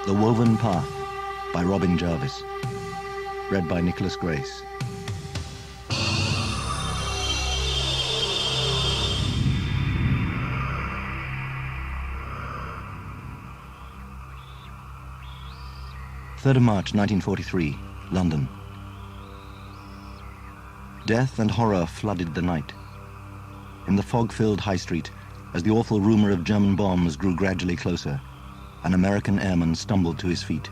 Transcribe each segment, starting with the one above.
The Woven Path by Robin Jarvis. Read by Nicholas Grace. March 1943, London. Death and horror flooded the night. In the fog-filled high street, as the awful rumor of German bombs grew gradually closer, an American airman stumbled to his feet.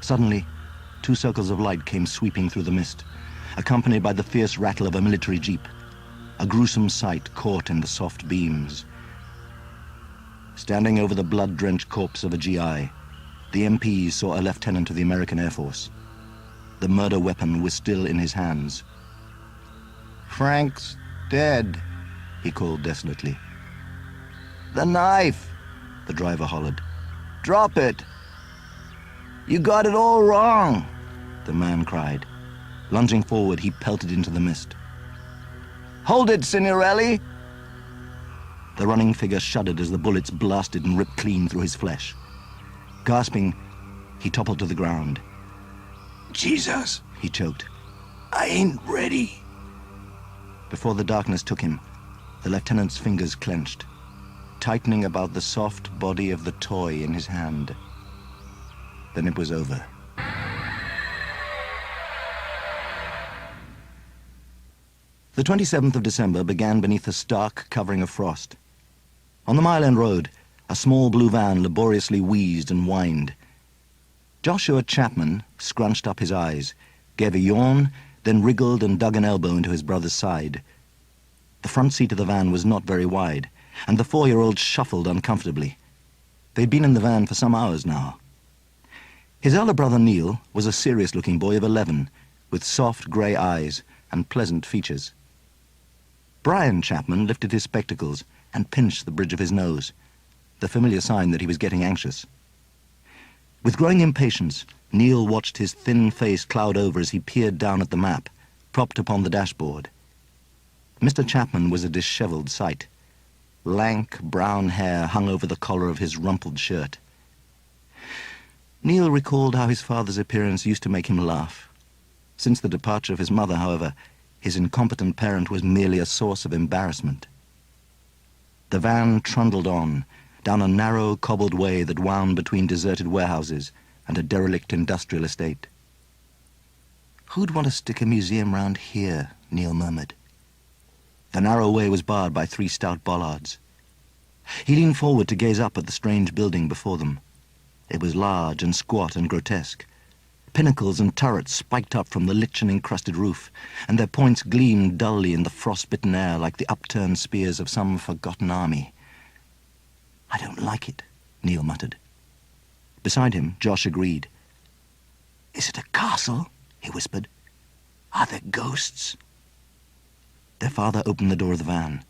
Suddenly, two circles of light came sweeping through the mist, accompanied by the fierce rattle of a military jeep, a gruesome sight caught in the soft beams. Standing over the blood-drenched corpse of a GI, the MPs saw a lieutenant of the American Air Force. The murder weapon was still in his hands. "Frank's dead," he called desolately. "The knife," the driver hollered. "Drop it." "You got it all wrong," the man cried. Lunging forward, he pelted into the mist. "Hold it, Signorelli!" The running figure shuddered as the bullets blasted and ripped clean through his flesh. Gasping, he toppled to the ground. "Jesus," he choked. "I ain't ready." Before the darkness took him, the lieutenant's fingers clenched, tightening about the soft body of the toy in his hand. Then it was over. The 27th of December began beneath a stark covering of frost. On the Mile End Road, a small blue van laboriously wheezed and whined. Joshua Chapman scrunched up his eyes, gave a yawn, then wriggled and dug an elbow into his brother's side. The front seat of the van was not very wide, and the 4-year-old shuffled uncomfortably. They'd been in the van for some hours now. His elder brother Neil was a serious-looking boy of 11, with soft grey eyes and pleasant features. Brian Chapman lifted his spectacles and pinched the bridge of his nose, the familiar sign that he was getting anxious. With growing impatience, Neil watched his thin face cloud over as he peered down at the map, propped upon the dashboard. Mr. Chapman was a dishevelled sight. Lank, brown hair hung over the collar of his rumpled shirt. Neil recalled how his father's appearance used to make him laugh. Since the departure of his mother, however, his incompetent parent was merely a source of embarrassment. The van trundled on, down a narrow, cobbled way that wound between deserted warehouses and a derelict industrial estate. "Who'd want to stick a museum round here?" Neil murmured. The narrow way was barred by 3 stout bollards. He leaned forward to gaze up at the strange building before them. It was large and squat and grotesque. Pinnacles and turrets spiked up from the lichen-encrusted roof, and their points gleamed dully in the frost-bitten air like the upturned spears of some forgotten army. "I don't like it," Neil muttered. Beside him, Josh agreed. "Is it a castle?" he whispered. "Are there ghosts?" Their father opened the door of the van.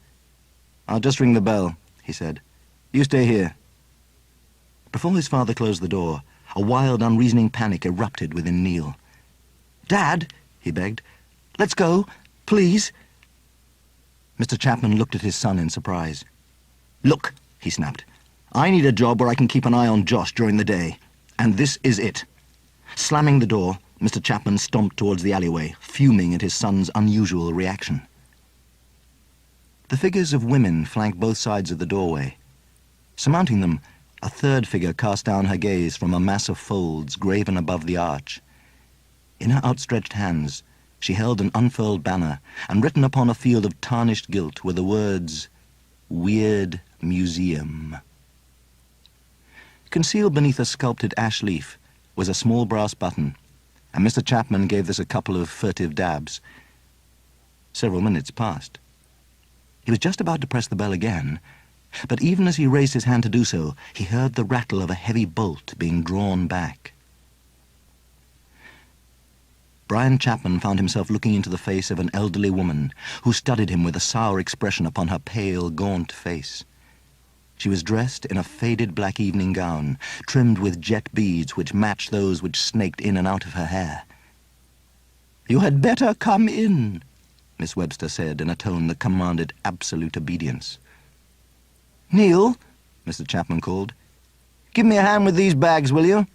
"I'll just ring the bell," he said. "You stay here." Before his father closed the door, a wild, unreasoning panic erupted within Neil. "Dad," he begged, "let's go, please." Mr. Chapman looked at his son in surprise. "Look," he snapped, "I need a job where I can keep an eye on Josh during the day, and this is it." Slamming the door, Mr. Chapman stomped towards the alleyway, fuming at his son's unusual reaction. The figures of women flanked both sides of the doorway. Surmounting them, a third figure cast down her gaze from a mass of folds graven above the arch. In her outstretched hands, she held an unfurled banner, and written upon a field of tarnished gilt were the words, "Wyrd Museum." Concealed beneath a sculpted ash leaf was a small brass button, and Mr. Chapman gave this a couple of furtive dabs. Several minutes passed. He was just about to press the bell again, but even as he raised his hand to do so, he heard the rattle of a heavy bolt being drawn back. Brian Chapman found himself looking into the face of an elderly woman who studied him with a sour expression upon her pale, gaunt face. She was dressed in a faded black evening gown, trimmed with jet beads which matched those which snaked in and out of her hair. "You had better come in," Miss Webster said in a tone that commanded absolute obedience. "Neil," Mr. Chapman called. Give me a hand with these bags, will you?"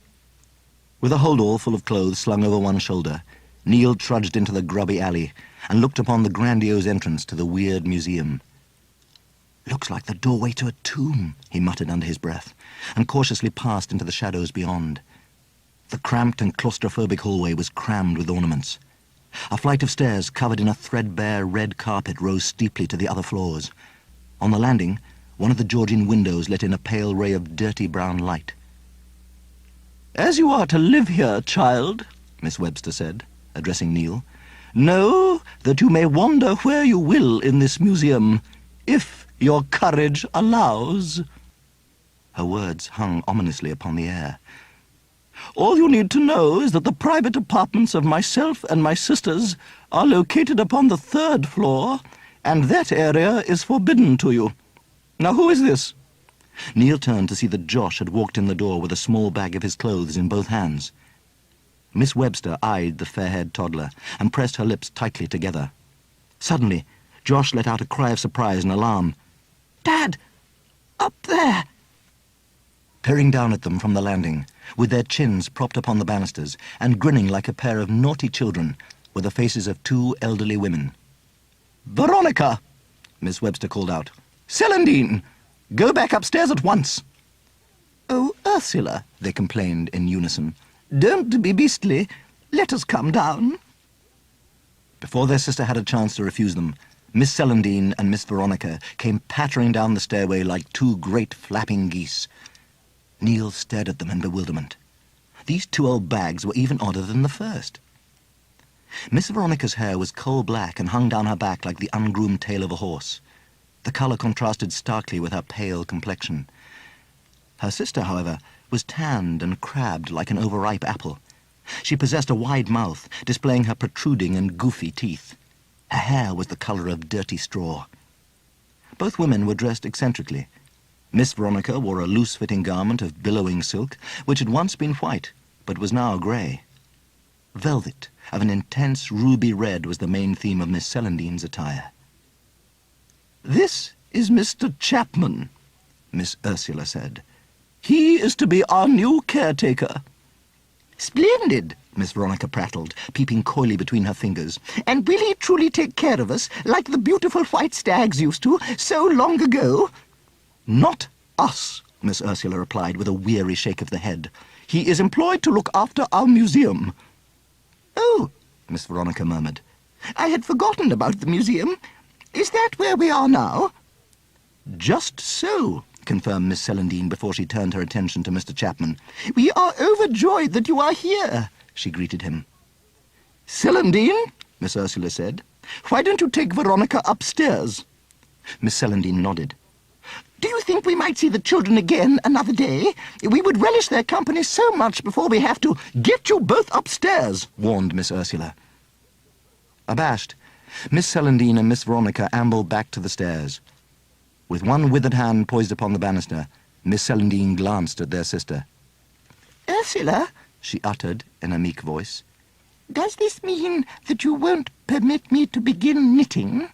With a holdall full of clothes slung over one shoulder, Neil trudged into the grubby alley and looked upon the grandiose entrance to the Wyrd Museum. "Looks like the doorway to a tomb," he muttered under his breath, and cautiously passed into the shadows beyond. The cramped and claustrophobic hallway was crammed with ornaments. A flight of stairs covered in a threadbare red carpet rose steeply to the other floors. On the landing, one of the Georgian windows let in a pale ray of dirty brown light. "As you are to live here, child," Miss Webster said, addressing Neil, "know that you may wander where you will in this museum, if your courage allows." Her words hung ominously upon the air. "All you need to know is that the private apartments of myself and my sisters are located upon the 3rd floor, and that area is forbidden to you. Now, who is this?" Neil turned to see that Josh had walked in the door with a small bag of his clothes in both hands. Miss Webster eyed the fair-haired toddler and pressed her lips tightly together. Suddenly, Josh let out a cry of surprise and alarm. "Dad! Up there!" Peering down at them from the landing, with their chins propped upon the banisters and grinning like a pair of naughty children, were the faces of 2 elderly women. "Veronica!" Miss Webster called out. "Celandine! Go back upstairs at once!" "Oh, Ursula," they complained in unison. "Don't be beastly. Let us come down." Before their sister had a chance to refuse them, Miss Celandine and Miss Veronica came pattering down the stairway like 2 great flapping geese. Neil stared at them in bewilderment. These 2 old bags were even odder than the first. Miss Veronica's hair was coal-black and hung down her back like the ungroomed tail of a horse. The colour contrasted starkly with her pale complexion. Her sister, however, was tanned and crabbed like an overripe apple. She possessed a wide mouth, displaying her protruding and goofy teeth. Her hair was the colour of dirty straw. Both women were dressed eccentrically. Miss Veronica wore a loose-fitting garment of billowing silk, which had once been white, but was now grey. Velvet of an intense ruby red was the main theme of Miss Celandine's attire. "This is Mr. Chapman," Miss Ursula said. "He is to be our new caretaker." "Splendid," Miss Veronica prattled, peeping coyly between her fingers. "And will he truly take care of us, like the beautiful white stags used to, so long ago?" "Not us," Miss Ursula replied with a weary shake of the head. "He is employed to look after our museum." "Oh," Miss Veronica murmured. "I had forgotten about the museum. Is that where we are now?" "Just so," confirmed Miss Celandine before she turned her attention to Mr. Chapman. "We are overjoyed that you are here," she greeted him. "Celandine," Miss Ursula said, "why don't you take Veronica upstairs?" Miss Celandine nodded. "Do you think we might see the children again another day? We would relish their company so much before we have to—" "Get you both upstairs," warned Miss Ursula. Abashed, Miss Celandine and Miss Veronica ambled back to the stairs. With one withered hand poised upon the banister, Miss Celandine glanced at their sister. "Ursula," she uttered in a meek voice, "does this mean that you won't permit me to begin knitting?"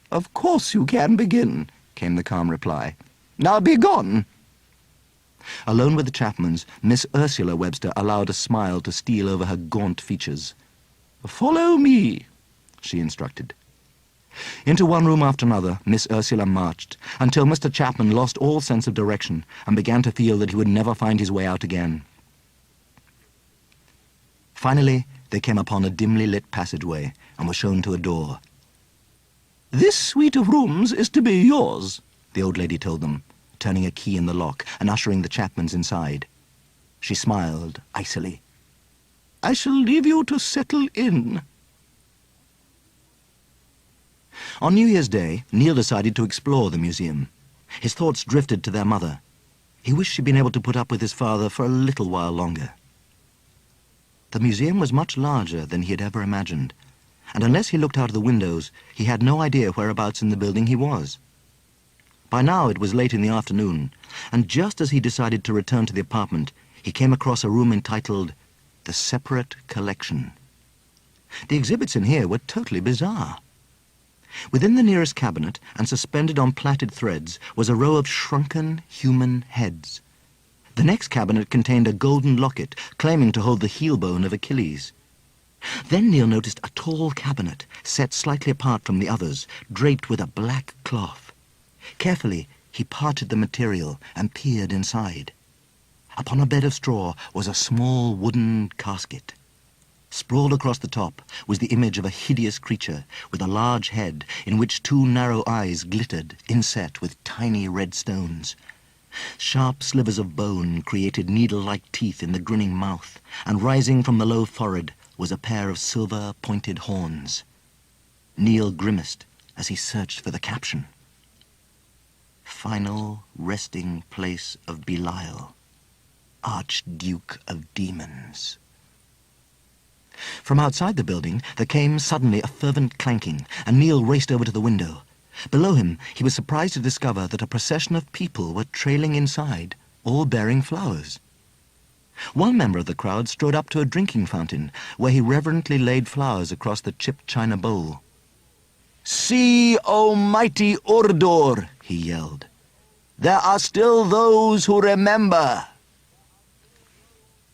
"Of course you can begin," came the calm reply. "Now be gone." Alone with the Chapmans, Miss Ursula Webster allowed a smile to steal over her gaunt features. "Follow me," she instructed. Into one room after another, Miss Ursula marched, until Mr. Chapman lost all sense of direction and began to feel that he would never find his way out again. Finally, they came upon a dimly lit passageway and were shown to a door. "This suite of rooms is to be yours," the old lady told them, turning a key in the lock and ushering the Chapmans inside. She smiled icily. "I shall leave you to settle in." On New Year's Day, Neil decided to explore the museum. His thoughts drifted to their mother. He wished she'd been able to put up with his father for a little while longer. The museum was much larger than he had ever imagined, and unless he looked out of the windows, he had no idea whereabouts in the building he was. By now it was late in the afternoon, and just as he decided to return to the apartment, he came across a room entitled The Separate Collection. The exhibits in here were totally bizarre. Within the nearest cabinet, and suspended on plaited threads, was a row of shrunken human heads. The next cabinet contained a golden locket claiming to hold the heel bone of Achilles. Then Neil noticed a tall cabinet set slightly apart from the others, draped with a black cloth. Carefully, he parted the material and peered inside. Upon a bed of straw was a small wooden casket. Sprawled across the top was the image of a hideous creature with a large head in which two narrow eyes glittered, inset with tiny red stones. Sharp slivers of bone created needle-like teeth in the grinning mouth, and rising from the low forehead was a pair of silver-pointed horns. Neil grimaced as he searched for the caption. Final resting place of Belial, Archduke of Demons. From outside the building there came suddenly a fervent clanking, and Neil raced over to the window. Below him he was surprised to discover that a procession of people were trailing inside, all bearing flowers. One member of the crowd strode up to a drinking fountain, where he reverently laid flowers across the chipped china bowl. "See, O mighty Urdor," he yelled. "There are still those who remember."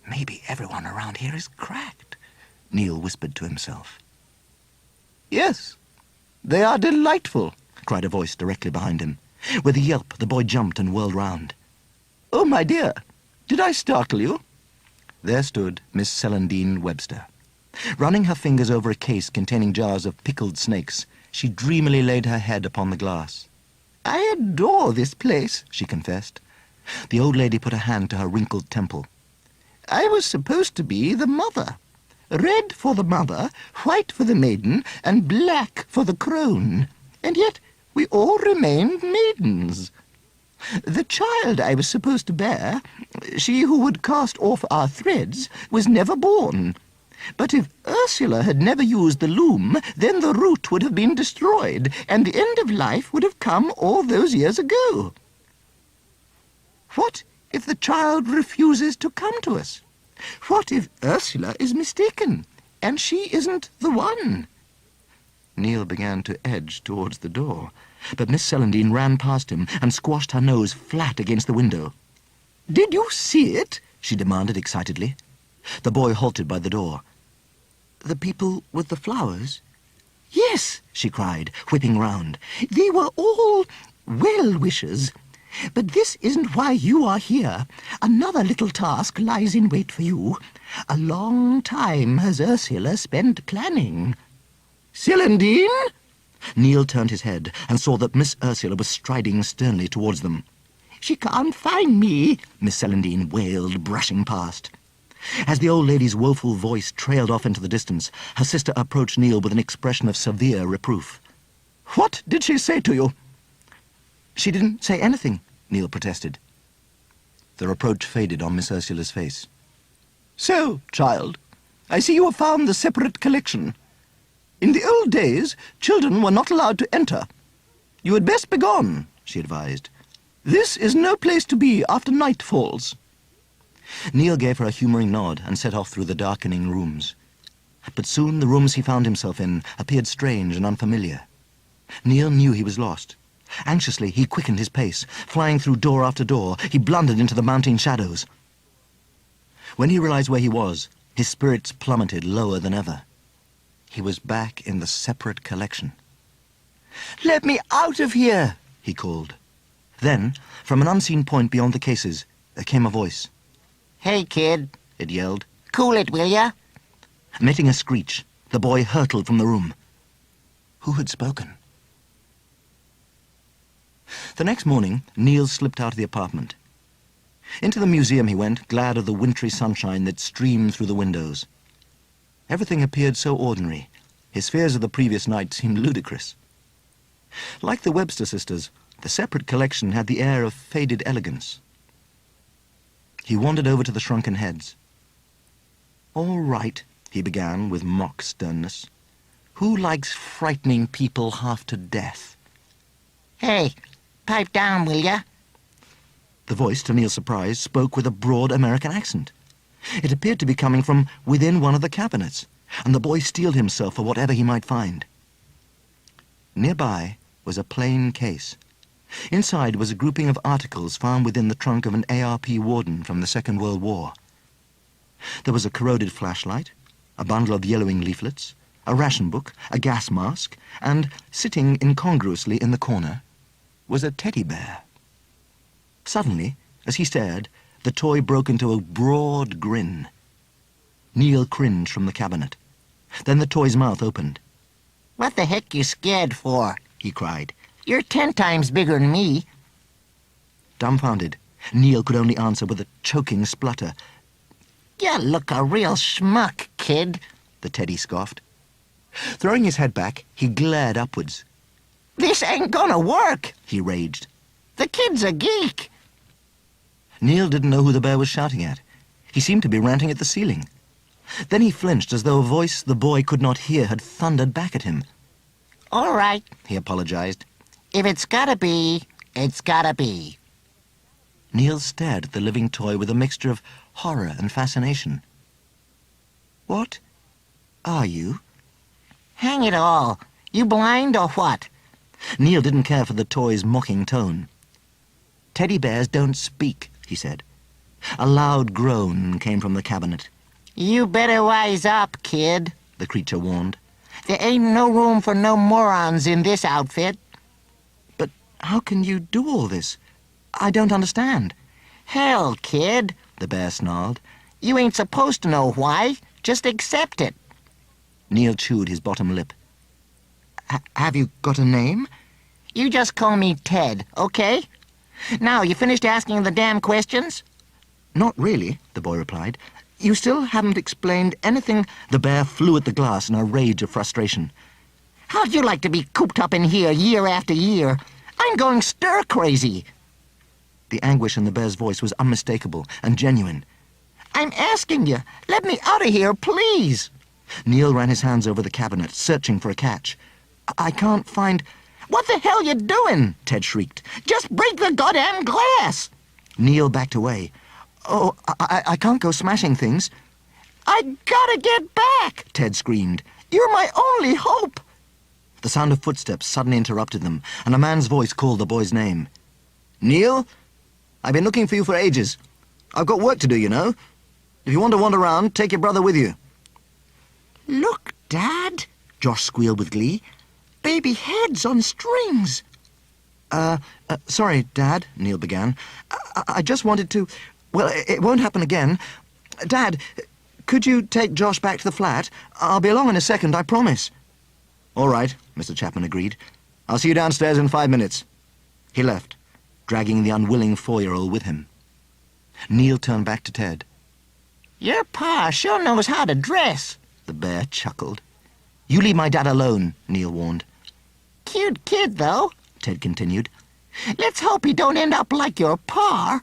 "Maybe everyone around here is cracked," Neil whispered to himself. "Yes, they are delightful," cried a voice directly behind him. With a yelp, the boy jumped and whirled round. "Oh, my dear, did I startle you?" There stood Miss Celandine Webster. Running her fingers over a case containing jars of pickled snakes, she dreamily laid her head upon the glass. "I adore this place," she confessed. The old lady put a hand to her wrinkled temple. "I was supposed to be the mother. Red for the mother, white for the maiden, and black for the crone. And yet we all remained maidens. The child I was supposed to bear, she who would cast off our threads, was never born. But if Ursula had never used the loom, then the root would have been destroyed, and the end of life would have come all those years ago. What if the child refuses to come to us? What if Ursula is mistaken, and she isn't the one?" Neil began to edge towards the door, but Miss Celandine ran past him and squashed her nose flat against the window. "Did you see it?" she demanded excitedly. The boy halted by the door. "The people with the flowers?" "Yes," she cried, whipping round. "They were all well-wishers. But this isn't why you are here. Another little task lies in wait for you. A long time has Ursula spent planning." "Celandine?" Neil turned his head and saw that Miss Ursula was striding sternly towards them. "She can't find me," Miss Celandine wailed, brushing past. As the old lady's woeful voice trailed off into the distance, her sister approached Neil with an expression of severe reproof. "What did she say to you?" "She didn't say anything," Neil protested. The reproach faded on Miss Ursula's face. "So, child, I see you have found the separate collection. In the old days, children were not allowed to enter. You had best be gone," she advised. "This is no place to be after night falls." Neil gave her a humouring nod and set off through the darkening rooms. But soon the rooms he found himself in appeared strange and unfamiliar. Neil knew he was lost. Anxiously, he quickened his pace. Flying through door after door, he blundered into the mounting shadows. When he realized where he was, his spirits plummeted lower than ever. He was back in the separate collection. "Let me out of here!" he called. Then, from an unseen point beyond the cases, there came a voice. "Hey, kid," it yelled. "cool it, will ya?" Emitting a screech, the boy hurtled from the room. Who had spoken? The next morning, Neil slipped out of the apartment. Into the museum he went, glad of the wintry sunshine that streamed through the windows. Everything appeared so ordinary. His fears of the previous night seemed ludicrous. Like the Webster sisters, the separate collection had the air of faded elegance. He wandered over to the shrunken heads. "All right," he began with mock sternness. "Who likes frightening people half to death?" "Hey, pipe down, will ya?" The voice, to Neil's surprise, spoke with a broad American accent. It appeared to be coming from within one of the cabinets, and the boy steeled himself for whatever he might find. Nearby was a plain case. Inside was a grouping of articles found within the trunk of an ARP warden from the Second World War. There was a corroded flashlight, a bundle of yellowing leaflets, a ration book, a gas mask, and, sitting incongruously in the corner, was a teddy bear. Suddenly, as he stared, the toy broke into a broad grin. Neil cringed from the cabinet. Then the toy's mouth opened. What the heck you scared for? He cried. You're 10 times bigger than me. Dumbfounded, Neil could only answer with a choking splutter. You look a real schmuck, kid, the teddy scoffed. Throwing his head back, he glared upwards. This ain't gonna work, he raged. The kid's a geek. Neil didn't know who the bear was shouting at. He seemed to be ranting at the ceiling. Then he flinched as though a voice the boy could not hear had thundered back at him. All right, he apologized. If it's gotta be, it's gotta be. Neil stared at the living toy with a mixture of horror and fascination. What are you? Hang it all. You blind or what? Neil didn't care for the toy's mocking tone. Teddy bears don't speak, he said. A loud groan came from the cabinet. You better wise up, kid, the creature warned. There ain't no room for no morons in this outfit. But how can you do all this? I don't understand. Hell, kid, the bear snarled. You ain't supposed to know why. Just accept it. Neil chewed his bottom lip. Have you got a name? You just call me Ted, okay? Now, you finished asking the damn questions? Not really, the boy replied. You still haven't explained anything. The bear flew at the glass in a rage of frustration. How'd you like to be cooped up in here year after year? I'm going stir-crazy. The anguish in the bear's voice was unmistakable and genuine. I'm asking you, let me out of here, please. Neil ran his hands over the cabinet, searching for a catch. I can't find... What the hell you doing? Ted shrieked. Just break the goddamn glass. Neil backed away. Oh, I can't go smashing things. I gotta get back, Ted screamed. You're my only hope. The sound of footsteps suddenly interrupted them, and a man's voice called the boy's name. Neil? I've been looking for you for ages. I've got work to do, you know. If you want to wander around, take your brother with you. Look, Dad, Josh squealed with glee. Baby heads on strings. Sorry, Dad, Neil began. I just wanted to... Well, it won't happen again. Dad, could you take Josh back to the flat? I'll be along in a second, I promise. All right, Mr. Chapman agreed. I'll see you downstairs in 5 minutes. He left, dragging the unwilling 4-year-old with him. Neil turned back to Ted. Your pa sure knows how to dress, the bear chuckled. You leave my dad alone, Neil warned. Cute kid, though, Ted continued. Let's hope he don't end up like your pa.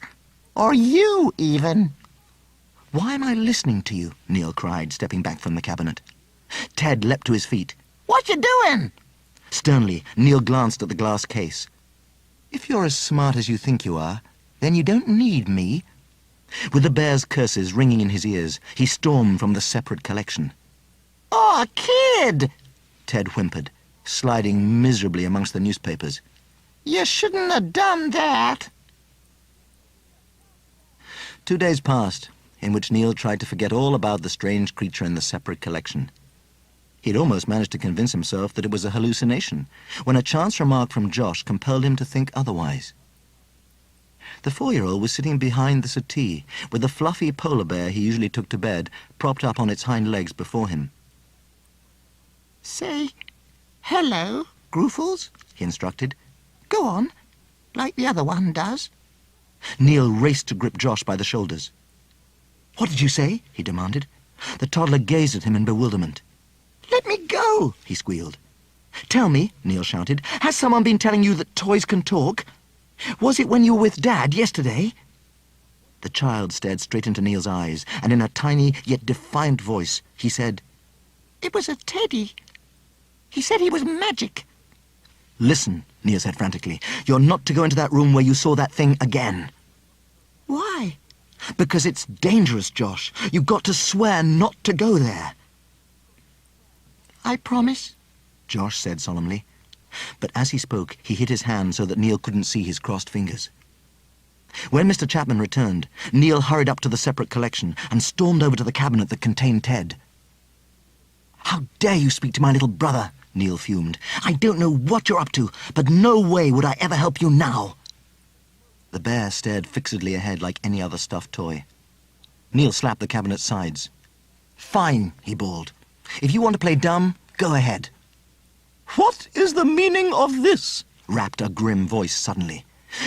Or you, even. Why am I listening to you? Neil cried, stepping back from the cabinet. Ted leapt to his feet. What you doing? Sternly, Neil glanced at the glass case. If you're as smart as you think you are, then you don't need me. With the bear's curses ringing in his ears, he stormed from the separate collection. Oh, kid! Ted whimpered, sliding miserably amongst the newspapers. You shouldn't have done that. 2 days passed, in which Neil tried to forget all about the strange creature in the separate collection. He'd almost managed to convince himself that it was a hallucination, when a chance remark from Josh compelled him to think otherwise. The 4-year-old was sitting behind the settee, with the fluffy polar bear he usually took to bed propped up on its hind legs before him. Say, hello, Groofles, he instructed. Go on, like the other one does. Neil raced to grip Josh by the shoulders. What did you say? He demanded. The toddler gazed at him in bewilderment. Let me go, he squealed. Tell me, Neil shouted, has someone been telling you that toys can talk? Was it when you were with Dad yesterday? The child stared straight into Neil's eyes, and in a tiny yet defiant voice, he said, It was a teddy. He said he was magic. Listen, Neil said frantically, you're not to go into that room where you saw that thing again. Why? Because it's dangerous, Josh. You've got to swear not to go there. I promise, Josh said solemnly. But as he spoke, he hid his hand so that Neil couldn't see his crossed fingers. When Mr. Chapman returned, Neil hurried up to the separate collection and stormed over to the cabinet that contained Ted. "How dare you speak to my little brother?" Neil fumed. "I don't know what you're up to, but no way would I ever help you now." The bear stared fixedly ahead like any other stuffed toy. Neil slapped the cabinet's sides. "Fine," he bawled. "If you want to play dumb, go ahead." "What is the meaning of this?" rapped a grim voice suddenly.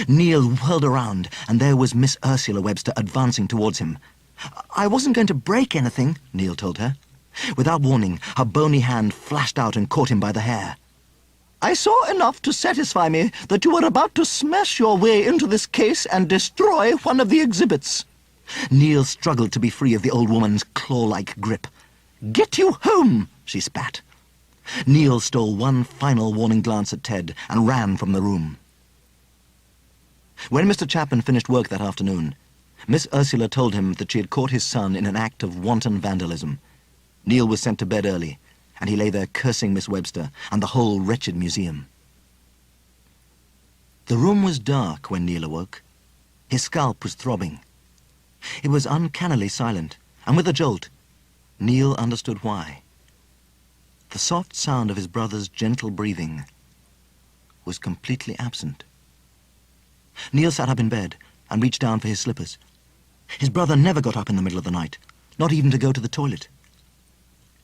Neil whirled around, and there was Miss Ursula Webster advancing towards him. "I wasn't going to break anything," Neil told her. Without warning, her bony hand flashed out and caught him by the hair. "I saw enough to satisfy me that you were about to smash your way into this case and destroy one of the exhibits." Neil struggled to be free of the old woman's claw-like grip. "Get you home," she spat. Neil stole one final warning glance at Ted and ran from the room. When Mr. Chapman finished work that afternoon, Miss Ursula told him that she had caught his son in an act of wanton vandalism. Neil was sent to bed early, and he lay there cursing Miss Webster and the whole wretched museum. The room was dark when Neil awoke. His scalp was throbbing. It was uncannily silent, and with a jolt, Neil understood why. The soft sound of his brother's gentle breathing was completely absent. Neil sat up in bed and reached down for his slippers. His brother never got up in the middle of the night, not even to go to the toilet.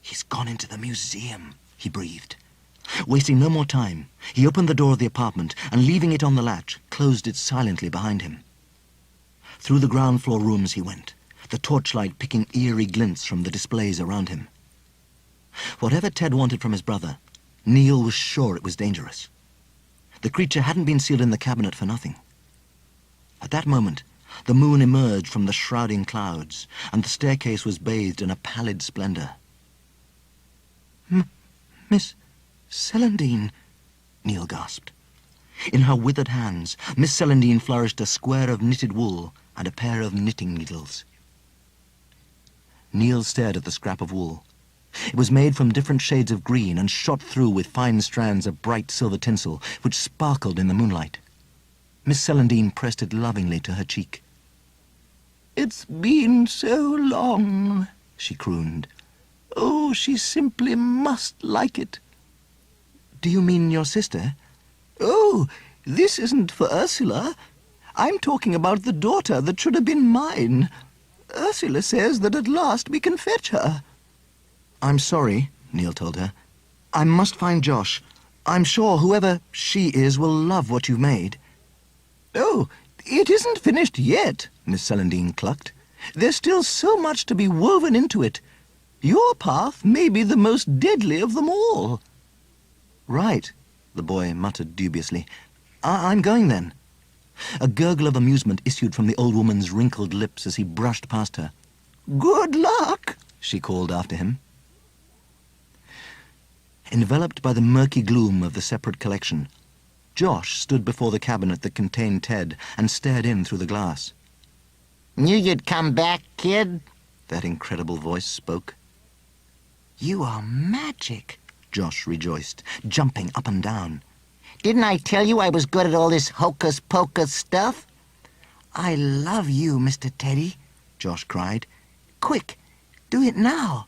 "He's gone into the museum," he breathed. Wasting no more time, he opened the door of the apartment and, leaving it on the latch, closed it silently behind him. Through the ground floor rooms he went, the torchlight picking eerie glints from the displays around him. Whatever Ted wanted from his brother, Neil was sure it was dangerous. The creature hadn't been sealed in the cabinet for nothing. At that moment, the moon emerged from the shrouding clouds, and the staircase was bathed in a pallid splendor. "Miss Celandine," Neil gasped. In her withered hands, Miss Celandine flourished a square of knitted wool and a pair of knitting needles. Neil stared at the scrap of wool. It was made from different shades of green and shot through with fine strands of bright silver tinsel, which sparkled in the moonlight. Miss Celandine pressed it lovingly to her cheek. "It's been so long," she crooned. "Oh, she simply must like it." "Do you mean your sister?" "Oh, this isn't for Ursula. I'm talking about the daughter that should have been mine. Ursula says that at last we can fetch her." "I'm sorry," Neil told her. "I must find Josh. I'm sure whoever she is will love what you've made." "Oh, it isn't finished yet," Miss Celandine clucked. "There's still so much to be woven into it. Your path may be the most deadly of them all." "Right," the boy muttered dubiously. I'm going then." A gurgle of amusement issued from the old woman's wrinkled lips as he brushed past her. "Good luck," she called after him. Enveloped by the murky gloom of the separate collection, Josh stood before the cabinet that contained Ted and stared in through the glass. "Knew you'd come back, kid." That incredible voice spoke. "You are magic," Josh rejoiced, jumping up and down. "Didn't I tell you I was good at all this hocus-pocus stuff?" "I love you, Mr. Teddy," Josh cried. "Quick, do it now."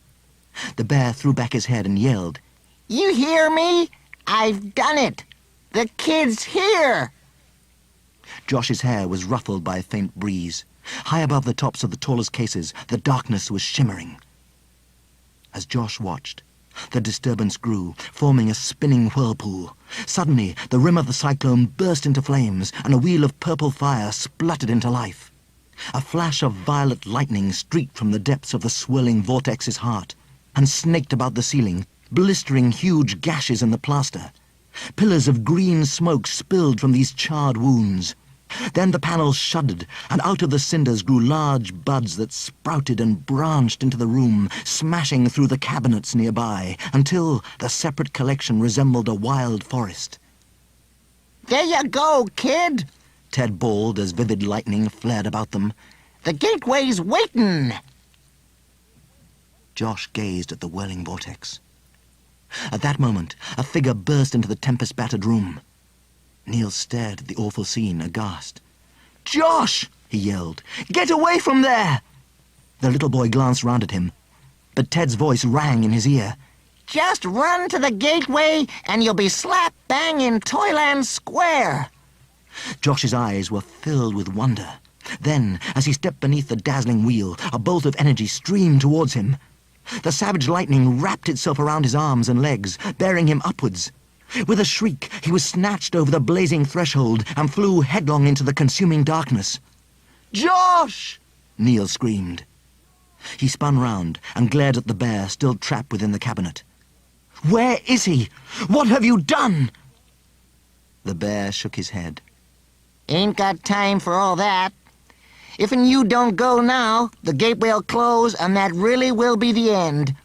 The bear threw back his head and yelled, "You hear me? I've done it! The kid's here!" Josh's hair was ruffled by a faint breeze. High above the tops of the tallest cases, the darkness was shimmering. As Josh watched, the disturbance grew, forming a spinning whirlpool. Suddenly, the rim of the cyclone burst into flames, and a wheel of purple fire spluttered into life. A flash of violet lightning streaked from the depths of the swirling Vortex's heart, and snaked about the ceiling, blistering huge gashes in the plaster. Pillars of green smoke spilled from these charred wounds. Then the panels shuddered, and out of the cinders grew large buds that sprouted and branched into the room, smashing through the cabinets nearby, until the separate collection resembled a wild forest. "There you go, kid!" Ted bawled as vivid lightning flared about them. "The gateway's waiting!" Josh gazed at the whirling vortex. At that moment, a figure burst into the tempest-battered room. Neil stared at the awful scene, aghast. "Josh!" he yelled. "Get away from there!" The little boy glanced round at him, but Ted's voice rang in his ear. "Just run to the gateway and you'll be slap bang in Toyland Square." Josh's eyes were filled with wonder. Then, as he stepped beneath the dazzling wheel, a bolt of energy streamed towards him. The savage lightning wrapped itself around his arms and legs, bearing him upwards. With a shriek, he was snatched over the blazing threshold and flew headlong into the consuming darkness. "Josh!" Neil screamed. He spun round and glared at the bear still trapped within the cabinet. "Where is he? What have you done?" The bear shook his head. "Ain't got time for all that. If you don't go now, the gateway'll close and that really will be the end."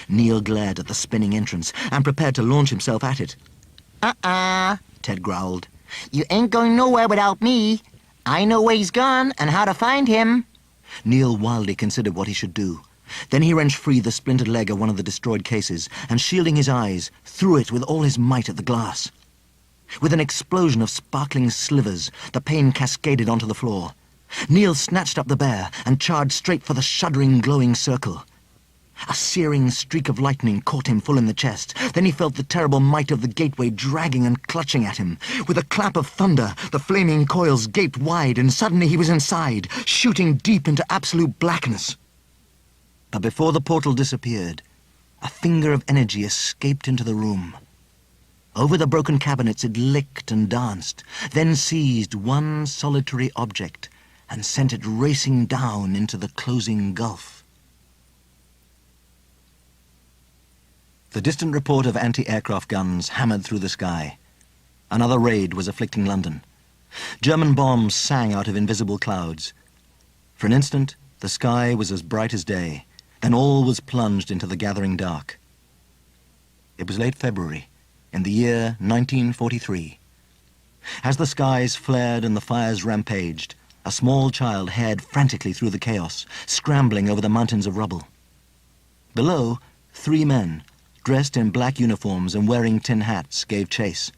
Neil glared at the spinning entrance and prepared to launch himself at it. Ted growled. "You ain't going nowhere without me. I know where he's gone and how to find him." Neil wildly considered what he should do. Then he wrenched free the splintered leg of one of the destroyed cases and, shielding his eyes, threw it with all his might at the glass. With an explosion of sparkling slivers, the pane cascaded onto the floor. Neil snatched up the bear and charged straight for the shuddering, glowing circle. A searing streak of lightning caught him full in the chest. Then he felt the terrible might of the gateway dragging and clutching at him. With a clap of thunder, the flaming coils gaped wide, and suddenly he was inside, shooting deep into absolute blackness. But before the portal disappeared, a finger of energy escaped into the room. Over the broken cabinets it licked and danced, then seized one solitary object and sent it racing down into the closing gulf. The distant report of anti-aircraft guns hammered through the sky. Another raid was afflicting London. German bombs sang out of invisible clouds. For an instant, the sky was as bright as day. Then all was plunged into the gathering dark. It was late February, in the year 1943. As the skies flared and the fires rampaged, a small child haired frantically through the chaos, scrambling over the mountains of rubble. Below, 3 men, dressed in black uniforms and wearing tin hats, gave chase.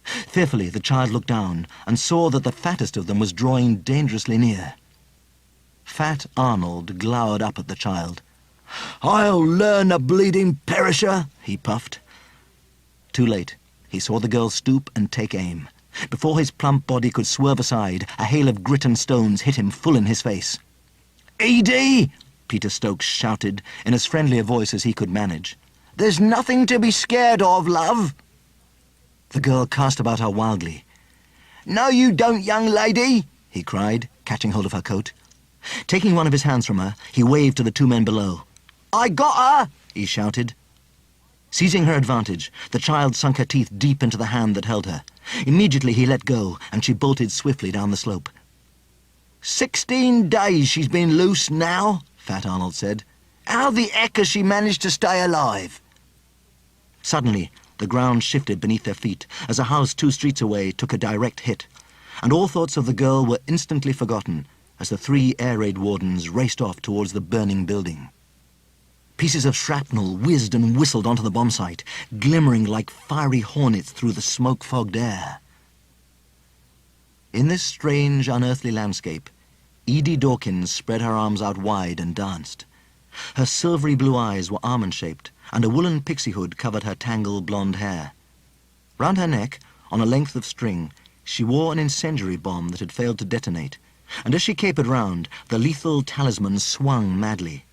Fearfully, the child looked down and saw that the fattest of them was drawing dangerously near. Fat Arnold glowered up at the child. "I'll learn, a bleeding perisher," he puffed. Too late. He saw the girl stoop and take aim. Before his plump body could swerve aside, a hail of grit and stones hit him full in his face. "Edie!" Peter Stokes shouted in as friendly a voice as he could manage. "There's nothing to be scared of, love." The girl cast about her wildly. "No, you don't, young lady," he cried, catching hold of her coat. Taking one of his hands from her, he waved to the 2 men below. "I got her!" he shouted. Seizing her advantage, the child sunk her teeth deep into the hand that held her. Immediately he let go, and she bolted swiftly down the slope. 16 days she's been loose now," Fat Arnold said. "How the heck has she managed to stay alive?" Suddenly, the ground shifted beneath their feet as a house 2 streets away took a direct hit, and all thoughts of the girl were instantly forgotten as the 3 air raid wardens raced off towards the burning building. Pieces of shrapnel whizzed and whistled onto the bomb site, glimmering like fiery hornets through the smoke-fogged air. In this strange, unearthly landscape, Edie Dawkins spread her arms out wide and danced. Her silvery blue eyes were almond-shaped, and a woolen pixie hood covered her tangled blonde hair. Round her neck, on a length of string, she wore an incendiary bomb that had failed to detonate, and as she capered round, the lethal talisman swung madly.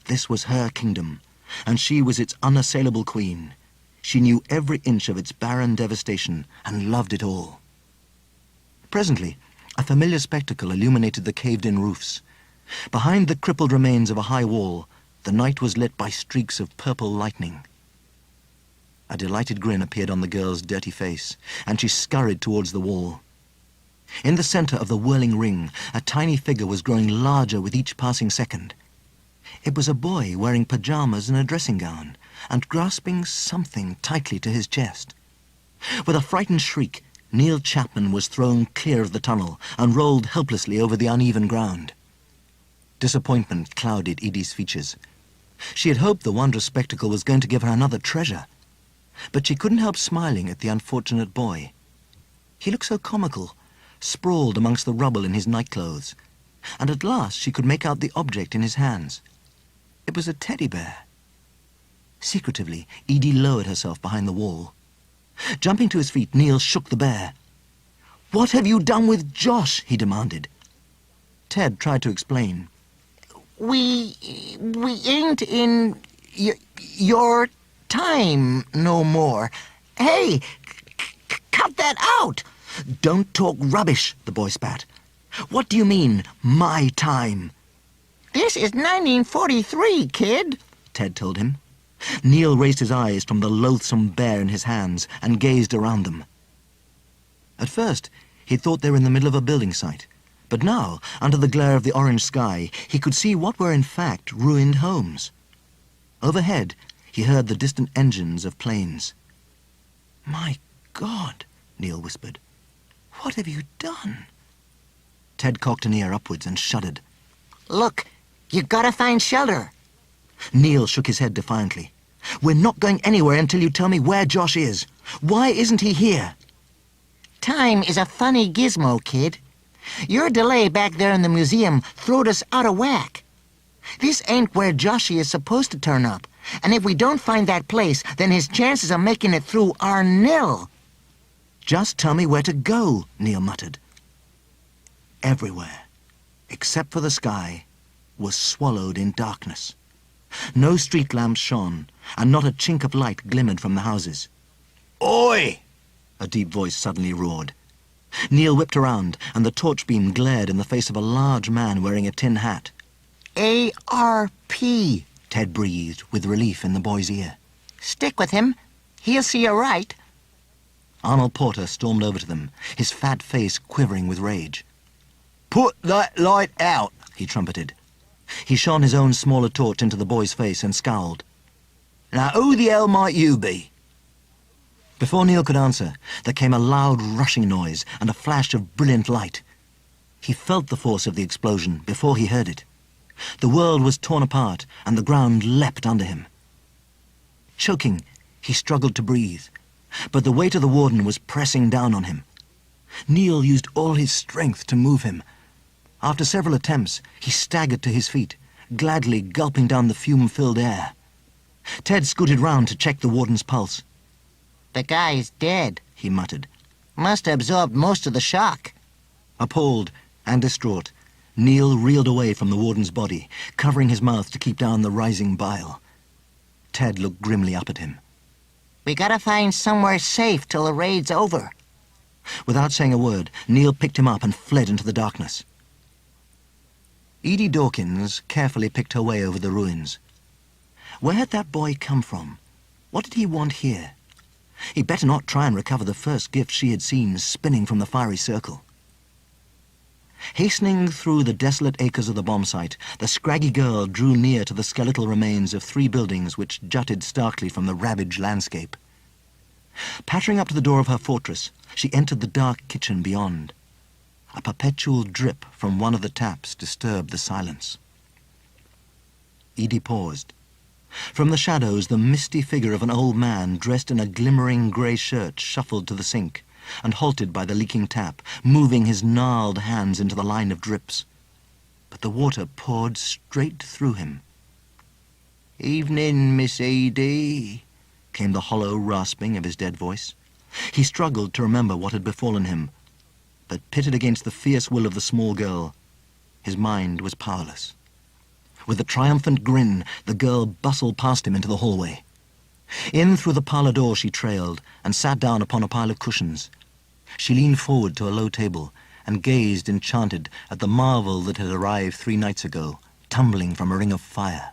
This was her kingdom, and she was its unassailable queen. She knew every inch of its barren devastation and loved it all. Presently, a familiar spectacle illuminated the caved-in roofs. Behind the crippled remains of a high wall, the night was lit by streaks of purple lightning. A delighted grin appeared on the girl's dirty face, and she scurried towards the wall. In the center of the whirling ring, a tiny figure was growing larger with each passing second. It was a boy wearing pajamas and a dressing gown, and grasping something tightly to his chest. With a frightened shriek, Neil Chapman was thrown clear of the tunnel and rolled helplessly over the uneven ground. Disappointment clouded Edie's features. She had hoped the wondrous spectacle was going to give her another treasure, but she couldn't help smiling at the unfortunate boy. He looked so comical, sprawled amongst the rubble in his nightclothes, and at last she could make out the object in his hands. It was a teddy bear. Secretively, Edie lowered herself behind the wall. Jumping to his feet, Neil shook the bear. "What have you done with Josh?" he demanded. Ted tried to explain. We ain't in your time no more. Hey, cut that out! "Don't talk rubbish," the boy spat. "What do you mean, my time?" This is 1943, kid, Ted told him. Neil raised his eyes from the loathsome bear in his hands and gazed around them. At first, he thought they were in the middle of a building site, but now, under the glare of the orange sky, he could see what were in fact ruined homes. Overhead, he heard the distant engines of planes. "My God," Neil whispered. "What have you done?" Ted cocked an ear upwards and shuddered. Look, you gotta find shelter. Neil shook his head defiantly. "We're not going anywhere until you tell me where Josh is. Why isn't he here?" Time is a funny gizmo, kid. Your delay back there in the museum throwed us out of whack. This ain't where Joshy is supposed to turn up, and if we don't find that place, then his chances of making it through are nil. "Just tell me where to go," Neil muttered. Everywhere, except for the sky, was swallowed in darkness. No street lamps shone, and not a chink of light glimmered from the houses. "Oi!" a deep voice suddenly roared. Neil whipped around, and the torch beam glared in the face of a large man wearing a tin hat. ARP. Ted breathed with relief in the boy's ear. Stick with him. He'll see you right. Arnold Porter stormed over to them, his fat face quivering with rage. "Put that light out," he trumpeted. He shone his own smaller torch into the boy's face and scowled. "Now who the hell might you be?" Before Neil could answer, there came a loud rushing noise and a flash of brilliant light. He felt the force of the explosion before he heard it. The world was torn apart and the ground leapt under him. Choking, he struggled to breathe, but the weight of the warden was pressing down on him. Neil used all his strength to move him. After several attempts, he staggered to his feet, gladly gulping down the fume-filled air. Ted scooted round to check the warden's pulse. The guy's dead, he muttered. Must have absorbed most of the shock. Appalled and distraught, Neil reeled away from the warden's body, covering his mouth to keep down the rising bile. Ted looked grimly up at him. We gotta find somewhere safe till the raid's over. Without saying a word, Neil picked him up and fled into the darkness. Edie Dawkins carefully picked her way over the ruins. Where had that boy come from? What did he want here? He'd better not try and recover the first gift she had seen spinning from the fiery circle. Hastening through the desolate acres of the bomb site, the scraggy girl drew near to the skeletal remains of 3 buildings which jutted starkly from the ravaged landscape. Pattering up to the door of her fortress, she entered the dark kitchen beyond. A perpetual drip from one of the taps disturbed the silence. Edie paused. From the shadows, the misty figure of an old man dressed in a glimmering grey shirt shuffled to the sink and halted by the leaking tap, moving his gnarled hands into the line of drips. But the water poured straight through him. "Evening, Miss Edie," came the hollow rasping of his dead voice. He struggled to remember what had befallen him, but pitted against the fierce will of the small girl, his mind was powerless. With a triumphant grin, the girl bustled past him into the hallway. In through the parlour door she trailed and sat down upon a pile of cushions. She leaned forward to a low table and gazed enchanted at the marvel that had arrived 3 nights ago, tumbling from a ring of fire.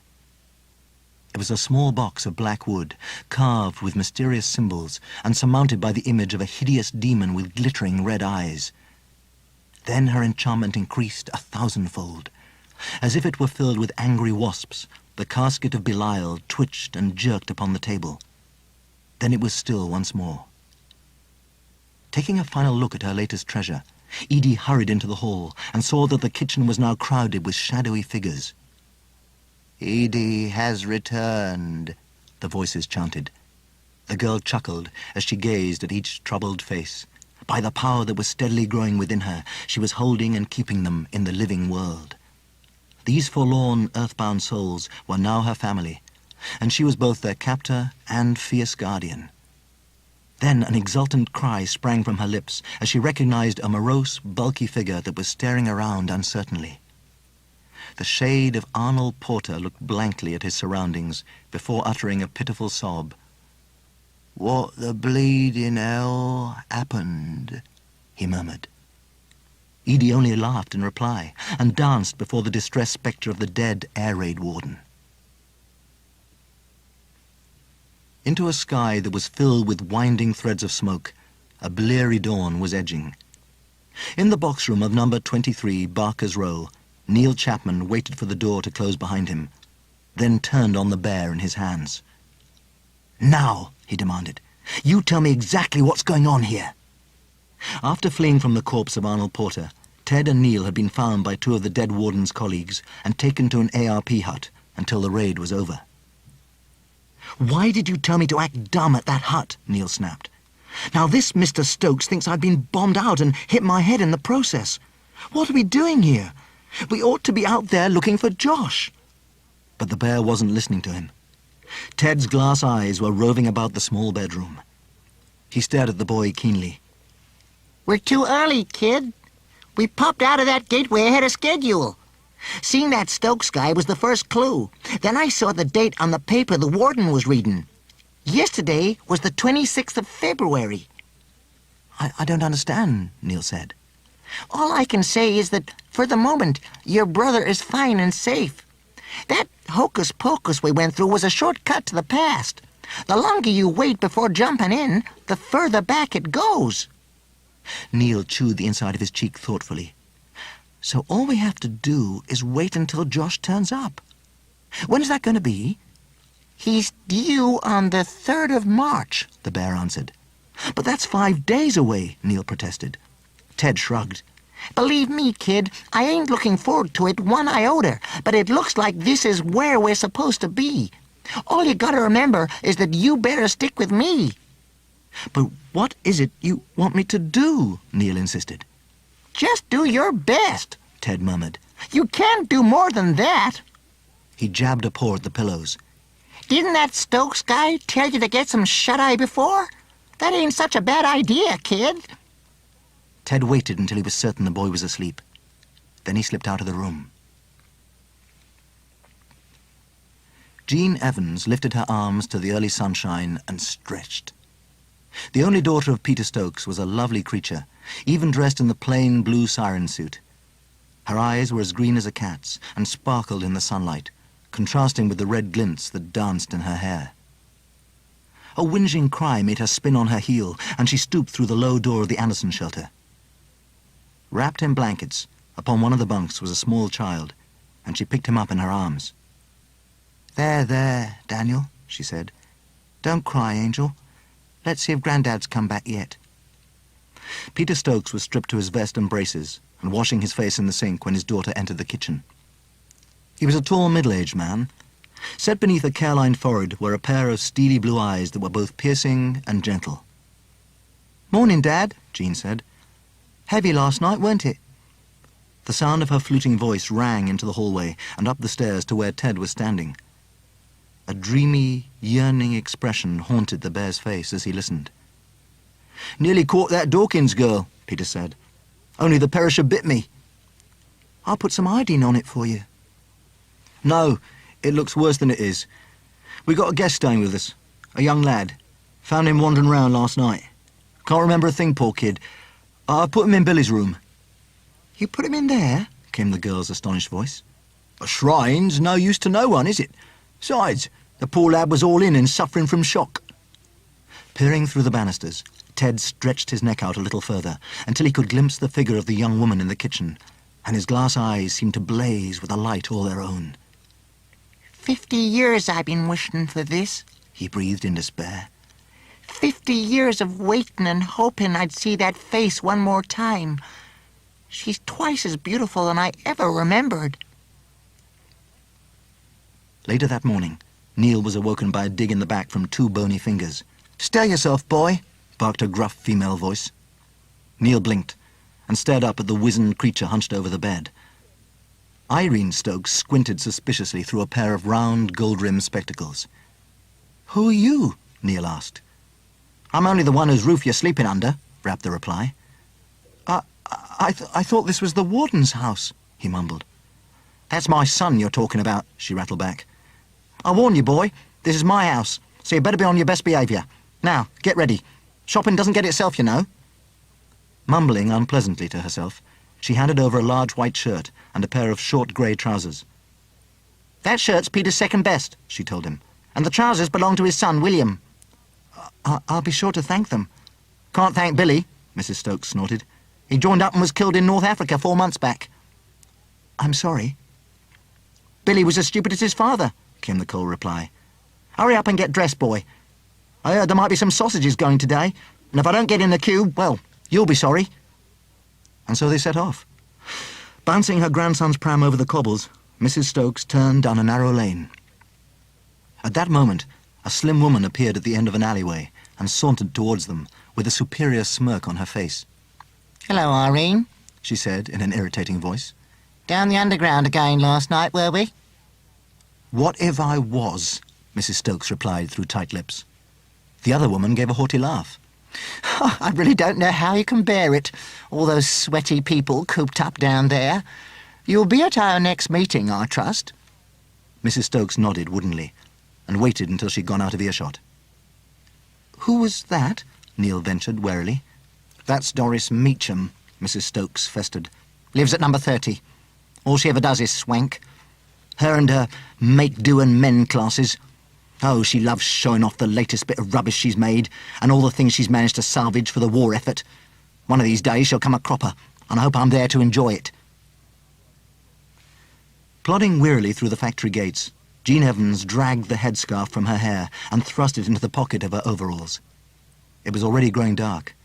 It was a small box of black wood, carved with mysterious symbols and surmounted by the image of a hideous demon with glittering red eyes. Then her enchantment increased 1,000-fold. As if it were filled with angry wasps, the casket of Belial twitched and jerked upon the table. Then it was still once more. Taking a final look at her latest treasure, Edie hurried into the hall and saw that the kitchen was now crowded with shadowy figures. Edie has returned, the voices chanted. The girl chuckled as she gazed at each troubled face. By the power that was steadily growing within her, she was holding and keeping them in the living world. These forlorn, earthbound souls were now her family, and she was both their captor and fierce guardian. Then an exultant cry sprang from her lips as she recognized a morose, bulky figure that was staring around uncertainly. The shade of Arnold Porter looked blankly at his surroundings before uttering a pitiful sob. "What the bleeding hell happened?" he murmured. Edie only laughed in reply and danced before the distressed spectre of the dead air raid warden. Into a sky that was filled with winding threads of smoke, a bleary dawn was edging. In the box room of number 23, Barker's Row, Neil Chapman waited for the door to close behind him, then turned on the bear in his hands. "Now," he demanded, "you tell me exactly what's going on here." After fleeing from the corpse of Arnold Porter, Ted and Neil had been found by two of the dead warden's colleagues and taken to an ARP hut until the raid was over. "Why did you tell me to act dumb at that hut?" Neil snapped. "Now this Mr. Stokes thinks I've been bombed out and hit my head in the process. What are we doing here? We ought to be out there looking for Josh." But the bear wasn't listening to him. Ted's glass eyes were roving about the small bedroom. He stared at the boy keenly. "We're too early, kid. We popped out of that gateway ahead of schedule. Seeing that Stokes guy was the first clue. Then I saw the date on the paper the warden was reading. Yesterday was the 26th of February. I don't understand," Neil said. All I can say is that, for the moment, your brother is fine and safe. That hocus-pocus we went through was a shortcut to the past. The longer you wait before jumping in, the further back it goes. Neil chewed the inside of his cheek thoughtfully. "So all we have to do is wait until Josh turns up. When is that going to be?" He's due on the 3rd of March, the bear answered. "But that's 5 days away," Neil protested. Ted shrugged. Believe me, kid, I ain't looking forward to it one iota, but it looks like this is where we're supposed to be. All you gotta remember is that you better stick with me. "But what is it you want me to do?" Neil insisted. Just do your best, Ted murmured. You can't do more than that. He jabbed a paw at the pillows. Didn't that Stokes guy tell you to get some shut-eye before? That ain't such a bad idea, kid. Ted waited until he was certain the boy was asleep. Then he slipped out of the room. Jean Evans lifted her arms to the early sunshine and stretched. The only daughter of Peter Stokes was a lovely creature, even dressed in the plain blue siren suit. Her eyes were as green as a cat's and sparkled in the sunlight, contrasting with the red glints that danced in her hair. A whinging cry made her spin on her heel, and she stooped through the low door of the Anderson shelter. Wrapped in blankets, upon one of the bunks was a small child, and she picked him up in her arms. There, Daniel," she said. "Don't cry, Angel. Let's see if Grandad's come back yet." Peter Stokes was stripped to his vest and braces and washing his face in the sink when his daughter entered the kitchen. He was a tall, middle-aged man. Set beneath a care-lined forehead were a pair of steely blue eyes that were both piercing and gentle. "Morning, Dad," Jean said. "Heavy last night, weren't it?" The sound of her fluting voice rang into the hallway and up the stairs to where Ted was standing. A dreamy, yearning expression haunted the bear's face as he listened. "Nearly caught that Dawkins girl," Peter said. "Only the perisher bit me." "I'll put some iodine on it for you." "No, it looks worse than it is. We got a guest staying with us, a young lad. Found him wandering round last night. Can't remember a thing, poor kid. I put him in Billy's room." "You put him in there?" came the girl's astonished voice. "A shrine's no use to no one, is it? Besides, the poor lad was all in and suffering from shock." Peering through the banisters, Ted stretched his neck out a little further until he could glimpse the figure of the young woman in the kitchen, and his glass eyes seemed to blaze with a light all their own. 50 years I've been wishing for this, he breathed in despair. 50 years of waiting and hoping I'd see that face one more time. She's twice as beautiful than I ever remembered. Later that morning, Neil was awoken by a dig in the back from 2 bony fingers. "Stir yourself, boy," barked a gruff female voice. Neil blinked and stared up at the wizened creature hunched over the bed. Irene Stokes squinted suspiciously through a pair of round, gold-rimmed spectacles. "Who are you?" Neil asked. "I'm only the one whose roof you're sleeping under," rapped the reply. I thought this was the warden's house," he mumbled. "That's my son you're talking about," she rattled back. "I warn you, boy, this is my house, so you better be on your best behaviour. Now, get ready. Shopping doesn't get itself, you know." Mumbling unpleasantly to herself, she handed over a large white shirt and a pair of short grey trousers. "That shirt's Peter's second best," she told him, "and the trousers belong to his son, William." I'll be sure to thank them." "Can't thank Billy," Mrs. Stokes snorted. "He joined up and was killed in North Africa 4 months back." "I'm sorry." "Billy was as stupid as his father," came the cold reply. "Hurry up and get dressed, boy. I heard there might be some sausages going today, and if I don't get in the queue, well, you'll be sorry." And so they set off. Bouncing her grandson's pram over the cobbles, Mrs. Stokes turned down a narrow lane. At that moment, a slim woman appeared at the end of an alleyway and sauntered towards them with a superior smirk on her face. "Hello, Irene," She said in an irritating voice. "Down the underground again last night, were we?" "What if I was?" Mrs. Stokes replied through tight lips. The other woman gave a haughty laugh. "I really don't know how you can bear it, all those sweaty people cooped up down there. You'll be at our next meeting, I trust." Mrs. Stokes nodded woodenly and waited until she'd gone out of earshot. "Who was that?" Neil ventured warily. "That's Doris Meacham," Mrs. Stokes festered. "Lives at number 30. All she ever does is swank. Her and her make-do and men classes. Oh, she loves showing off the latest bit of rubbish she's made and all the things she's managed to salvage for the war effort. One of these days she'll come a cropper, and I hope I'm there to enjoy it." Plodding wearily through the factory gates, Jean Evans dragged the headscarf from her hair and thrust it into the pocket of her overalls. It was already growing dark.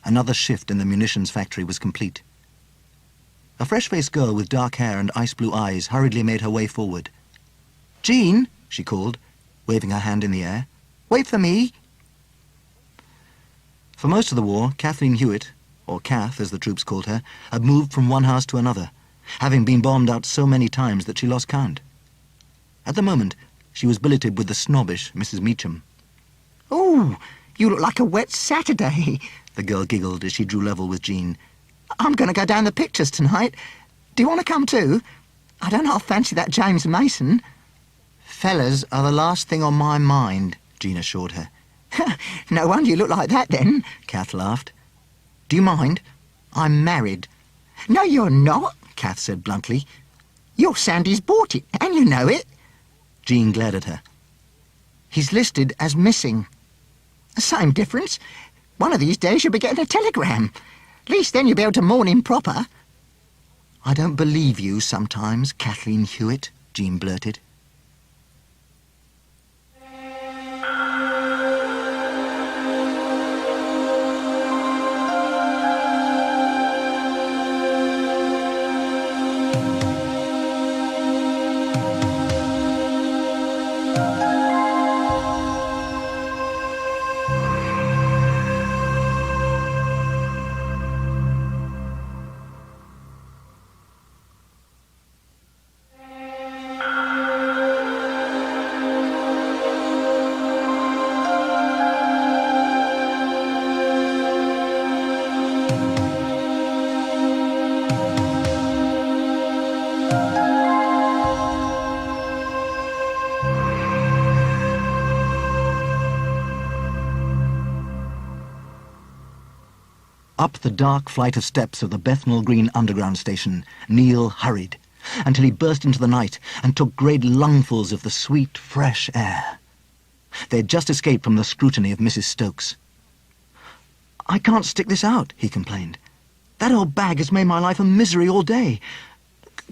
Another shift in the munitions factory was complete. A fresh-faced girl with dark hair and ice-blue eyes hurriedly made her way forward. "Jean," she called, waving her hand in the air. "Wait for me." For most of the war, Kathleen Hewitt, or Kath as the troops called her, had moved from one house to another, having been bombed out so many times that she lost count. At the moment, she was billeted with the snobbish Mrs. Meacham. "Oh, you look like a wet Saturday," the girl giggled as she drew level with Jean. "I'm going to go down the pictures tonight. Do you want to come too? I don't half fancy that James Mason." "Fellas are the last thing on my mind," Jean assured her. "No wonder you look like that then," Kath laughed. "Do you mind? I'm married." "No, you're not," Kath said bluntly. "Your Sandy's bought it, and you know it." Jean glared at her. "He's listed as missing." "Same difference. One of these days you'll be getting a telegram. At least then you'll be able to mourn him proper." "I don't believe you sometimes, Kathleen Hewitt," Jean blurted. Up the dark flight of steps of the Bethnal Green Underground Station, Neil hurried, until he burst into the night and took great lungfuls of the sweet, fresh air. They had just escaped from the scrutiny of Mrs. Stokes. "I can't stick this out," he complained. "That old bag has made my life a misery all day.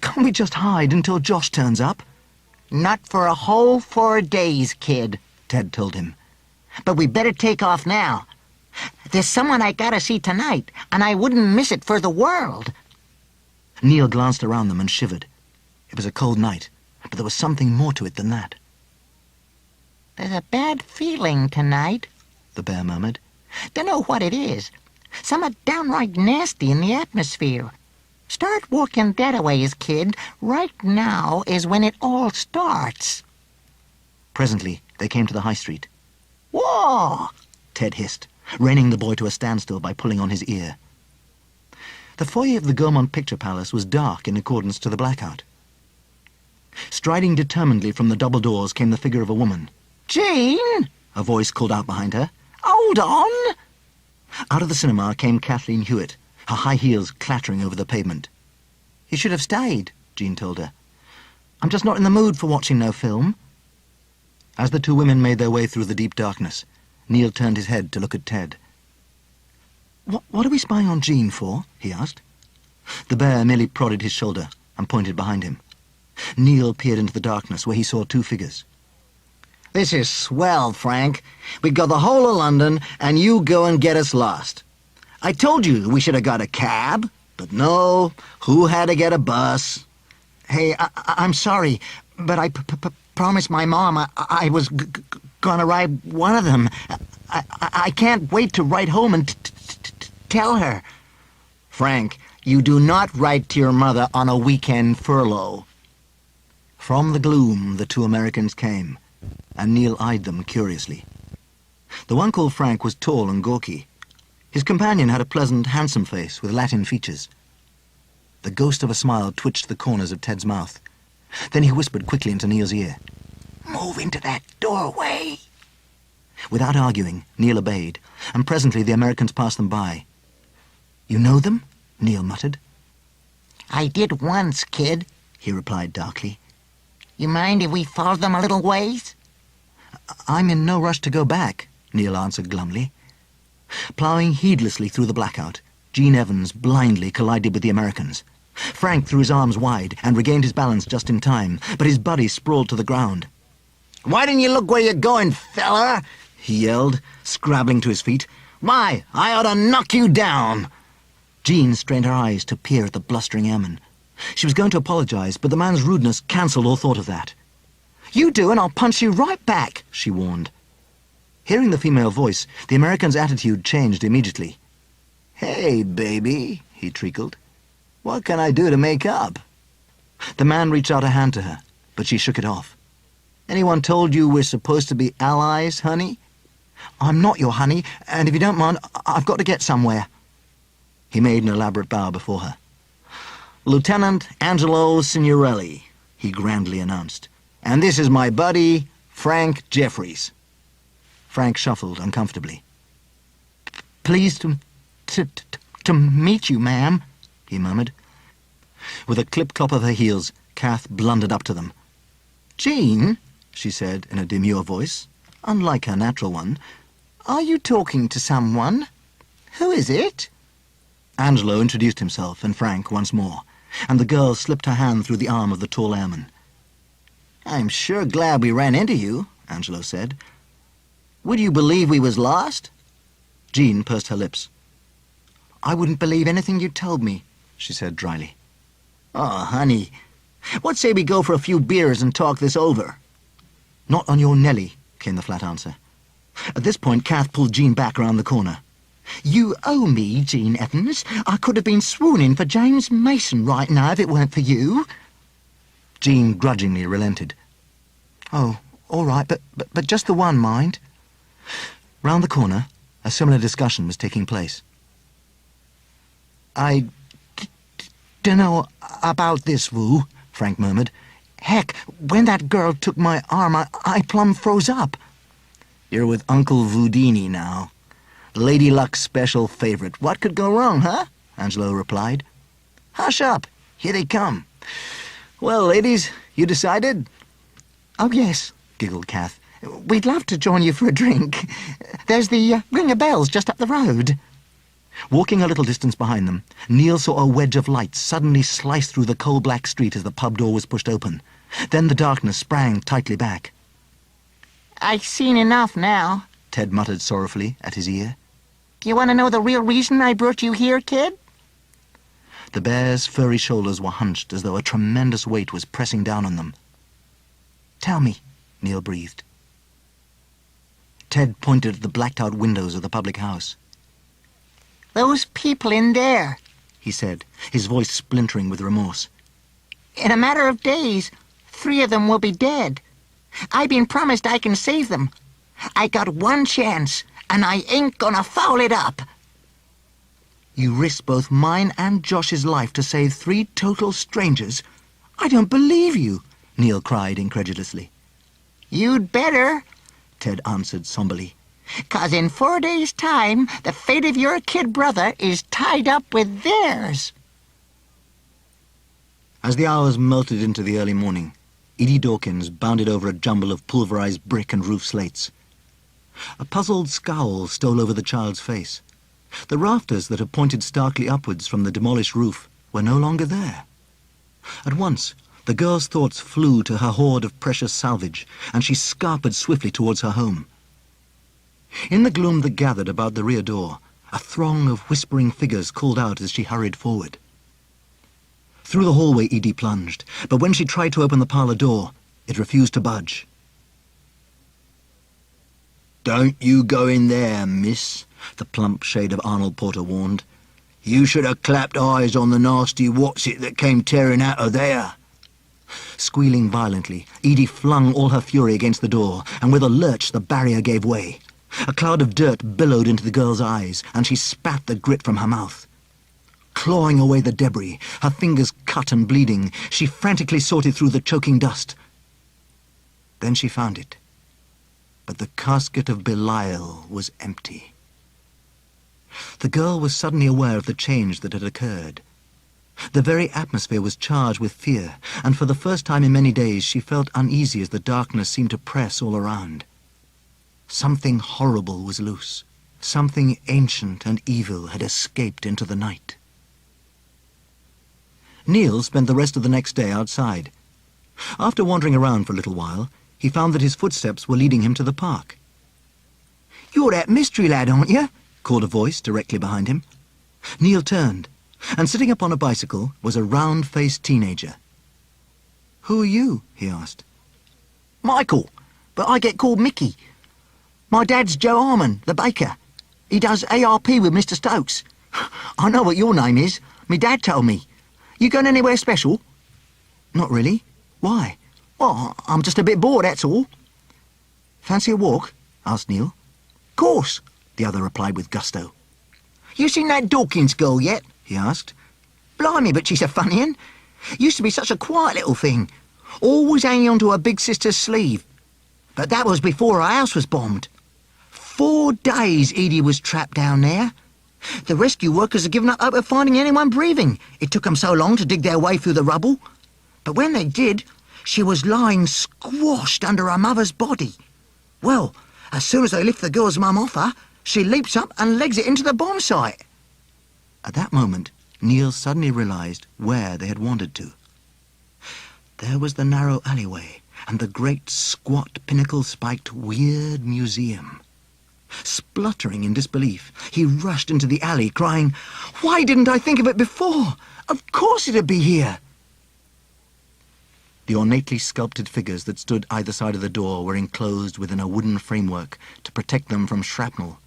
Can't we just hide until Josh turns up?" "Not for a whole 4 days, kid," Ted told him. "But we better take off now. There's someone I gotta see tonight, and I wouldn't miss it for the world." Neil glanced around them and shivered. It was a cold night, but there was something more to it than that. There's a bad feeling tonight, the bear murmured. Dunno what it is. Something downright nasty in the atmosphere. Start working that-a-ways, kid. Right now is when it all starts. Presently, they came to the high street. Whoa! Ted hissed, reining the boy to a standstill by pulling on his ear. The foyer of the Gaumont Picture Palace was dark in accordance to the blackout. Striding determinedly from the double doors came the figure of a woman. Jean! A voice called out behind her. Hold on! Out of the cinema came Kathleen Hewitt, her high heels clattering over the pavement. "You should have stayed," Jean told her. "I'm just not in the mood for watching no film." As the two women made their way through the deep darkness, Neil turned his head to look at Ted. What are we spying on Jean for?" he asked. The bear merely prodded his shoulder and pointed behind him. Neil peered into the darkness where he saw two figures. "This is swell, Frank. We got the whole of London, and you go and get us lost. I told you we should have got a cab, but no, who had to get a bus?" Hey, I'm sorry, but I promised my mom I was gonna ride one of them. I can't wait to write home and tell her. Frank, you do not write to your mother on a weekend furlough. From the gloom, the two Americans came, and Neil eyed them curiously. The one called Frank was tall and gawky. His companion had a pleasant, handsome face with Latin features. The ghost of a smile twitched the corners of Ted's mouth. Then he whispered quickly into Neil's ear. Move into that doorway. Without arguing, Neil obeyed, and presently the Americans passed them by. "You know them?" Neil muttered. I did once, kid, he replied darkly. You mind if we follow them a little ways? "I'm in no rush to go back," Neil answered glumly. Ploughing heedlessly through the blackout, Gene Evans blindly collided with the Americans. Frank threw his arms wide and regained his balance just in time, but his buddy sprawled to the ground. "Why didn't you look where you're going, fella?" he yelled, scrabbling to his feet. "Why, I ought to knock you down." Jean strained her eyes to peer at the blustering airman. She was going to apologize, but the man's rudeness cancelled all thought of that. "You do, and I'll punch you right back," she warned. Hearing the female voice, the American's attitude changed immediately. "Hey, baby," he treacled. "What can I do to make up?" The man reached out a hand to her, but she shook it off. "Anyone told you we're supposed to be allies, honey?" "I'm not your honey, and if you don't mind, I've got to get somewhere." He made an elaborate bow before her. "Lieutenant Angelo Signorelli," he grandly announced. "And this is my buddy, Frank Jeffries." Frank shuffled uncomfortably. Pleased to meet you, ma'am, he murmured. With a clip-clop of her heels, Kath blundered up to them. Jean, she said in a demure voice, unlike her natural one, are you talking to someone? Who is it? Angelo introduced himself and Frank once more, and the girl slipped her hand through the arm of the tall airman. "I'm sure glad we ran into you," Angelo said. "Would you believe we was lost?" Jean pursed her lips. "I wouldn't believe anything you told me," she said dryly. "Oh, honey, what say we go for a few beers and talk this over?" "Not on your Nelly," came the flat answer. At this point, Kath pulled Jean back around the corner. "You owe me, Jean Evans. I could have been swooning for James Mason right now if it weren't for you." Jean grudgingly relented. "Oh, all right, but just the one, mind." Round the corner, a similar discussion was taking place. "I dunno about this, Woo," Frank murmured. "Heck, when that girl took my arm, I plumb froze up." "You're with Uncle Houdini now. Lady Luck's special favorite. What could go wrong, huh?" Angelo replied. "Hush up. Here they come. Well, ladies, you decided?" "Oh, yes," giggled Kath. "We'd love to join you for a drink. There's the Ring of Bells just up the road." Walking a little distance behind them, Neil saw a wedge of light suddenly slice through the coal-black street as the pub door was pushed open. Then the darkness sprang tightly back. "I've seen enough now," Ted muttered sorrowfully at his ear. "Do you want to know the real reason I brought you here, kid?" The bear's furry shoulders were hunched as though a tremendous weight was pressing down on them. Tell me, Neil breathed. Ted pointed at the blacked-out windows of the public house. Those people in there, He said, his voice splintering with remorse. in a matter of days, 3 of them will be dead. I been promised I can save them. I got one chance, and I ain't gonna foul it up. You risked both mine and Josh's life to save 3 total strangers? I don't believe you, Neil cried incredulously. You'd better, Ted answered somberly. 'Cause in 4 days' time, the fate of your kid brother is tied up with theirs. As the hours melted into the early morning, Edie Dawkins bounded over a jumble of pulverized brick and roof slates. A puzzled scowl stole over the child's face. The rafters that had pointed starkly upwards from the demolished roof were no longer there. At once, the girl's thoughts flew to her hoard of precious salvage, and she scarpered swiftly towards her home. In the gloom that gathered about the rear door, a throng of whispering figures called out as she hurried forward. Through the hallway Edie plunged, but when she tried to open the parlour door, it refused to budge. "Don't you go in there, miss," the plump shade of Arnold Porter warned. "You should have clapped eyes on the nasty what's-it that came tearing out of there." Squealing violently, Edie flung all her fury against the door, and with a lurch the barrier gave way. A cloud of dirt billowed into the girl's eyes, and she spat the grit from her mouth. Clawing away the debris, her fingers cut and bleeding, she frantically sorted through the choking dust. Then she found it. But the casket of Belial was empty. The girl was suddenly aware of the change that had occurred. The very atmosphere was charged with fear, and for the first time in many days she felt uneasy as the darkness seemed to press all around. Something horrible was loose. Something ancient and evil had escaped into the night. Neil spent the rest of the next day outside. After wandering around for a little while, he found that his footsteps were leading him to the park. "You're that mystery lad, aren't you?" called a voice directly behind him. Neil turned, and sitting upon a bicycle was a round-faced teenager. "Who are you?" he asked. "Michael, but I get called Mickey. My dad's Joe Harmon, the baker. He does ARP with Mr. Stokes. I know what your name is. Me dad told me. You going anywhere special?" "Not really. Why?" "Well, I'm just a bit bored, that's all." "Fancy a walk?" asked Neil. "Course," the other replied with gusto. "You seen that Dawkins girl yet?" he asked. "Blimey, but she's a funny un. Used to be such a quiet little thing, always hanging onto her big sister's sleeve. But that was before our house was bombed. 4 days Edie was trapped down there. The rescue workers had given up hope of finding anyone breathing. It took them so long to dig their way through the rubble. But when they did, she was lying squashed under her mother's body. Well, as soon as they lift the girl's mum off her, she leaps up and legs it into the bomb site." At that moment, Neil suddenly realised where they had wandered to. There was the narrow alleyway and the great squat pinnacle-spiked Wyrd Museum. Spluttering in disbelief, he rushed into the alley, crying, "Why didn't I think of it before? Of course it'd be here!" The ornately sculpted figures that stood either side of the door were enclosed within a wooden framework to protect them from shrapnel,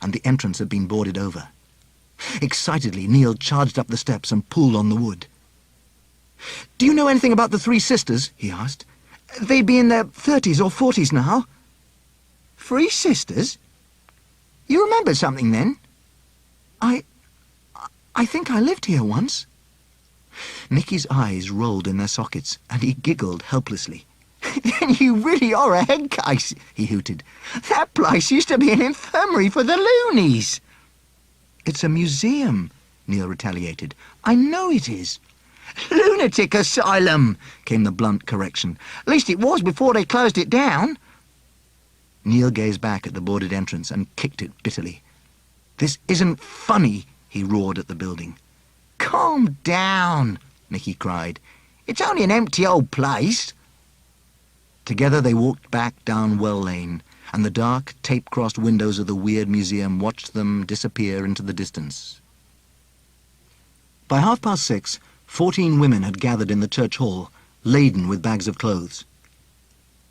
and the entrance had been boarded over. Excitedly, Neil charged up the steps and pulled on the wood. "Do you know anything about the 3 sisters?" he asked. "They'd be in their 30s or 40s now." "3 sisters? You remember something then?" I think I lived here once." Mickey's eyes rolled in their sockets, and he giggled helplessly. "Then you really are a head case," he hooted. "That place used to be an infirmary for the loonies." "It's a museum," Neil retaliated. "I know it is." "Lunatic asylum," came the blunt correction. "At least it was before they closed it down." Neil gazed back at the boarded entrance and kicked it bitterly. "This isn't funny," he roared at the building. "Calm down," Mickey cried. "It's only an empty old place." Together they walked back down Well Lane, and the dark, tape-crossed windows of the Wyrd Museum watched them disappear into the distance. By 6:30, 14 women had gathered in the church hall, laden with bags of clothes.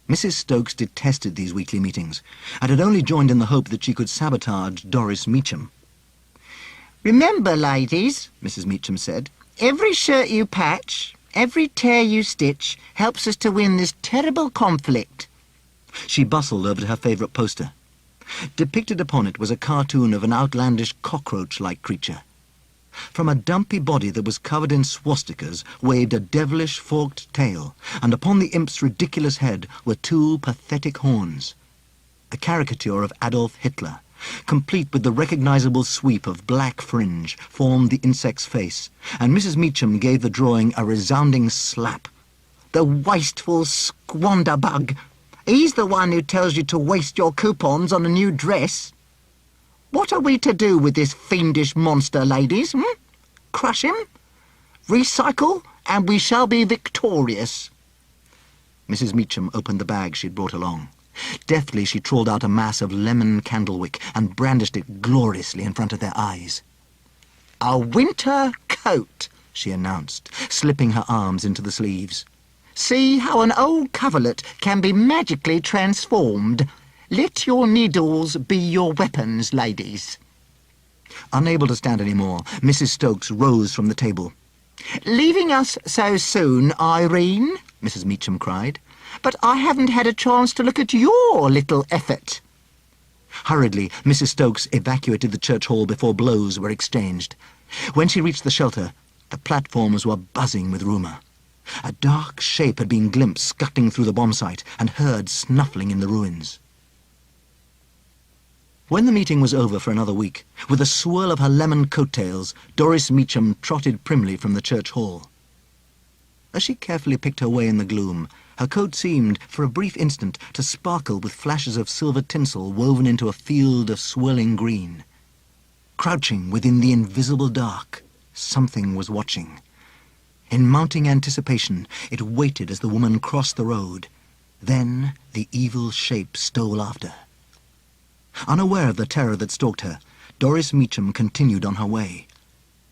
Mrs. Stokes detested these weekly meetings, and had only joined in the hope that she could sabotage Doris Meacham. "Remember, ladies," Mrs. Meacham said, "every shirt you patch, every tear you stitch, helps us to win this terrible conflict." She bustled over to her favourite poster. Depicted upon it was a cartoon of an outlandish cockroach-like creature. From a dumpy body that was covered in swastikas waved a devilish forked tail, and upon the imp's ridiculous head were two pathetic horns. A caricature of Adolf Hitler, complete with the recognizable sweep of black fringe, formed the insect's face, and Mrs. Meacham gave the drawing a resounding slap. "The wasteful squanderbug! He's the one who tells you to waste your coupons on a new dress. What are we to do with this fiendish monster, ladies? Crush him? Recycle, and we shall be victorious." Mrs. Meacham opened the bag she had brought along. Deftly she trawled out a mass of lemon candlewick and brandished it gloriously in front of their eyes. "A winter coat," she announced, slipping her arms into the sleeves. "See how an old coverlet can be magically transformed. Let your needles be your weapons, ladies." Unable to stand any more, Mrs. Stokes rose from the table. "Leaving us so soon, Irene?" Mrs. Meacham cried. "But I haven't had a chance to look at your little effort." Hurriedly, Mrs. Stokes evacuated the church hall before blows were exchanged. When she reached the shelter, the platforms were buzzing with rumour. A dark shape had been glimpsed scuttling through the bomb site and heard snuffling in the ruins. When the meeting was over for another week, with a swirl of her lemon coattails, Doris Meacham trotted primly from the church hall. As she carefully picked her way in the gloom, her coat seemed, for a brief instant, to sparkle with flashes of silver tinsel woven into a field of swirling green. Crouching within the invisible dark, something was watching. In mounting anticipation, it waited as the woman crossed the road. Then the evil shape stole after. Unaware of the terror that stalked her, Doris Meacham continued on her way.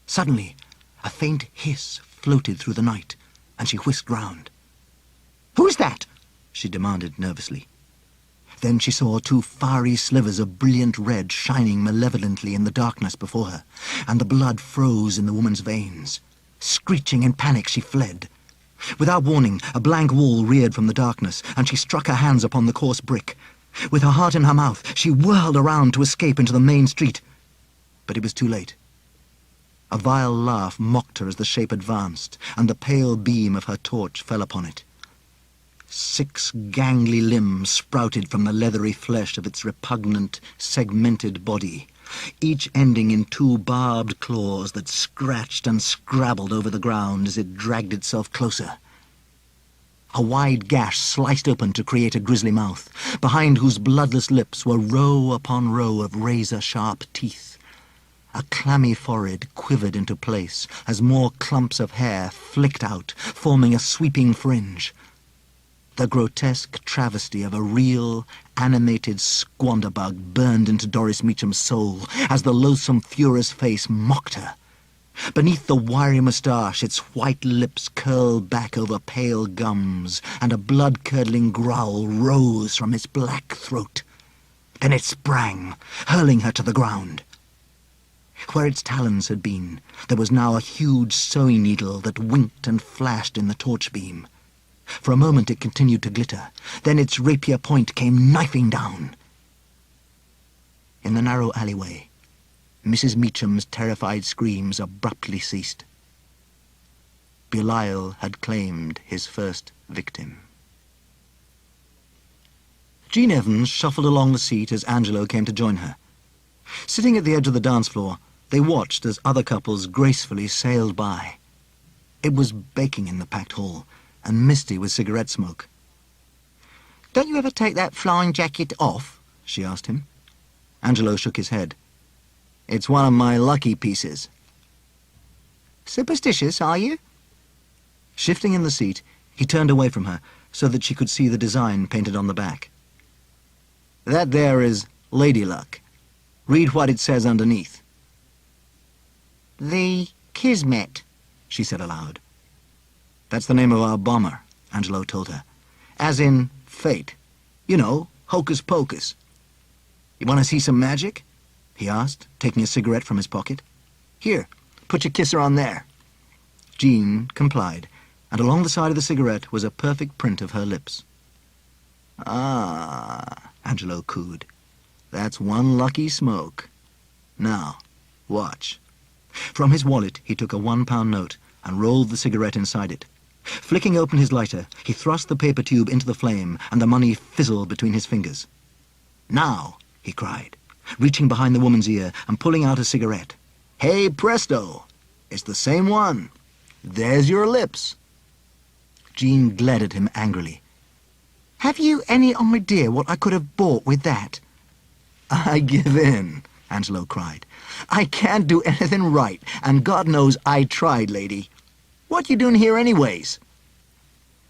Suddenly, a faint hiss floated through the night, and she whisked round. "Who's that?" she demanded nervously. Then she saw two fiery slivers of brilliant red shining malevolently in the darkness before her, and the blood froze in the woman's veins. Screeching in panic, she fled. Without warning, a blank wall reared from the darkness, and she struck her hands upon the coarse brick. With her heart in her mouth, she whirled around to escape into the main street. But it was too late. A vile laugh mocked her as the shape advanced, and the pale beam of her torch fell upon it. 6 gangly limbs sprouted from the leathery flesh of its repugnant, segmented body, each ending in 2 barbed claws that scratched and scrabbled over the ground as it dragged itself closer. A wide gash sliced open to create a grisly mouth, behind whose bloodless lips were row upon row of razor-sharp teeth. A clammy forehead quivered into place as more clumps of hair flicked out, forming a sweeping fringe. The grotesque travesty of a real, animated squanderbug burned into Doris Meacham's soul as the loathsome, furious face mocked her. Beneath the wiry moustache, its white lips curled back over pale gums, and a blood-curdling growl rose from its black throat. Then it sprang, hurling her to the ground. Where its talons had been, there was now a huge sewing needle that winked and flashed in the torch beam. For a moment it continued to glitter, then its rapier point came knifing down. In the narrow alleyway, Mrs. Meacham's terrified screams abruptly ceased. Belial had claimed his first victim. Jean Evans shuffled along the seat as Angelo came to join her. Sitting at the edge of the dance floor, they watched as other couples gracefully sailed by. It was baking in the packed hall, and misty with cigarette smoke. "Don't you ever take that flying jacket off?" she asked him. Angelo shook his head. "It's one of my lucky pieces." "Superstitious, are you?" Shifting in the seat, he turned away from her so that she could see the design painted on the back. "That there is Lady Luck. Read what it says underneath." "The Kismet," she said aloud. "That's the name of our bomber," Angelo told her. As in fate. You know, hocus pocus. You want to see some magic? He asked, taking a cigarette from his pocket. Here, put your kisser on there. Jean complied, and along the side of the cigarette was a perfect print of her lips. Ah, Angelo cooed. That's one lucky smoke. Now, watch. From his wallet, he took a £1 note and rolled the cigarette inside it. Flicking open his lighter, he thrust the paper tube into the flame, and the money fizzled between his fingers. Now, he cried, reaching behind the woman's ear and pulling out a cigarette. Hey, presto! It's the same one. There's your lips. Jean glared at him angrily. Have you any idea what I could have bought with that? I give in, Angelo cried. I can't do anything right, and God knows I tried, lady. What you doing here anyways?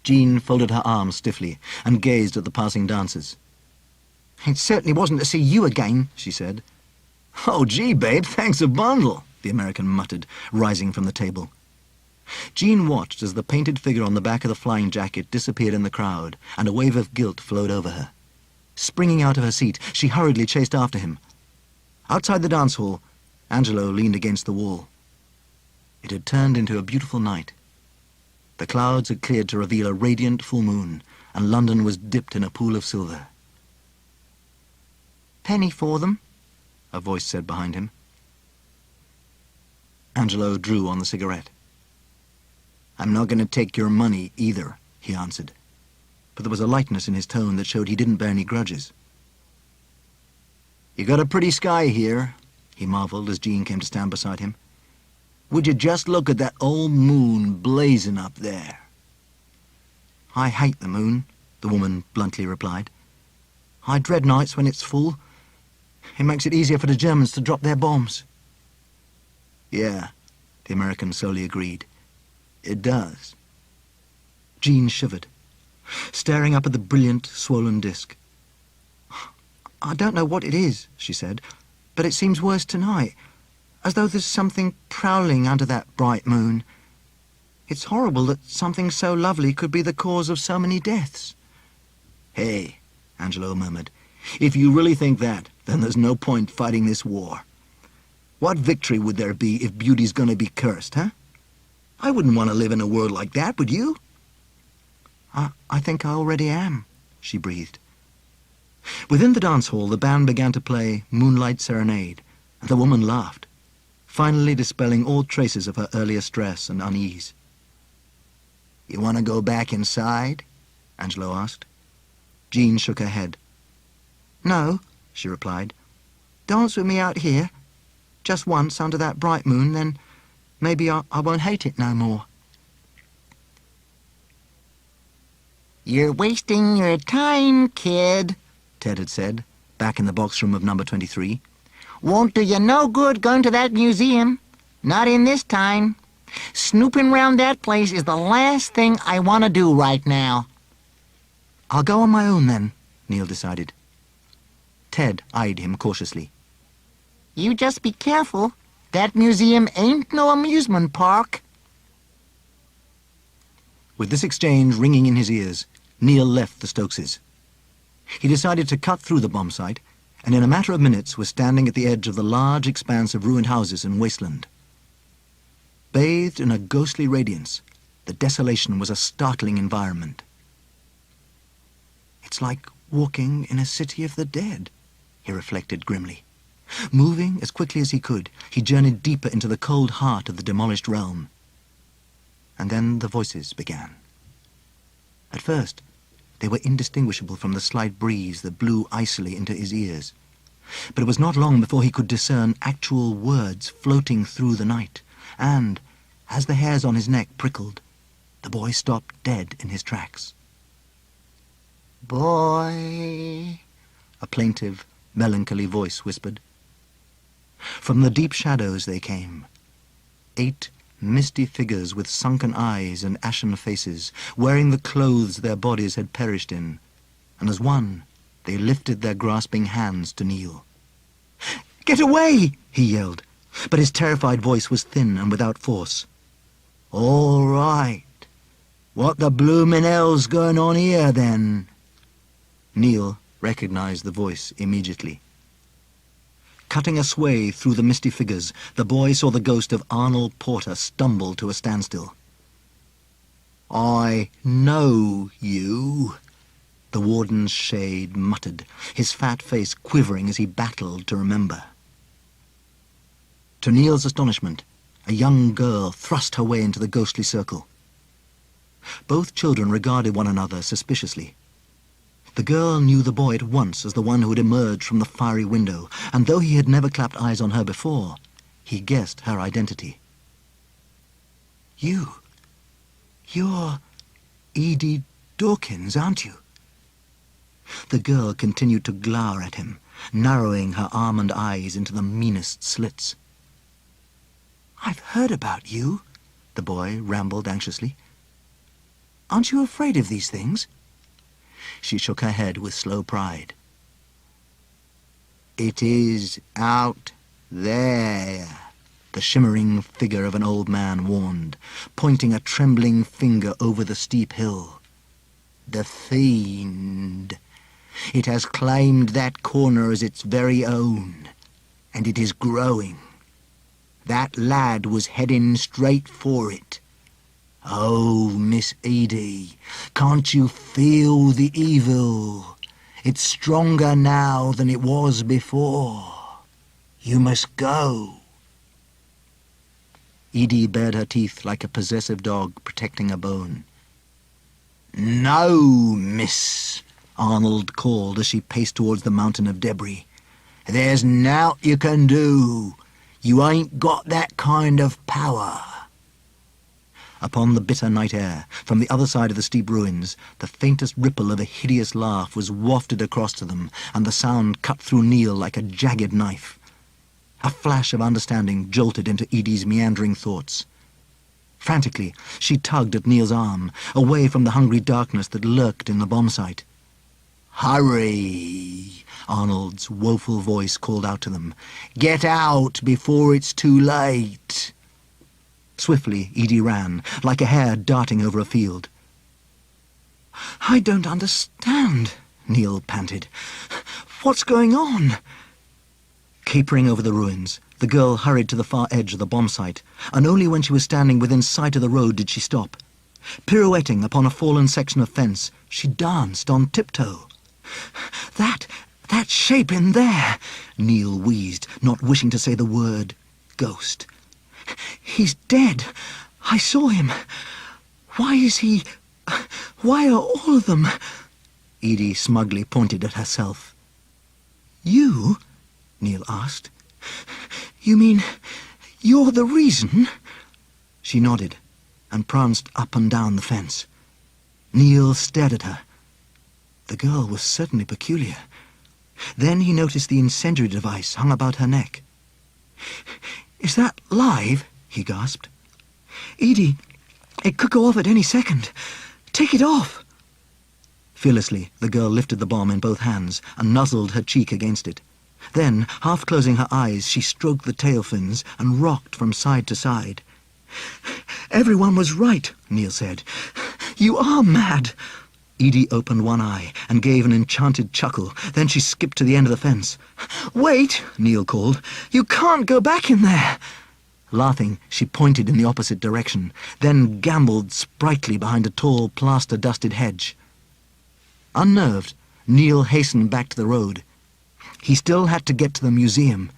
Jean folded her arms stiffly and gazed at the passing dancers. It certainly wasn't to see you again, she said. Oh, gee, babe, thanks a bundle, the American muttered, rising from the table. Jean watched as the painted figure on the back of the flying jacket disappeared in the crowd, and a wave of guilt flowed over her. Springing out of her seat, she hurriedly chased after him. Outside the dance hall, Angelo leaned against the wall. It had turned into a beautiful night. The clouds had cleared to reveal a radiant full moon, and London was dipped in a pool of silver. Penny for them, a voice said behind him. Angelo drew on the cigarette. I'm not going to take your money either, he answered, but there was a lightness in his tone that showed he didn't bear any grudges. You got a pretty sky here, he marveled as Jean came to stand beside him. Would you just look at that old moon blazing up there? I hate the moon, the woman bluntly replied. I dread nights when it's full. It makes it easier for the Germans to drop their bombs. Yeah, the American slowly agreed. It does. Jean shivered, staring up at the brilliant, swollen disk. I don't know what it is, she said, but it seems worse tonight, as though there's something prowling under that bright moon. It's horrible that something so lovely could be the cause of so many deaths. Hey, Angelo murmured, if you really think that, then there's no point fighting this war. What victory would there be if beauty's going to be cursed, huh? I wouldn't want to live in a world like that, would you? I think I already am, she breathed. Within the dance hall, the band began to play Moonlight Serenade, and the woman laughed, finally dispelling all traces of her earlier stress and unease. You want to go back inside? Angelo asked. Jean shook her head. No, she replied. Dance with me out here. Just once under that bright moon, then maybe I won't hate it no more. You're wasting your time, kid, Ted had said, back in the box room of number 23. Won't do you no good going to that museum. Not in this time. Snooping round that place is the last thing I want to do right now. I'll go on my own then, Neil decided. Ted eyed him cautiously. You just be careful. That museum ain't no amusement park. With this exchange ringing in his ears, Neil left the Stokeses. He decided to cut through the bomb site, and in a matter of minutes was standing at the edge of the large expanse of ruined houses and wasteland. Bathed in a ghostly radiance, the desolation was a startling environment. It's like walking in a city of the dead, he reflected grimly. Moving as quickly as he could, he journeyed deeper into the cold heart of the demolished realm. And then the voices began. At first, they were indistinguishable from the slight breeze that blew icily into his ears. But it was not long before he could discern actual words floating through the night, and, as the hairs on his neck prickled, the boy stopped dead in his tracks. Boy, a plaintive, melancholy voice whispered. From the deep shadows they came, 8 misty figures with sunken eyes and ashen faces, wearing the clothes their bodies had perished in, and as one, they lifted their grasping hands to Neil. "Get away!" he yelled, but his terrified voice was thin and without force. "All right. What the bloomin' hell's going on here, then? Neil recognized the voice immediately. Cutting a sway through the misty figures, the boy saw the ghost of Arnold Porter stumble to a standstill. "I know you," the warden's shade muttered, his fat face quivering as he battled to remember. To Neil's astonishment, a young girl thrust her way into the ghostly circle. Both children regarded one another suspiciously. The girl knew the boy at once as the one who had emerged from the fiery window, and though he had never clapped eyes on her before, he guessed her identity. You're Edie Dawkins, aren't you?" The girl continued to glower at him, narrowing her almond eyes into the meanest slits. "I've heard about you," the boy rambled anxiously. "Aren't you afraid of these things?" She shook her head with slow pride. "It is out there," the shimmering figure of an old man warned, pointing a trembling finger over the steep hill. "The fiend. It has claimed that corner as its very own, and it is growing. That lad was heading straight for it. Oh, Miss Edie, can't you feel the evil? It's stronger now than it was before. You must go." Edie bared her teeth like a possessive dog protecting a bone. "No, miss," Arnold called as she paced towards the mountain of debris. "There's nowt you can do. You ain't got that kind of power." Upon the bitter night air, from the other side of the steep ruins, the faintest ripple of a hideous laugh was wafted across to them, and the sound cut through Neil like a jagged knife. A flash of understanding jolted into Edie's meandering thoughts. Frantically, she tugged at Neil's arm, away from the hungry darkness that lurked in the bomb site. "Hurry!" Arnold's woeful voice called out to them. "Get out before it's too late!" Swiftly, Edie ran, like a hare darting over a field. "I don't understand," Neil panted. "What's going on?" Capering over the ruins, the girl hurried to the far edge of the bomb site, and only when she was standing within sight of the road did she stop. Pirouetting upon a fallen section of fence, she danced on tiptoe. That shape in there," Neil wheezed, not wishing to say the word ghost. "He's dead. I saw him. Why are all of them—" Edie smugly pointed at herself. "You?" Neil asked. "You mean you're the reason?" She nodded and pranced up and down the fence. Neil stared at her. The girl was certainly peculiar. Then he noticed the incendiary device hung about her neck. "Is that live?" he gasped. "Edie, it could go off at any second. Take it off." Fearlessly, the girl lifted the bomb in both hands and nuzzled her cheek against it. Then, half closing her eyes, she stroked the tail fins and rocked from side to side. "Everyone was right," Neil said. "You are mad." Edie opened one eye and gave an enchanted chuckle. Then she skipped to the end of the fence. "Wait," Neil called. "You can't go back in there." Laughing, she pointed in the opposite direction, then gambolled sprightly behind a tall, plaster-dusted hedge. Unnerved, Neil hastened back to the road. He still had to get to the museum.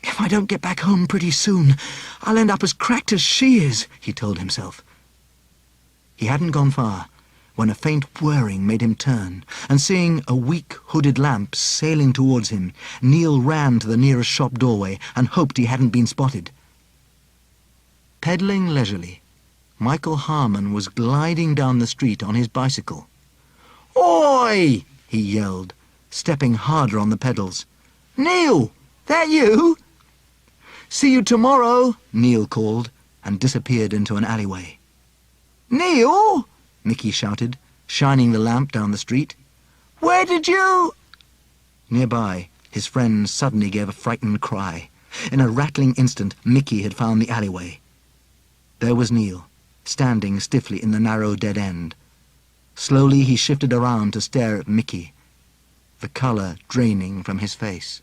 "If I don't get back home pretty soon, I'll end up as cracked as she is," he told himself. He hadn't gone far when a faint whirring made him turn, and seeing a weak hooded lamp sailing towards him, Neil ran to the nearest shop doorway and hoped he hadn't been spotted. Peddling leisurely, Michael Harmon was gliding down the street on his bicycle. "Oi!" he yelled, stepping harder on the pedals. "Neil! That you?" "See you tomorrow," Neil called, and disappeared into an alleyway. "Neil!" Mickey shouted, shining the lamp down the street. "Where did you—" Nearby, his friend suddenly gave a frightened cry. In a rattling instant, Mickey had found the alleyway. There was Neil, standing stiffly in the narrow dead end. Slowly he shifted around to stare at Mickey, the colour draining from his face.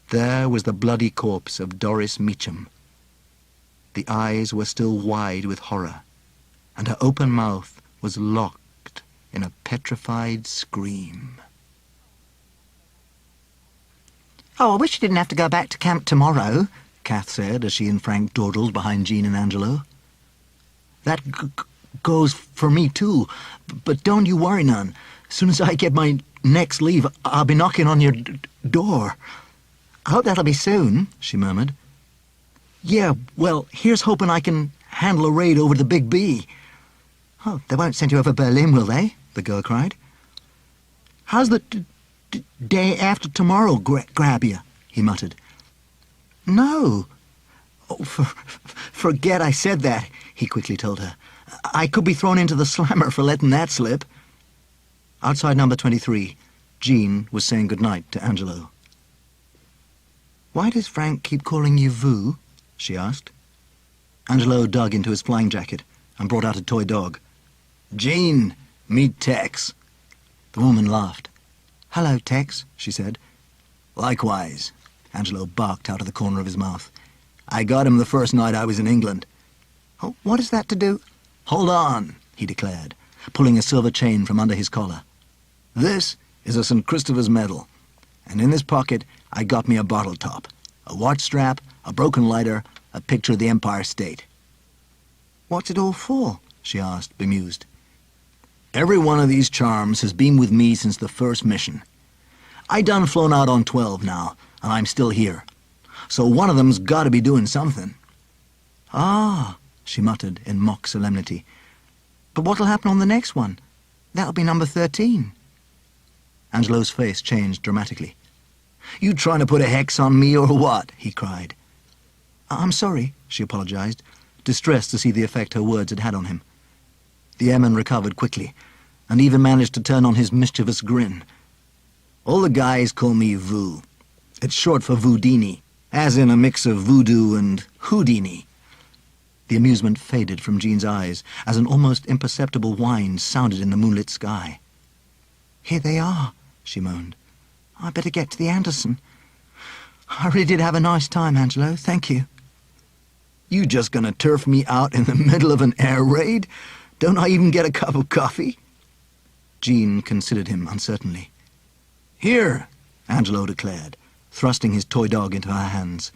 There was the bloody corpse of Doris Meacham. The eyes were still wide with horror, and her open mouth was locked in a petrified scream. Oh, I wish you didn't have to go back to camp tomorrow, Kath said as she and Frank dawdled behind Jean and Angelo. That goes for me too, but don't you worry none. As soon as I get my next leave, I'll be knocking on your door. I hope that'll be soon, she murmured. Yeah, well, here's hoping I can handle a raid over the Big B. Oh, they won't send you over Berlin, will they? The girl cried. How's the day after tomorrow grab you? He muttered. No. Oh, forget I said that, he quickly told her. I could be thrown into the slammer for letting that slip. Outside number 23, Jean was saying goodnight to Angelo. Why does Frank keep calling you Vu? She asked. Angelo dug into his flying jacket and brought out a toy dog. Jean, meet Tex. The woman laughed. Hello, Tex, she said. Likewise, Angelo barked out of the corner of his mouth. I got him the first night I was in England. Oh, what is that to do? Hold on, he declared, pulling a silver chain from under his collar. This is a St. Christopher's medal, and in this pocket I got me a bottle top, a watch strap, a broken lighter, a picture of the Empire State. What's it all for? She asked, bemused. Every one of these charms has been with me since the first mission. I done flown out on 12 now, and I'm still here. So one of them's got to be doing something. Ah, she muttered in mock solemnity. But what'll happen on the next one? That'll be number 13. Angelo's face changed dramatically. You trying to put a hex on me or what? He cried. I'm sorry, she apologized, distressed to see the effect her words had had on him. The airman recovered quickly, and even managed to turn on his mischievous grin. All the guys call me Vu. It's short for Voudini, as in a mix of voodoo and Houdini. The amusement faded from Jean's eyes as an almost imperceptible whine sounded in the moonlit sky. Here they are, she moaned. I'd better get to the Anderson. I really did have a nice time, Angelo, thank you. You just gonna turf me out in the middle of an air raid? Don't I even get a cup of coffee? Jean considered him uncertainly. Here, Angelo declared, thrusting his toy dog into her hands.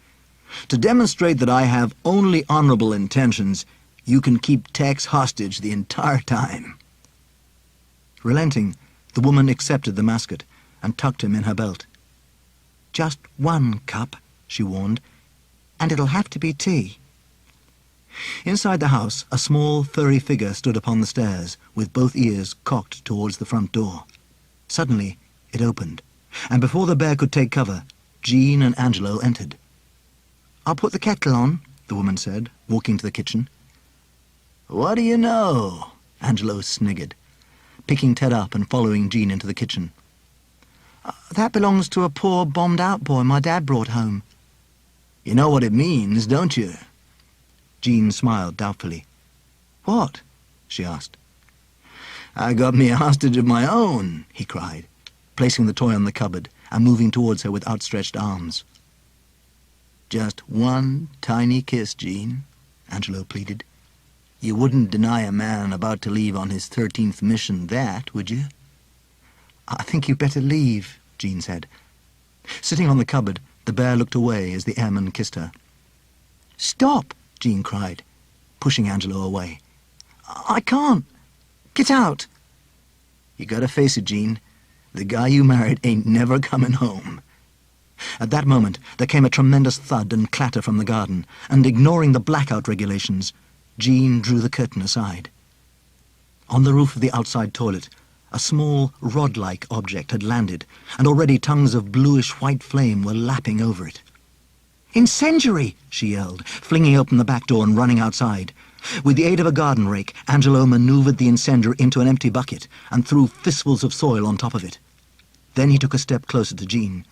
To demonstrate that I have only honorable intentions, you can keep Tex hostage the entire time. Relenting, the woman accepted the musket and tucked him in her belt. Just one cup, she warned, and it'll have to be tea. Inside the house, a small, furry figure stood upon the stairs, with both ears cocked towards the front door. Suddenly, it opened, and before the bear could take cover, Jean and Angelo entered. I'll put the kettle on, the woman said, walking to the kitchen. What do you know? Angelo sniggered, picking Ted up and following Jean into the kitchen. That belongs to a poor, bombed-out boy my dad brought home. You know what it means, don't you? Jean smiled doubtfully. What? She asked. I got me a hostage of my own, he cried, placing the toy on the cupboard and moving towards her with outstretched arms. Just one tiny kiss, Jean, Angelo pleaded. You wouldn't deny a man about to leave on his 13th mission that, would you? I think you'd better leave, Jean said. Sitting on the cupboard, the bear looked away as the airman kissed her. Stop, Jean cried, pushing Angelo away. I can't. Get out. You gotta face it, Jean. The guy you married ain't never coming home. At that moment, there came a tremendous thud and clatter from the garden, and ignoring the blackout regulations, Jean drew the curtain aside. On the roof of the outside toilet, a small, rod-like object had landed, and already tongues of bluish-white flame were lapping over it. Incendiary! She yelled, flinging open the back door and running outside. With the aid of a garden rake, Angelo maneuvered the incendiary into an empty bucket and threw fistfuls of soil on top of it. Then he took a step closer to Jean.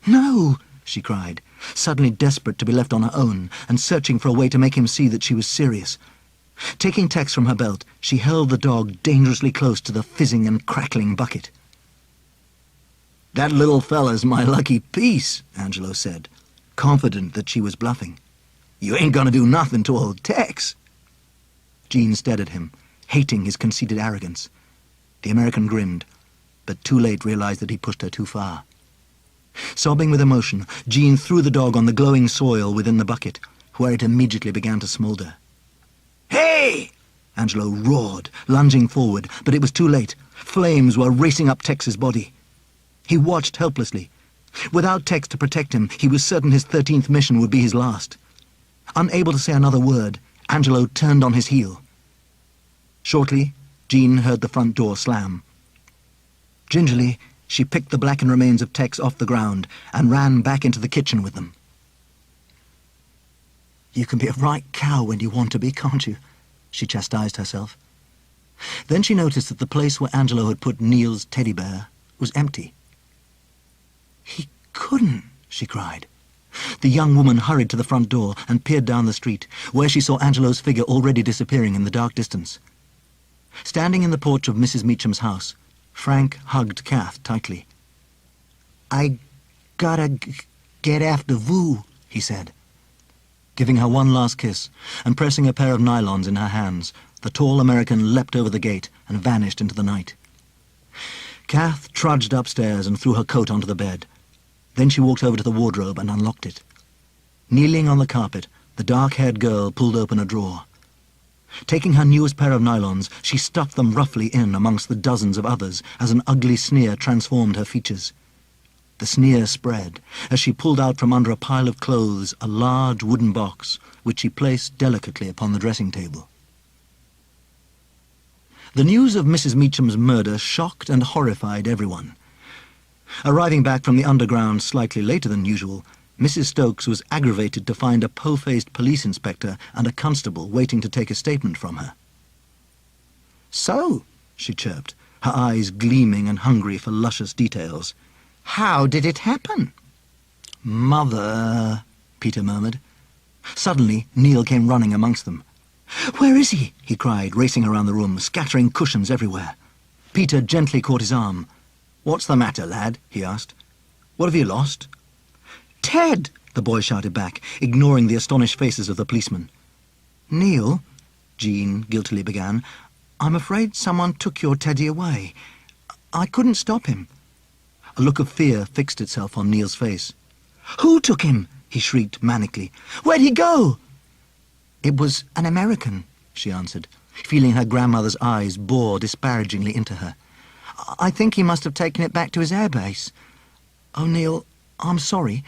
No, she cried, suddenly desperate to be left on her own and searching for a way to make him see that she was serious. Taking Tex from her belt, she held the dog dangerously close to the fizzing and crackling bucket. "That little fella's my lucky piece," Angelo said, confident that she was bluffing. "You ain't gonna do nothing to old Tex." Jean stared at him, hating his conceited arrogance. The American grinned, but too late realized that he pushed her too far. Sobbing with emotion, Jean threw the dog on the glowing soil within the bucket, where it immediately began to smoulder. "Hey!" Angelo roared, lunging forward, but it was too late. Flames were racing up Tex's body. He watched helplessly. Without Tex to protect him, he was certain his 13th mission would be his last. Unable to say another word, Angelo turned on his heel. Shortly, Jean heard the front door slam. Gingerly, she picked the blackened remains of Tex off the ground and ran back into the kitchen with them. "You can be a right cow when you want to be, can't you?" she chastised herself. Then she noticed that the place where Angelo had put Neil's teddy bear was empty. "He couldn't," she cried. The young woman hurried to the front door and peered down the street, where she saw Angelo's figure already disappearing in the dark distance. Standing in the porch of Mrs. Meacham's house, Frank hugged Kath tightly. "I gotta get after Voo," he said. Giving her one last kiss and pressing a pair of nylons in her hands, the tall American leapt over the gate and vanished into the night. Kath trudged upstairs and threw her coat onto the bed. Then she walked over to the wardrobe and unlocked it. Kneeling on the carpet, the dark-haired girl pulled open a drawer. Taking her newest pair of nylons, she stuffed them roughly in amongst the dozens of others as an ugly sneer transformed her features. The sneer spread as she pulled out from under a pile of clothes a large wooden box, which she placed delicately upon the dressing table. The news of Mrs. Meacham's murder shocked and horrified everyone. Arriving back from the underground slightly later than usual, Mrs. Stokes was aggravated to find a po-faced police inspector and a constable waiting to take a statement from her. "So," she chirped, her eyes gleaming and hungry for luscious details, "how did it happen?" "Mother," Peter murmured. Suddenly, Neil came running amongst them. "Where is he?" he cried, racing around the room, scattering cushions everywhere. Peter gently caught his arm. "What's the matter, lad?" he asked. "What have you lost?" "Ted!" the boy shouted back, ignoring the astonished faces of the policemen. "Neil," Jean guiltily began, "I'm afraid someone took your Teddy away. I couldn't stop him." A look of fear fixed itself on Neil's face. "Who took him?" he shrieked manically. "Where'd he go?" "It was an American," she answered, feeling her grandmother's eyes bore disparagingly into her. "I think he must have taken it back to his airbase. Oh, Neil, I'm sorry.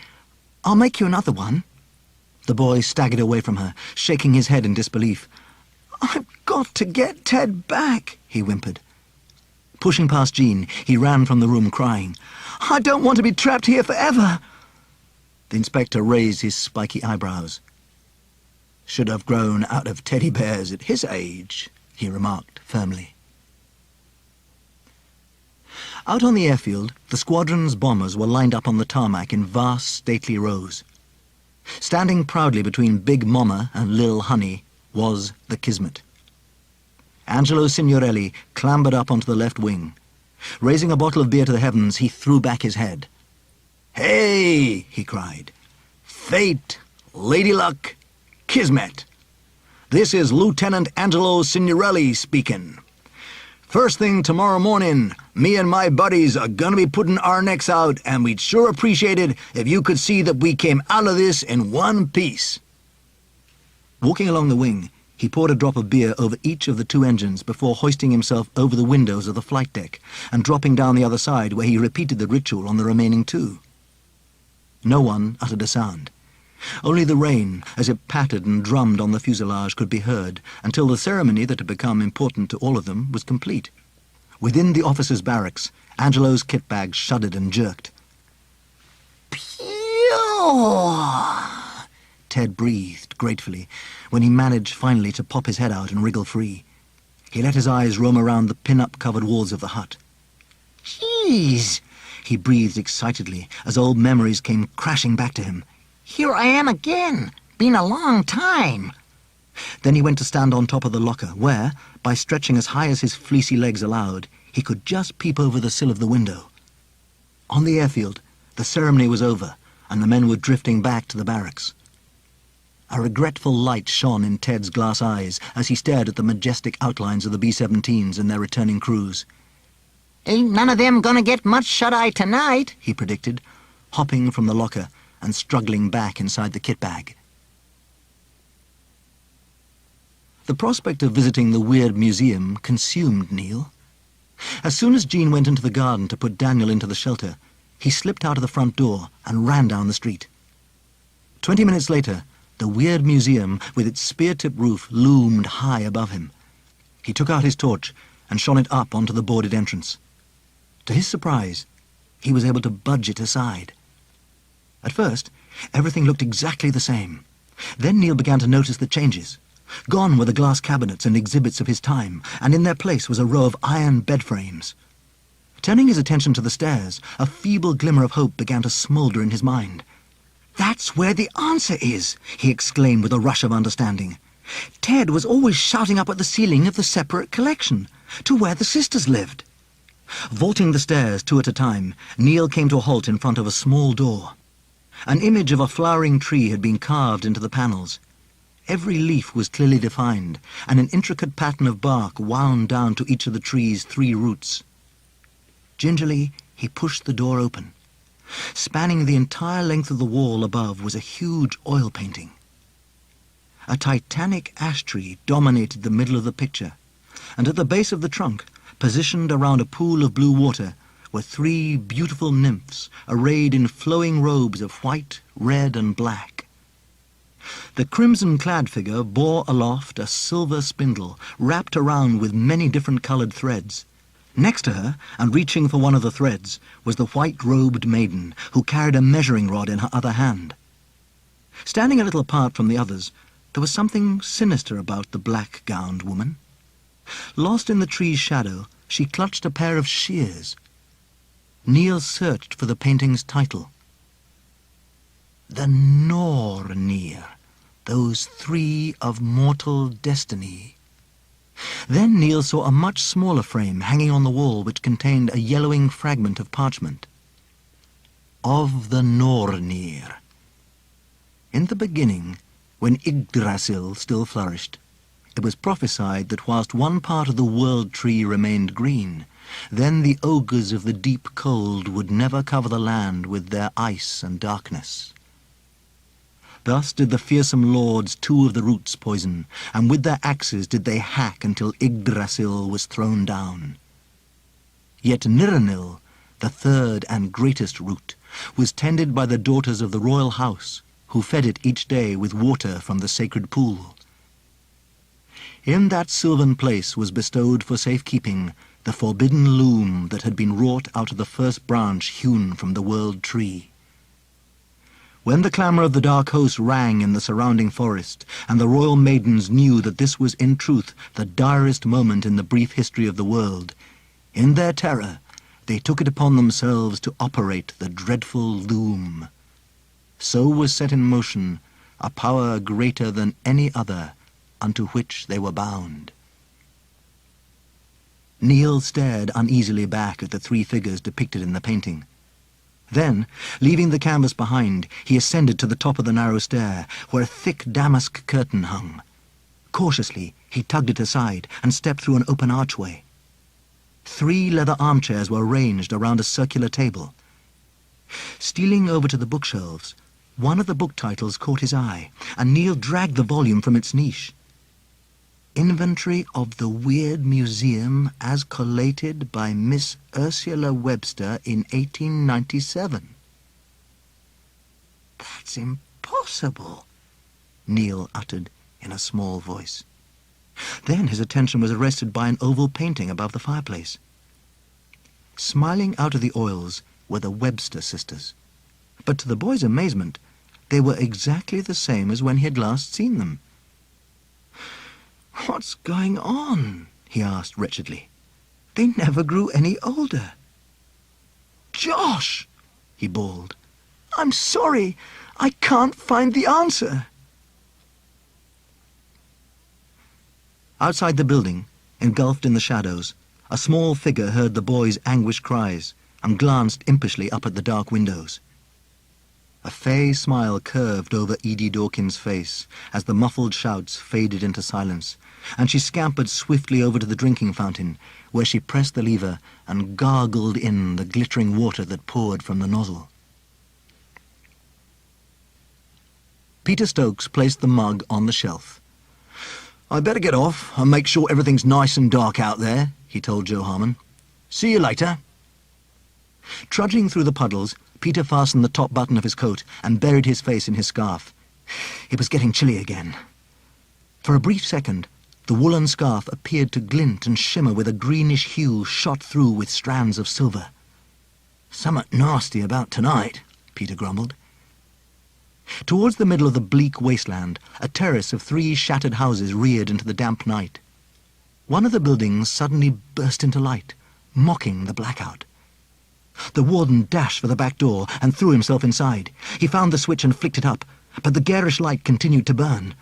I'll make you another one." The boy staggered away from her, shaking his head in disbelief. "I've got to get Ted back," he whimpered. Pushing past Jean, he ran from the room crying, "I don't want to be trapped here forever." The inspector raised his spiky eyebrows. "Should have grown out of teddy bears at his age," he remarked firmly. Out on the airfield, the squadron's bombers were lined up on the tarmac in vast, stately rows. Standing proudly between Big Mama and Lil Honey was the Kismet. Angelo Signorelli clambered up onto the left wing. Raising a bottle of beer to the heavens, he threw back his head. "Hey!" he cried. "Fate, Lady Luck, Kismet. This is Lieutenant Angelo Signorelli speaking. First thing tomorrow morning, me and my buddies are gonna be putting our necks out, and we'd sure appreciate it if you could see that we came out of this in one piece." Walking along the wing, he poured a drop of beer over each of the two engines before hoisting himself over the windows of the flight deck and dropping down the other side, where he repeated the ritual on the remaining two. No one uttered a sound. Only the rain, as it pattered and drummed on the fuselage, could be heard until the ceremony that had become important to all of them was complete. Within the officers' barracks, Angelo's kit bag shuddered and jerked. Phew! Ted breathed gratefully when he managed finally to pop his head out and wriggle free. He let his eyes roam around the pin-up-covered walls of the hut. Jeez! He breathed excitedly as old memories came crashing back to him. Here I am again. Been a long time. Then he went to stand on top of the locker, where, by stretching as high as his fleecy legs allowed, he could just peep over the sill of the window. On the airfield, the ceremony was over, and the men were drifting back to the barracks. A regretful light shone in Ted's glass eyes as he stared at the majestic outlines of the B-17s and their returning crews. Ain't none of them gonna get much shut-eye tonight, he predicted, hopping from the locker and struggling back inside the kit bag. The prospect of visiting the Wyrd Museum consumed Neil. As soon as Jean went into the garden to put Daniel into the shelter, he slipped out of the front door and ran down the street. 20 minutes later, the Wyrd Museum, with its spear-tipped roof, loomed high above him. He took out his torch and shone it up onto the boarded entrance. To his surprise, he was able to budge it aside. At first, everything looked exactly the same. Then Neil began to notice the changes. Gone were the glass cabinets and exhibits of his time, and in their place was a row of iron bed frames. Turning his attention to the stairs, a feeble glimmer of hope began to smoulder in his mind. "That's where the answer is," he exclaimed with a rush of understanding. "Ted was always shouting up at the ceiling of the separate collection, to where the sisters lived." Vaulting the stairs two at a time, Neil came to a halt in front of a small door. An image of a flowering tree had been carved into the panels. Every leaf was clearly defined, and an intricate pattern of bark wound down to each of the tree's 3 roots. Gingerly, he pushed the door open. Spanning the entire length of the wall above was a huge oil painting. A titanic ash tree dominated the middle of the picture, and at the base of the trunk, positioned around a pool of blue water, were 3 beautiful nymphs arrayed in flowing robes of white, red, and black. The crimson-clad figure bore aloft a silver spindle wrapped around with many different-coloured threads. Next to her, and reaching for one of the threads, was the white-robed maiden, who carried a measuring rod in her other hand. Standing a little apart from the others, there was something sinister about the black-gowned woman. Lost in the tree's shadow, she clutched a pair of shears. Neil searched for the painting's title. The Nornir, those 3 of mortal destiny. Then Neil saw a much smaller frame hanging on the wall which contained a yellowing fragment of parchment. Of the Nornir. In the beginning, when Yggdrasil still flourished, it was prophesied that whilst one part of the world tree remained green, then the ogres of the deep cold would never cover the land with their ice and darkness. Thus did the fearsome lords 2 of the roots poison, and with their axes did they hack until Yggdrasil was thrown down. Yet Niranil, the 3rd and greatest root, was tended by the daughters of the royal house, who fed it each day with water from the sacred pool. In that sylvan place was bestowed for safekeeping the forbidden loom that had been wrought out of the first branch hewn from the world tree. When the clamour of the dark host rang in the surrounding forest, and the royal maidens knew that this was in truth the direst moment in the brief history of the world, in their terror they took it upon themselves to operate the dreadful loom. So was set in motion a power greater than any other, unto which they were bound. Neil stared uneasily back at the 3 figures depicted in the painting. Then, leaving the canvas behind, he ascended to the top of the narrow stair, where a thick damask curtain hung. Cautiously, he tugged it aside and stepped through an open archway. 3 leather armchairs were arranged around a circular table. Stealing over to the bookshelves, one of the book titles caught his eye, and Neil dragged the volume from its niche. Inventory of the Wyrd Museum as collated by Miss Ursula Webster in 1897. "That's impossible," Neil uttered in a small voice. Then his attention was arrested by an oval painting above the fireplace. Smiling out of the oils were the Webster sisters, but to the boy's amazement, they were exactly the same as when he had last seen them. "What's going on?" he asked wretchedly. "They never grew any older." "Josh!" he bawled. "I'm sorry. I can't find the answer." Outside the building, engulfed in the shadows, a small figure heard the boy's anguished cries and glanced impishly up at the dark windows. A fey smile curved over Edie Dawkins' face as the muffled shouts faded into silence, and she scampered swiftly over to the drinking fountain, where she pressed the lever and gargled in the glittering water that poured from the nozzle. Peter Stokes placed the mug on the shelf. "I'd better get off and make sure everything's nice and dark out there," he told Joe Harmon. "See you later." Trudging through the puddles, Peter fastened the top button of his coat and buried his face in his scarf. It was getting chilly again. For a brief second, the woolen scarf appeared to glint and shimmer with a greenish hue shot through with strands of silver. "Summat nasty about tonight," Peter grumbled. Towards the middle of the bleak wasteland, a terrace of 3 shattered houses reared into the damp night. One of the buildings suddenly burst into light, mocking the blackout. The warden dashed for the back door and threw himself inside. He found the switch and flicked it up, but the garish light continued to burn.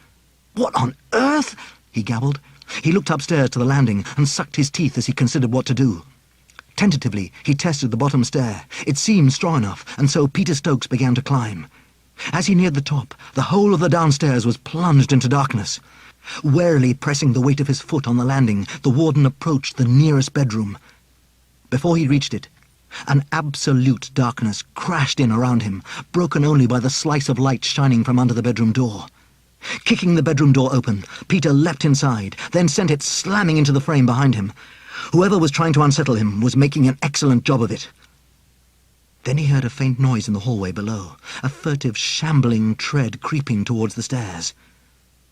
"What on earth?" he gabbled. He looked upstairs to the landing and sucked his teeth as he considered what to do. Tentatively, he tested the bottom stair. It seemed strong enough, and so Peter Stokes began to climb. As he neared the top, the whole of the downstairs was plunged into darkness. Warily pressing the weight of his foot on the landing, the warden approached the nearest bedroom. Before he reached it, an absolute darkness crashed in around him, broken only by the slice of light shining from under the bedroom door. Kicking the bedroom door open, Peter leapt inside, then sent it slamming into the frame behind him. Whoever was trying to unsettle him was making an excellent job of it. Then he heard a faint noise in the hallway below, a furtive, shambling tread creeping towards the stairs.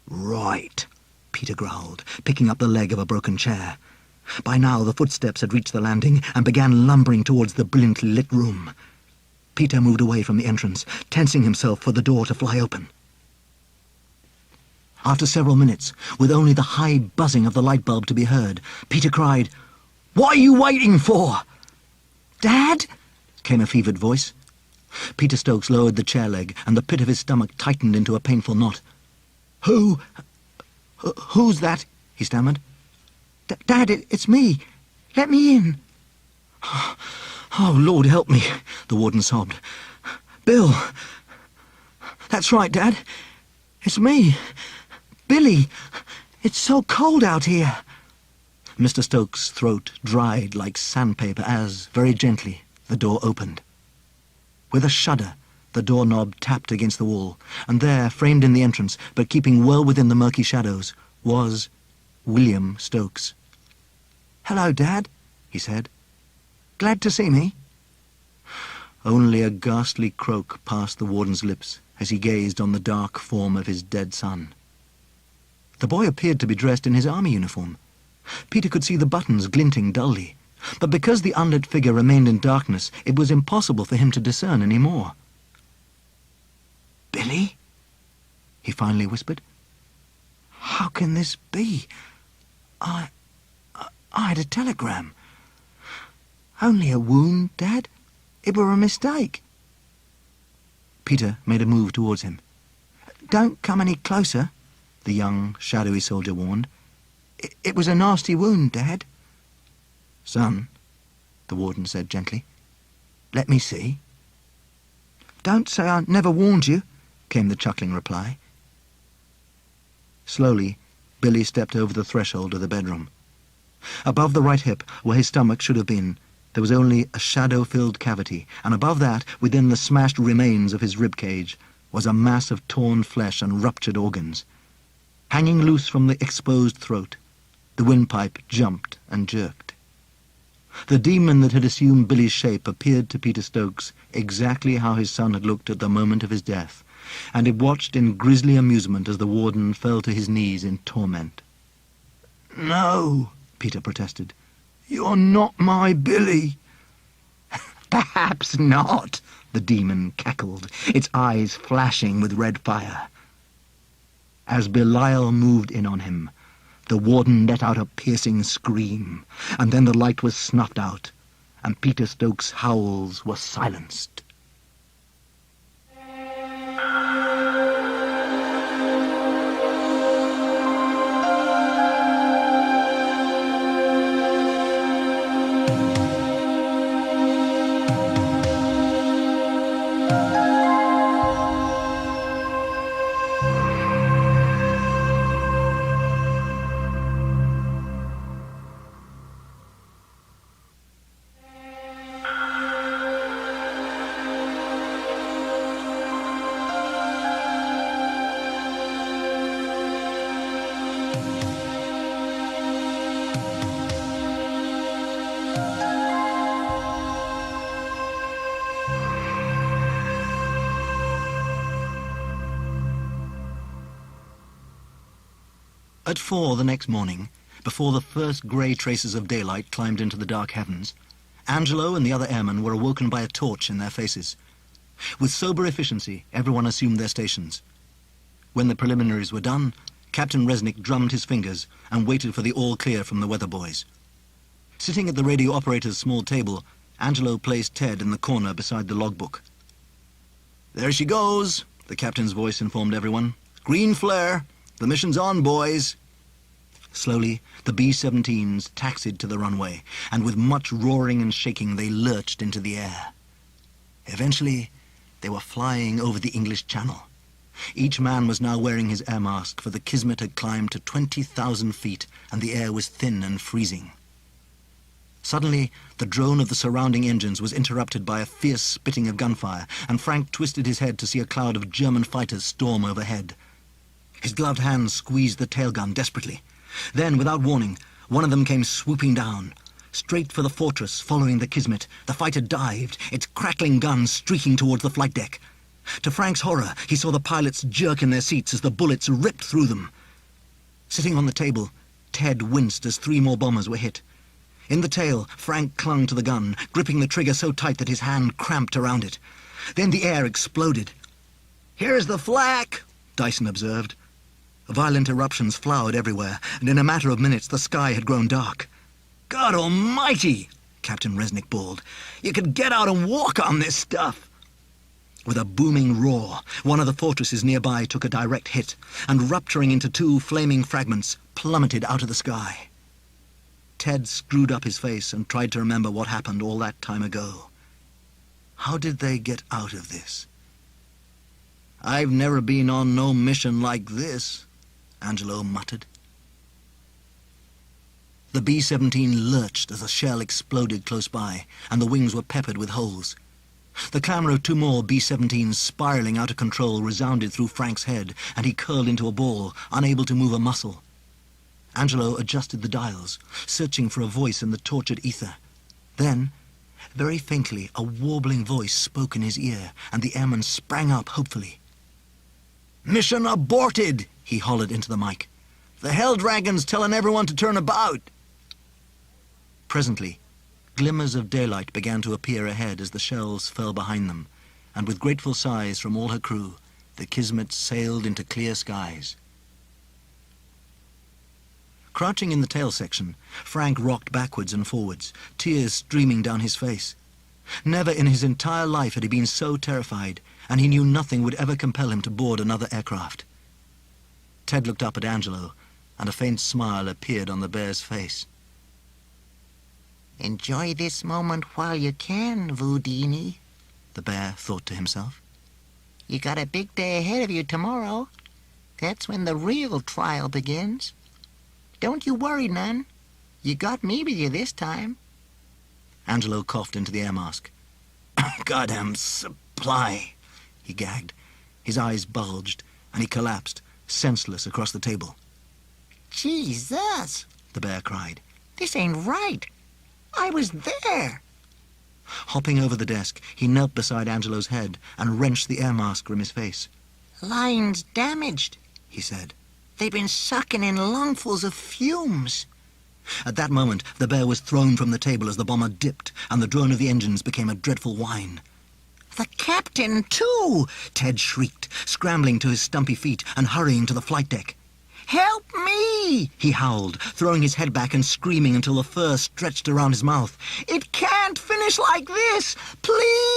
"Right," Peter growled, picking up the leg of a broken chair. By now the footsteps had reached the landing and began lumbering towards the brilliantly lit room. Peter moved away from the entrance, tensing himself for the door to fly open. After several minutes, with only the high buzzing of the light bulb to be heard, Peter cried, "What are you waiting for?" "Dad?" came a fevered voice. Peter Stokes lowered the chair leg, and the pit of his stomach tightened into a painful knot. Who's that?" he stammered. "Dad, it's me. Let me in." "Oh, Lord help me," the warden sobbed. "Bill. That's right, Dad. It's me. Billy. It's so cold out here." Mr. Stokes' throat dried like sandpaper as, very gently, the door opened. With a shudder, the doorknob tapped against the wall, and there, framed in the entrance, but keeping well within the murky shadows, was William Stokes. "Hello, Dad," he said. "Glad to see me?" Only a ghastly croak passed the warden's lips as he gazed on the dark form of his dead son. The boy appeared to be dressed in his army uniform. Peter could see the buttons glinting dully, but because the unlit figure remained in darkness, it was impossible for him to discern any more. "Billy?" he finally whispered. "How can this be? I had a telegram. Only a wound, Dad. It were a mistake." Peter made a move towards him. "Don't come any closer," the young, shadowy soldier warned. It was a nasty wound, Dad." "Son," the warden said gently, "let me see." "Don't say I never warned you," came the chuckling reply. Slowly, Billy stepped over the threshold of the bedroom. Above the right hip, where his stomach should have been, there was only a shadow-filled cavity, and above that, within the smashed remains of his rib-cage, was a mass of torn flesh and ruptured organs. Hanging loose from the exposed throat, the windpipe jumped and jerked. The demon that had assumed Billy's shape appeared to Peter Stokes exactly how his son had looked at the moment of his death, and it watched in grisly amusement as the warden fell to his knees in torment. "No," Peter protested. "You're not my Billy." "Perhaps not," the demon cackled, its eyes flashing with red fire. As Belial moved in on him, the warden let out a piercing scream, and then the light was snuffed out, and Peter Stokes' howls were silenced. At 4 the next morning, before the first grey traces of daylight climbed into the dark heavens, Angelo and the other airmen were awoken by a torch in their faces. With sober efficiency, everyone assumed their stations. When the preliminaries were done, Captain Resnick drummed his fingers and waited for the all-clear from the weather boys. Sitting at the radio operator's small table, Angelo placed Ted in the corner beside the logbook. "There she goes," the captain's voice informed everyone. "Green flare. The mission's on, boys." Slowly, the B-17s taxied to the runway, and with much roaring and shaking they lurched into the air. Eventually, they were flying over the English Channel. Each man was now wearing his air mask, for the Kismet had climbed to 20,000 feet, and the air was thin and freezing. Suddenly, the drone of the surrounding engines was interrupted by a fierce spitting of gunfire, and Frank twisted his head to see a cloud of German fighters storm overhead. His gloved hands squeezed the tailgun desperately. Then, without warning, one of them came swooping down. Straight for the fortress, following the Kismet, the fighter dived, its crackling guns streaking towards the flight deck. To Frank's horror, he saw the pilots jerk in their seats as the bullets ripped through them. Sitting on the table, Ted winced as 3 more bombers were hit. In the tail, Frank clung to the gun, gripping the trigger so tight that his hand cramped around it. Then the air exploded. "Here's the flak," Dyson observed. Violent eruptions flowered everywhere, and in a matter of minutes the sky had grown dark. "God almighty!" Captain Resnick bawled. "You could get out and walk on this stuff!" With a booming roar, one of the fortresses nearby took a direct hit, and rupturing into 2 flaming fragments, plummeted out of the sky. Ted screwed up his face and tried to remember what happened all that time ago. How did they get out of this? "I've never been on no mission like this," Angelo muttered. The B-17 lurched as a shell exploded close by, and the wings were peppered with holes. The clamour of 2 more B-17s spiralling out of control resounded through Frank's head, and he curled into a ball, unable to move a muscle. Angelo adjusted the dials, searching for a voice in the tortured ether. Then, very faintly, a warbling voice spoke in his ear, and the airman sprang up hopefully. "Mission aborted!" he hollered into the mic. "The Hell Dragon's telling everyone to turn about." Presently, glimmers of daylight began to appear ahead as the shells fell behind them, and with grateful sighs from all her crew, the Kismet sailed into clear skies. Crouching in the tail section, Frank rocked backwards and forwards, tears streaming down his face. Never in his entire life had he been so terrified, and he knew nothing would ever compel him to board another aircraft. Ted looked up at Angelo, and a faint smile appeared on the bear's face. Enjoy this moment while you can, Voudini, the bear thought to himself. You got a big day ahead of you tomorrow. That's when the real trial begins. Don't you worry none. You got me with you this time. Angelo coughed into the air mask. "Goddamn supply," he gagged. His eyes bulged, and he collapsed, senseless across the table. Jesus, the bear cried. This ain't right. I was there. Hopping over the desk, he knelt beside Angelo's head and wrenched the air mask from his face. Line's damaged, he said. They've been sucking in lungfuls of fumes. At that moment, the bear was thrown from the table as the bomber dipped, and the drone of the engines became a dreadful whine. The captain, too! Ted shrieked, scrambling to his stumpy feet and hurrying to the flight deck. Help me! He howled, throwing his head back and screaming until the fur stretched around his mouth. It can't finish like this! Please!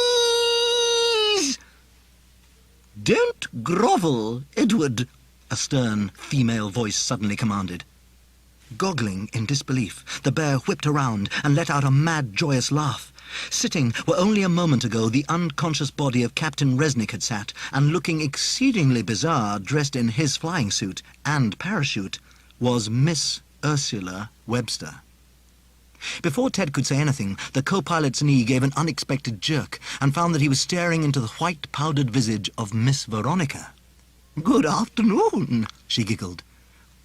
Don't grovel, Edward, a stern female voice suddenly commanded. Goggling in disbelief, the bear whipped around and let out a mad, joyous laugh. Sitting where only a moment ago the unconscious body of Captain Resnick had sat, and looking exceedingly bizarre, dressed in his flying suit and parachute, was Miss Ursula Webster. Before Ted could say anything, the co-pilot's knee gave an unexpected jerk and found that he was staring into the white, powdered visage of Miss Veronica. "Good afternoon," she giggled.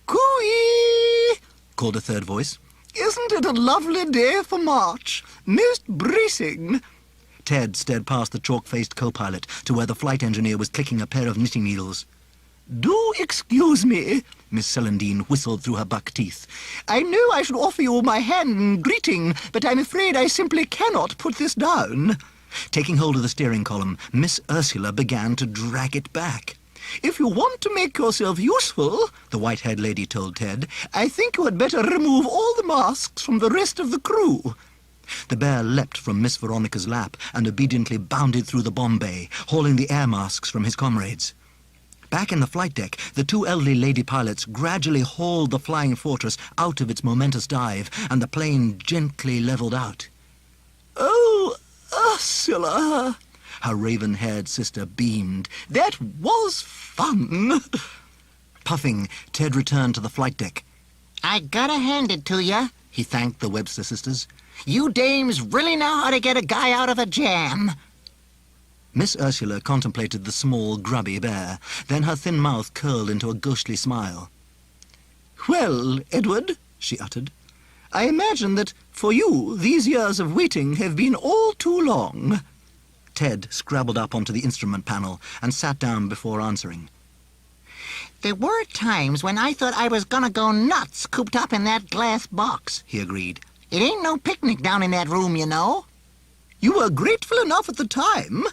"Cooey!" called a third voice. "Isn't it a lovely day for March? Most bracing." Ted stared past the chalk-faced co-pilot to where the flight engineer was clicking a pair of knitting needles. Do excuse me, Miss Celandine whistled through her buck teeth. I know I should offer you my hand in greeting, but I'm afraid I simply cannot put this down. Taking hold of the steering column, Miss Ursula began to drag it back. If you want to make yourself useful, the white-haired lady told Ted, I think you had better remove all the masks from the rest of the crew. The bear leapt from Miss Veronica's lap and obediently bounded through the bomb bay, hauling the air masks from his comrades. Back in the flight deck, the two elderly lady pilots gradually hauled the Flying Fortress out of its momentous dive, and the plane gently levelled out. Oh, Ursula, her raven-haired sister beamed. That was fun. Puffing, Ted returned to the flight deck. I gotta hand it to ya, He thanked the Webster sisters. You dames really know how to get a guy out of a jam. Miss Ursula contemplated the small, grubby bear. Then her thin mouth curled into a ghostly smile. Well, Edward, she uttered, I imagine that for you these years of waiting have been all too long. Ted scrabbled up onto the instrument panel and sat down before answering. There were times when I thought I was gonna go nuts cooped up in that glass box, He agreed. It ain't no picnic down in that room, you know. You were grateful enough at the time.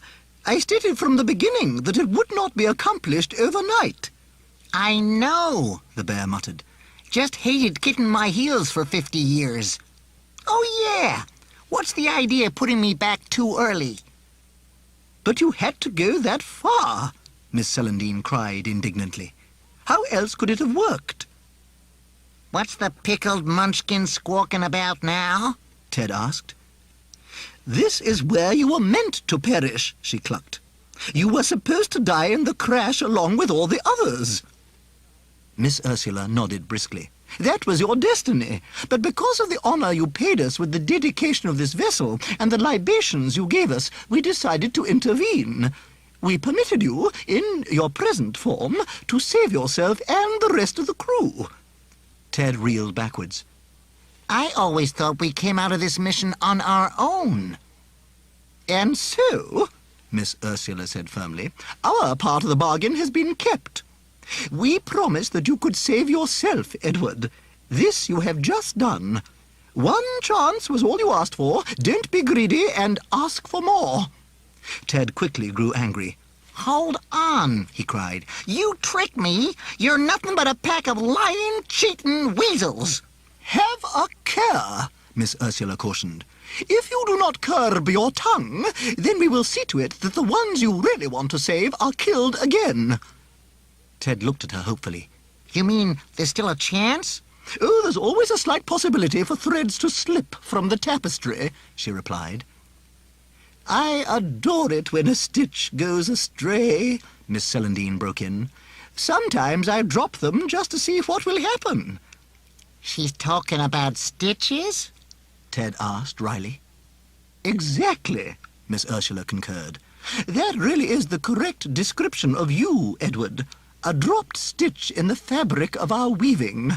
I stated from the beginning that it would not be accomplished overnight. I know, The bear muttered. just hated kicking my heels for 50 years. Oh, yeah. What's the idea of putting me back too early? But you had to go that far, Miss Celandine cried indignantly. How else could it have worked? What's the pickled munchkin squawking about now? Ted asked. This is where you were meant to perish, she clucked. You were supposed to die in the crash along with all the others. Miss Ursula nodded briskly. That was your destiny, but because of the honor you paid us with the dedication of this vessel and the libations you gave us, we decided to intervene. We permitted you, in your present form, to save yourself and the rest of the crew. Ted reeled backwards. I always thought we came out of this mission on our own. And so, Miss Ursula said firmly, our part of the bargain has been kept. We promised that you could save yourself, Edward. This you have just done. One chance was all you asked for. Don't be greedy and ask for more. Ted quickly grew angry. Hold on, he cried. You tricked me. You're nothing but a pack of lying, cheating weasels. Have a care, Miss Ursula cautioned. If you do not curb your tongue, then we will see to it that the ones you really want to save are killed again. Ted looked at her hopefully. You mean there's still a chance? Oh, there's always a slight possibility for threads to slip from the tapestry, she replied. I adore it when a stitch goes astray, Miss Celandine broke in. Sometimes I drop them just to see what will happen. She's talking about stitches? Ted asked wryly. Exactly, Miss Ursula concurred. That really is the correct description of you, Edward. A dropped stitch in the fabric of our weaving.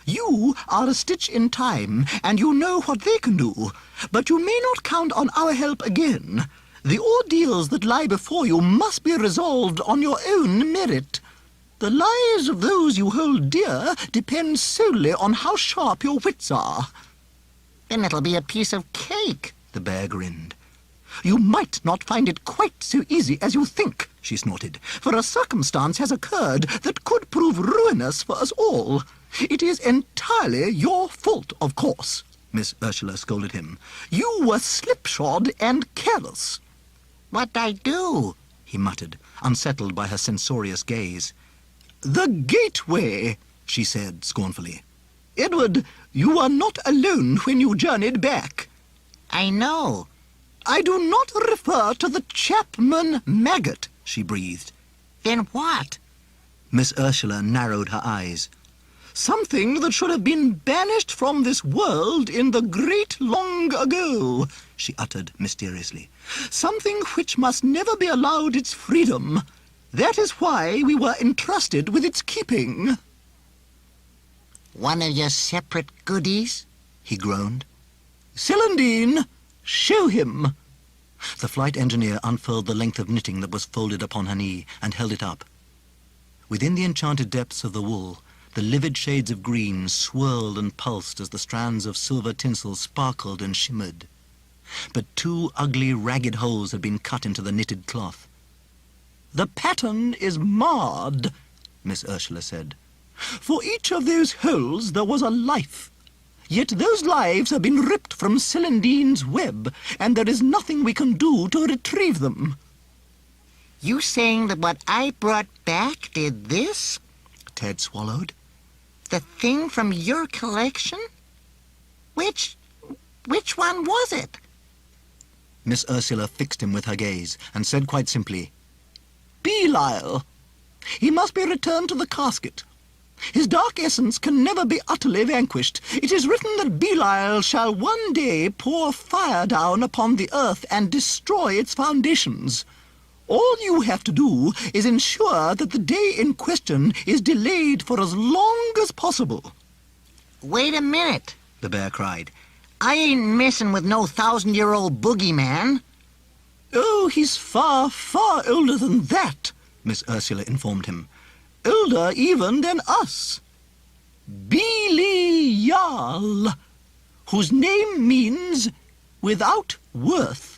You are a stitch in time, and you know what they can do. But you may not count on our help again. The ordeals that lie before you must be resolved on your own merit. The lives of those you hold dear depend solely on how sharp your wits are. Then it'll be a piece of cake. The bear grinned. You might not find it quite so easy as you think, she snorted, for a circumstance has occurred that could prove ruinous for us all. It is entirely your fault, of course, Miss Ursula scolded him. You were slipshod and careless. What'd I do? He muttered, unsettled by her censorious gaze. The gateway, she said scornfully. Edward, you are not alone when you journeyed back. I know. I do not refer to the Chapman maggot, she breathed. Then what? Miss Ursula narrowed her eyes. Something that should have been banished from this world in the great long ago, she uttered mysteriously. Something which must never be allowed its freedom. That is why we were entrusted with its keeping. One of your separate goodies? He groaned. Celandine, show him. The flight engineer unfurled the length of knitting that was folded upon her knee and held it up. Within the enchanted depths of the wool, the livid shades of green swirled and pulsed as the strands of silver tinsel sparkled and shimmered. But 2 ugly, ragged holes had been cut into the knitted cloth. "The pattern is marred," Miss Ursula said. "For each of those holes there was a life. Yet those lives have been ripped from Celandine's web, and there is nothing we can do to retrieve them." You saying that what I brought back did this? Ted swallowed. The thing from your collection? Which one was it? Miss Ursula fixed him with her gaze and said quite simply, "Belial. He must be returned to the casket. His dark essence can never be utterly vanquished. It is written that Belial shall one day pour fire down upon the earth and destroy its foundations. All you have to do is ensure that the day in question is delayed for as long as possible." Wait a minute, the bear cried. I ain't messing with no 1,000-year-old boogeyman. "Oh, he's far, far older than that," Miss Ursula informed him. "Older even than us. Belial, whose name means without worth.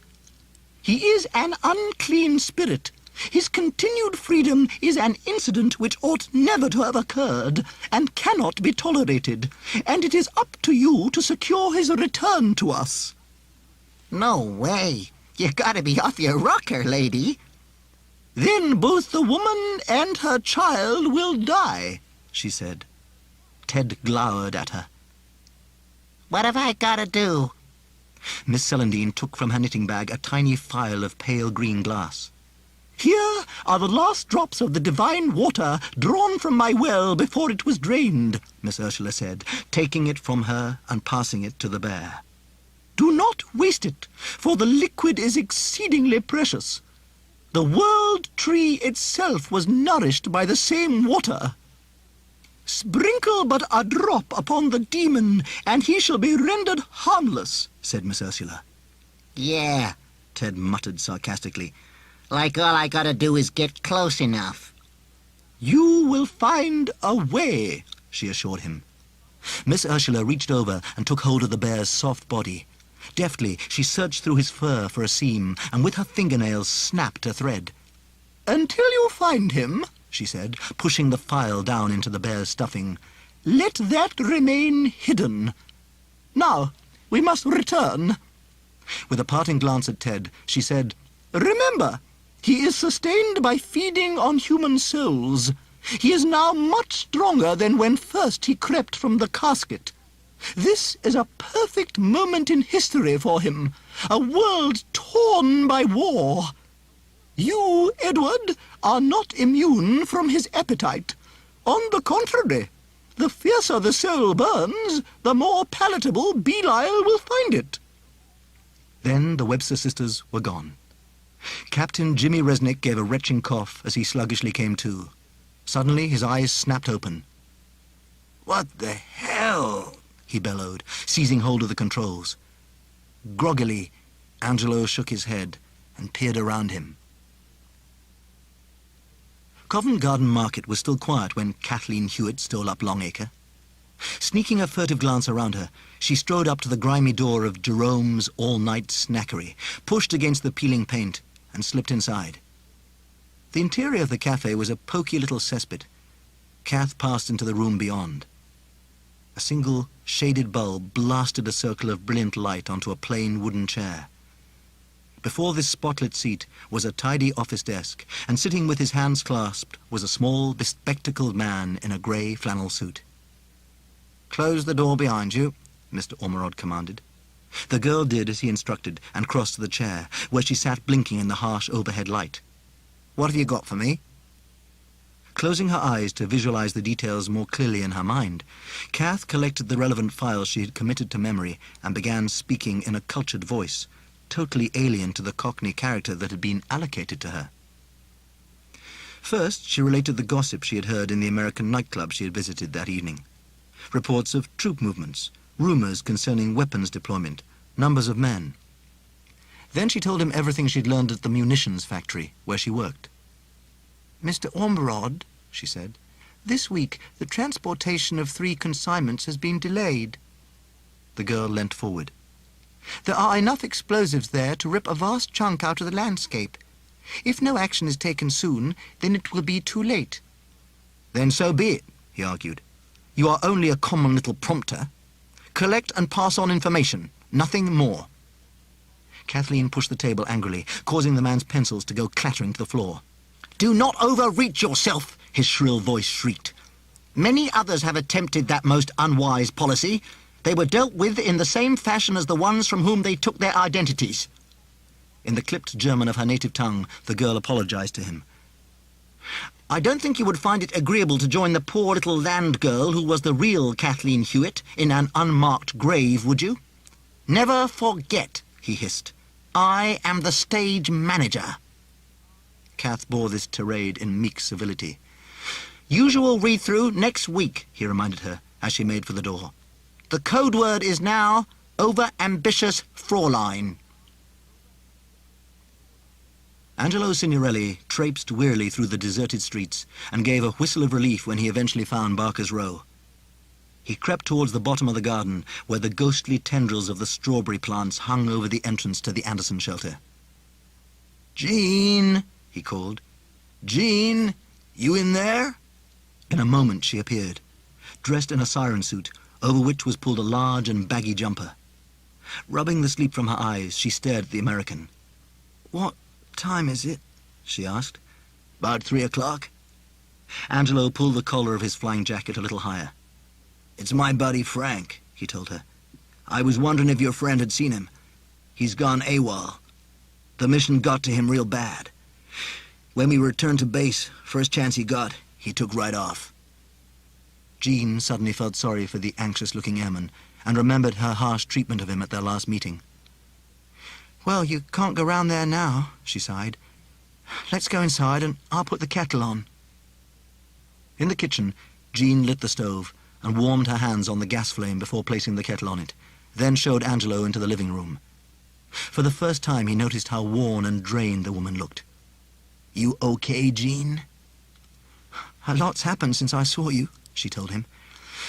He is an unclean spirit. His continued freedom is an incident which ought never to have occurred and cannot be tolerated, and it is up to you to secure his return to us." No way. You gotta be off your rocker, lady. "Then both the woman and her child will die," she said. Ted glowered at her. What have I gotta do? Miss Celandine took from her knitting bag a tiny phial of pale green glass. "Here are the last drops of the divine water drawn from my well before it was drained," Miss Ursula said, taking it from her and passing it to the bear. "Do not waste it, for the liquid is exceedingly precious. The world tree itself was nourished by the same water. Sprinkle but a drop upon the demon, and he shall be rendered harmless," said Miss Ursula. Yeah, Ted muttered sarcastically. like all I gotta do is get close enough. "You will find a way," she assured him. Miss Ursula reached over and took hold of the bear's soft body. Deftly, she searched through his fur for a seam, and with her fingernails snapped a thread. "Until you find him," she said, pushing the phial down into the bear's stuffing, "let that remain hidden. Now, we must return." With a parting glance at Ted, she said, "Remember, he is sustained by feeding on human souls. He is now much stronger than when first he crept from the casket. This is a perfect moment in history for him, a world torn by war. You, Edward, are not immune from his appetite. On the contrary, the fiercer the soul burns, the more palatable Belial will find it." Then the Webster sisters were gone. Captain Jimmy Resnick gave a retching cough as he sluggishly came to. Suddenly his eyes snapped open. "What the hell?" he bellowed, seizing hold of the controls. Groggily, Angelo shook his head and peered around him. Covent Garden Market was still quiet when Kathleen Hewitt stole up Longacre. Sneaking a furtive glance around her, she strode up to the grimy door of Jerome's all-night snackery, pushed against the peeling paint, and slipped inside. The interior of the cafe was a poky little cesspit. Kath passed into the room beyond. A single shaded bulb blasted a circle of brilliant light onto a plain wooden chair. Before this spotlit seat was a tidy office desk, and sitting with his hands clasped was a small, bespectacled man in a grey flannel suit. "Close the door behind you," Mr. Ormerod commanded. The girl did as he instructed and crossed to the chair, where she sat blinking in the harsh overhead light. "What have you got for me?" Closing her eyes to visualize the details more clearly in her mind, Kath collected the relevant files she had committed to memory and began speaking in a cultured voice, totally alien to the Cockney character that had been allocated to her. First, she related the gossip she had heard in the American nightclub she had visited that evening. Reports of troop movements, rumors concerning weapons deployment, numbers of men. Then she told him everything she'd learned at the munitions factory where she worked. "Mr. Ormerod," she said. "This week the transportation of 3 consignments has been delayed." The girl leant forward. "There are enough explosives there to rip a vast chunk out of the landscape. If no action is taken soon, then it will be too late." "Then so be it," he argued. "You are only a common little prompter. Collect and pass on information, nothing more." Kathleen pushed the table angrily, causing the man's pencils to go clattering to the floor. "Do not overreach yourself," his shrill voice shrieked. "Many others have attempted that most unwise policy. They were dealt with in the same fashion as the ones from whom they took their identities." In the clipped German of her native tongue, the girl apologized to him. "I don't think you would find it agreeable to join the poor little land girl who was the real Kathleen Hewitt in an unmarked grave, would you? Never forget," he hissed, "I am the stage manager." Kath bore this tirade in meek civility. "Usual read-through next week," he reminded her as she made for the door. "The code word is now over-ambitious Fraulein." Angelo Signorelli traipsed wearily through the deserted streets and gave a whistle of relief when he eventually found Barker's Row. He crept towards the bottom of the garden, where the ghostly tendrils of the strawberry plants hung over the entrance to the Anderson shelter. "Jean," he called. "Jean, you in there?" In a moment she appeared, dressed in a siren suit, over which was pulled a large and baggy jumper. Rubbing the sleep from her eyes, she stared at the American. "What time is it?" she asked. "About 3 o'clock. Angelo pulled the collar of his flying jacket a little higher. "It's my buddy Frank," he told her. "I was wondering if your friend had seen him. He's gone AWOL. The mission got to him real bad. When we returned to base, first chance he got, he took right off." Jean suddenly felt sorry for the anxious-looking airman and remembered her harsh treatment of him at their last meeting. "Well, you can't go round there now," she sighed. "Let's go inside and I'll put the kettle on." In the kitchen, Jean lit the stove and warmed her hands on the gas flame before placing the kettle on it, then showed Angelo into the living room. For the first time he noticed how worn and drained the woman looked. "You okay, Jean?" "A lot's happened since I saw you," she told him.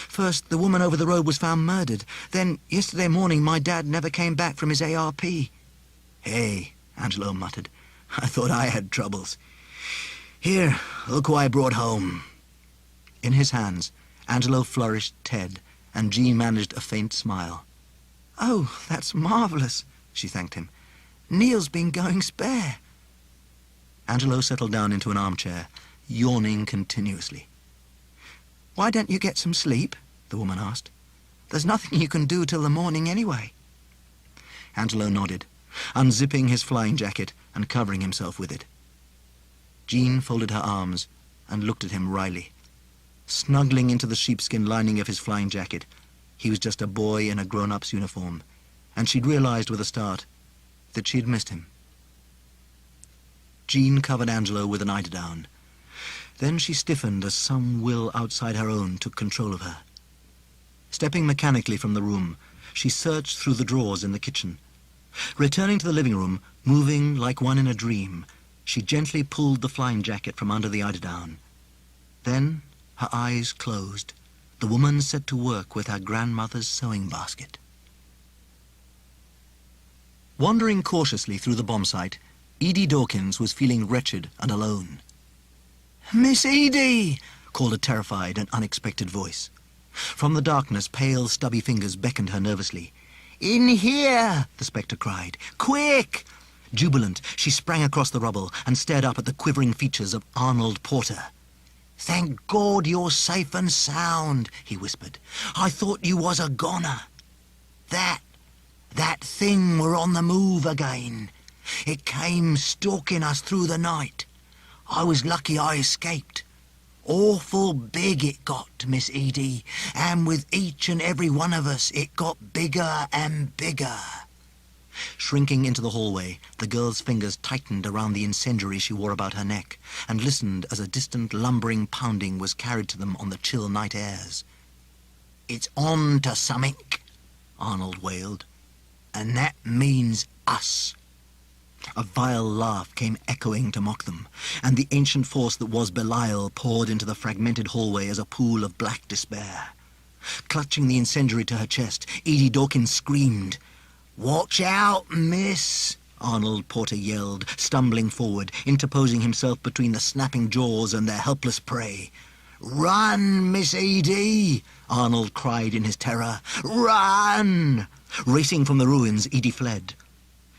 "First, the woman over the road was found murdered. Then, yesterday morning, my dad never came back from his ARP. "Hey," Angelo muttered, "I thought I had troubles. Here, look who I brought home." In his hands, Angelo flourished Ted, and Jean managed a faint smile. "Oh, that's marvellous," she thanked him. "Neil's been going spare." Angelo settled down into an armchair, yawning continuously. "Why don't you get some sleep?" the woman asked. "There's nothing you can do till the morning anyway." Angelo nodded, unzipping his flying jacket and covering himself with it. Jean folded her arms and looked at him wryly. Snuggling into the sheepskin lining of his flying jacket, he was just a boy in a grown-up's uniform, and she'd realized with a start that she'd missed him. Jean covered Angelo with an eiderdown. Then she stiffened as some will outside her own took control of her. Stepping mechanically from the room, she searched through the drawers in the kitchen. Returning to the living room, moving like one in a dream, she gently pulled the flying jacket from under the eiderdown. Then, her eyes closed, the woman set to work with her grandmother's sewing basket. Wandering cautiously through the bomb site, Edie Dawkins was feeling wretched and alone. "Miss Edie!" called a terrified and unexpected voice. From the darkness, pale, stubby fingers beckoned her nervously. "In here!" the spectre cried. "Quick!" Jubilant, she sprang across the rubble and stared up at the quivering features of Arnold Porter. "Thank God you're safe and sound," he whispered. "I thought you was a goner. That thing were on the move again. It came stalking us through the night. I was lucky I escaped. Awful big it got, Miss Edie, and with each and every one of us it got bigger and bigger." Shrinking into the hallway, the girl's fingers tightened around the incendiary she wore about her neck and listened as a distant lumbering pounding was carried to them on the chill night airs. "It's on to something," Arnold wailed, "and that means us. A vile laugh came echoing to mock them, and the ancient force that was Belial poured into the fragmented hallway as a pool of black despair. Clutching the incendiary to her chest, Edie Dawkins screamed. "Watch out, miss!" Arnold Porter yelled, stumbling forward, interposing himself between the snapping jaws and their helpless prey. "Run, Miss Edie!" Arnold cried in his terror. "Run!" Racing from the ruins, Edie fled.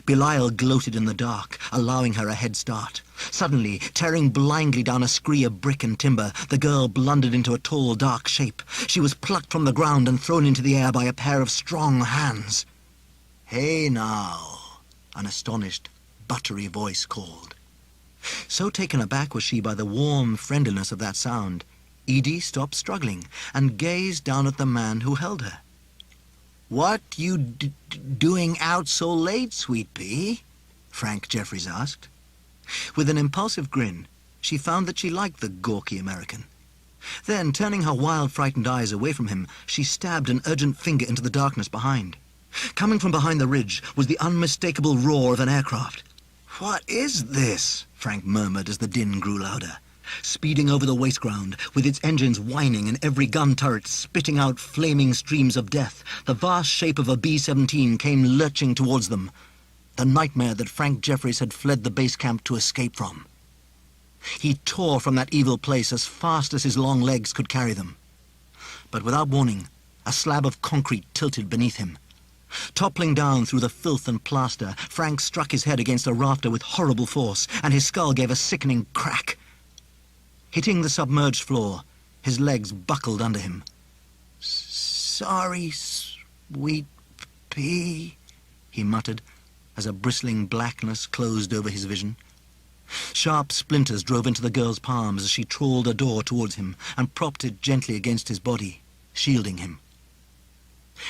Belial gloated in the dark, allowing her a head start. Suddenly, tearing blindly down a scree of brick and timber, the girl blundered into a tall, dark shape. She was plucked from the ground and thrown into the air by a pair of strong hands. "Hey now," an astonished, buttery voice called. So taken aback was she by the warm friendliness of that sound, Edie stopped struggling and gazed down at the man who held her. "What you doing out so late, sweet pea?" Frank Jeffries asked. With an impulsive grin, she found that she liked the gawky American. Then, turning her wild, frightened eyes away from him, she stabbed an urgent finger into the darkness behind. Coming from behind the ridge was the unmistakable roar of an aircraft. "What is this?" Frank murmured as the din grew louder. Speeding over the waste ground, with its engines whining and every gun turret spitting out flaming streams of death, the vast shape of a B-17 came lurching towards them. The nightmare that Frank Jeffries had fled the base camp to escape from. He tore from that evil place as fast as his long legs could carry them. But without warning, a slab of concrete tilted beneath him. Toppling down through the filth and plaster, Frank struck his head against a rafter with horrible force, and his skull gave a sickening crack. Hitting the submerged floor, his legs buckled under him. "Sorry, sweet pea," he muttered, as a bristling blackness closed over his vision. Sharp splinters drove into the girl's palms as she trawled a door towards him and propped it gently against his body, shielding him.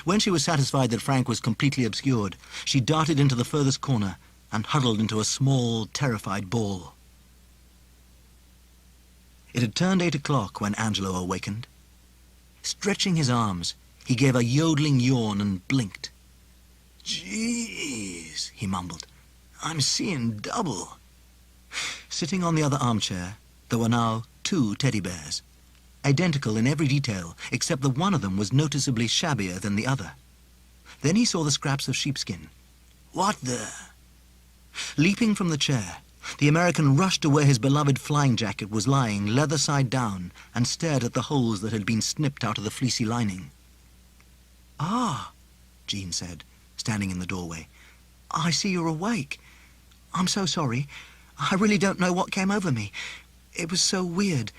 When she was satisfied that Frank was completely obscured, she darted into the furthest corner and huddled into a small, terrified ball. It had turned 8 o'clock when Angelo awakened. Stretching his arms, he gave a yodeling yawn and blinked. "Jeez," he mumbled, "I'm seeing double." Sitting on the other armchair, there were now 2 teddy bears, identical in every detail, except that one of them was noticeably shabbier than the other. Then he saw the scraps of sheepskin. "What the—" Leaping from the chair, the American rushed to where his beloved flying jacket was lying, leather side down, and stared at the holes that had been snipped out of the fleecy lining. "Ah," Jean said, standing in the doorway. "I see you're awake. I'm so sorry. I really don't know what came over me. It was so weird.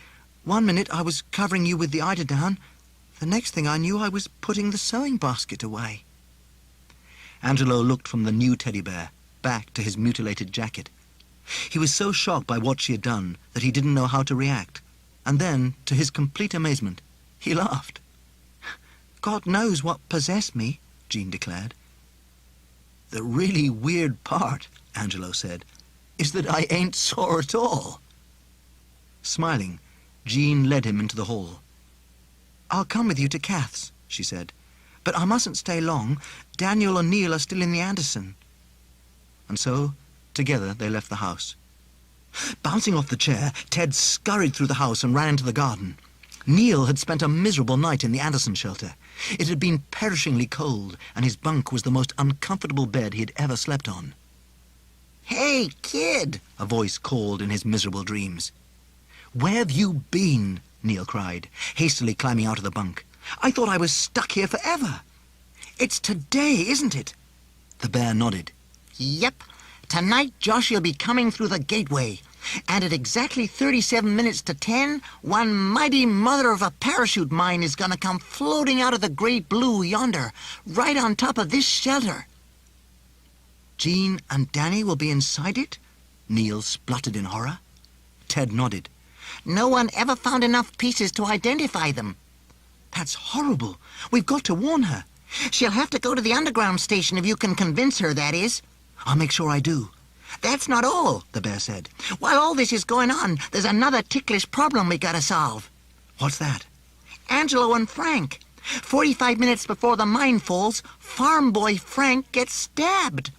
One minute I was covering you with the eiderdown. The next thing I knew I was putting the sewing basket away." Angelo looked from the new teddy bear back to his mutilated jacket. He was so shocked by what she had done that he didn't know how to react. And then, to his complete amazement, he laughed. "God knows what possessed me," Jean declared. "The really weird part," Angelo said, "is that I ain't sore at all." Smiling, Jean led him into the hall. "I'll come with you to Kath's," she said. "But I mustn't stay long. Daniel and Neil are still in the Anderson." And so, together they left the house. Bouncing off the chair, Ted scurried through the house and ran into the garden. Neil had spent a miserable night in the Anderson shelter. It had been perishingly cold, and his bunk was the most uncomfortable bed he had ever slept on. "Hey, kid!" a voice called in his miserable dreams. "Where've you been?" Neil cried, hastily climbing out of the bunk. "I thought I was stuck here forever." "It's today, isn't it?" The bear nodded. "Yep. Tonight, Josh, you'll be coming through the gateway. And at exactly 37 minutes to 10, one mighty mother of a parachute mine is gonna come floating out of the great blue yonder, right on top of this shelter." "Jean and Danny will be inside it?" Neil spluttered in horror. Ted nodded. "No one ever found enough pieces to identify them." "That's horrible. We've got to warn her." "She'll have to go to the underground station if you can convince her, that is." "I'll make sure I do." "That's not all," the bear said. "While all this is going on, there's another ticklish problem we gotta solve." "What's that?" "Angelo and Frank. 45 minutes before the mine falls, farm boy Frank gets stabbed."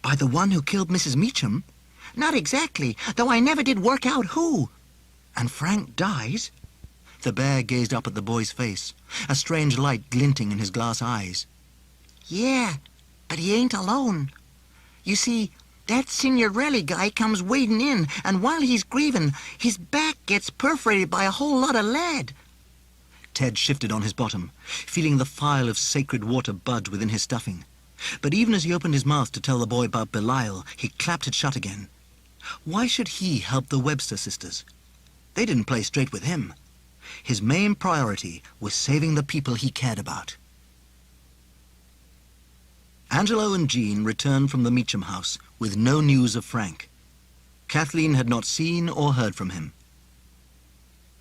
By the one who killed Mrs. Meacham? Not exactly, though I never did work out who. And Frank dies? The bear gazed up at the boy's face, a strange light glinting in his glass eyes. Yeah, but he ain't alone. You see, that Signorelli guy comes wading in, and while he's grieving, his back gets perforated by a whole lot of lead. Ted shifted on his bottom, feeling the file of sacred water budge within his stuffing. But even as he opened his mouth to tell the boy about Belial, he clapped it shut again. Why should he help the Webster sisters? They didn't play straight with him. His main priority was saving the people he cared about. Angelo and Jean returned from the Meacham house with no news of Frank. Kathleen had not seen or heard from him.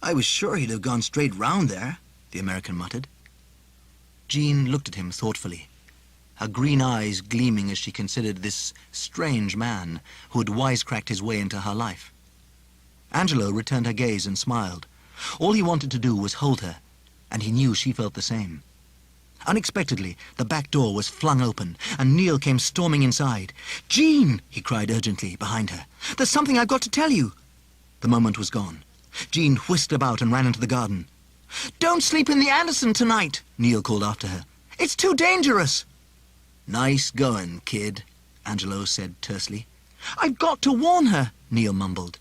"I was sure he'd have gone straight round there," the American muttered. Jean looked at him thoughtfully, her green eyes gleaming as she considered this strange man who had wisecracked his way into her life. Angelo returned her gaze and smiled. All he wanted to do was hold her, and he knew she felt the same. Unexpectedly, the back door was flung open, and Neil came storming inside. "Jean!" he cried urgently behind her. "There's something I've got to tell you." The moment was gone. Jean whisked about and ran into the garden. "Don't sleep in the Anderson tonight," Neil called after her. "It's too dangerous." "Nice going, kid," Angelo said tersely. "I've got to warn her," Neil mumbled.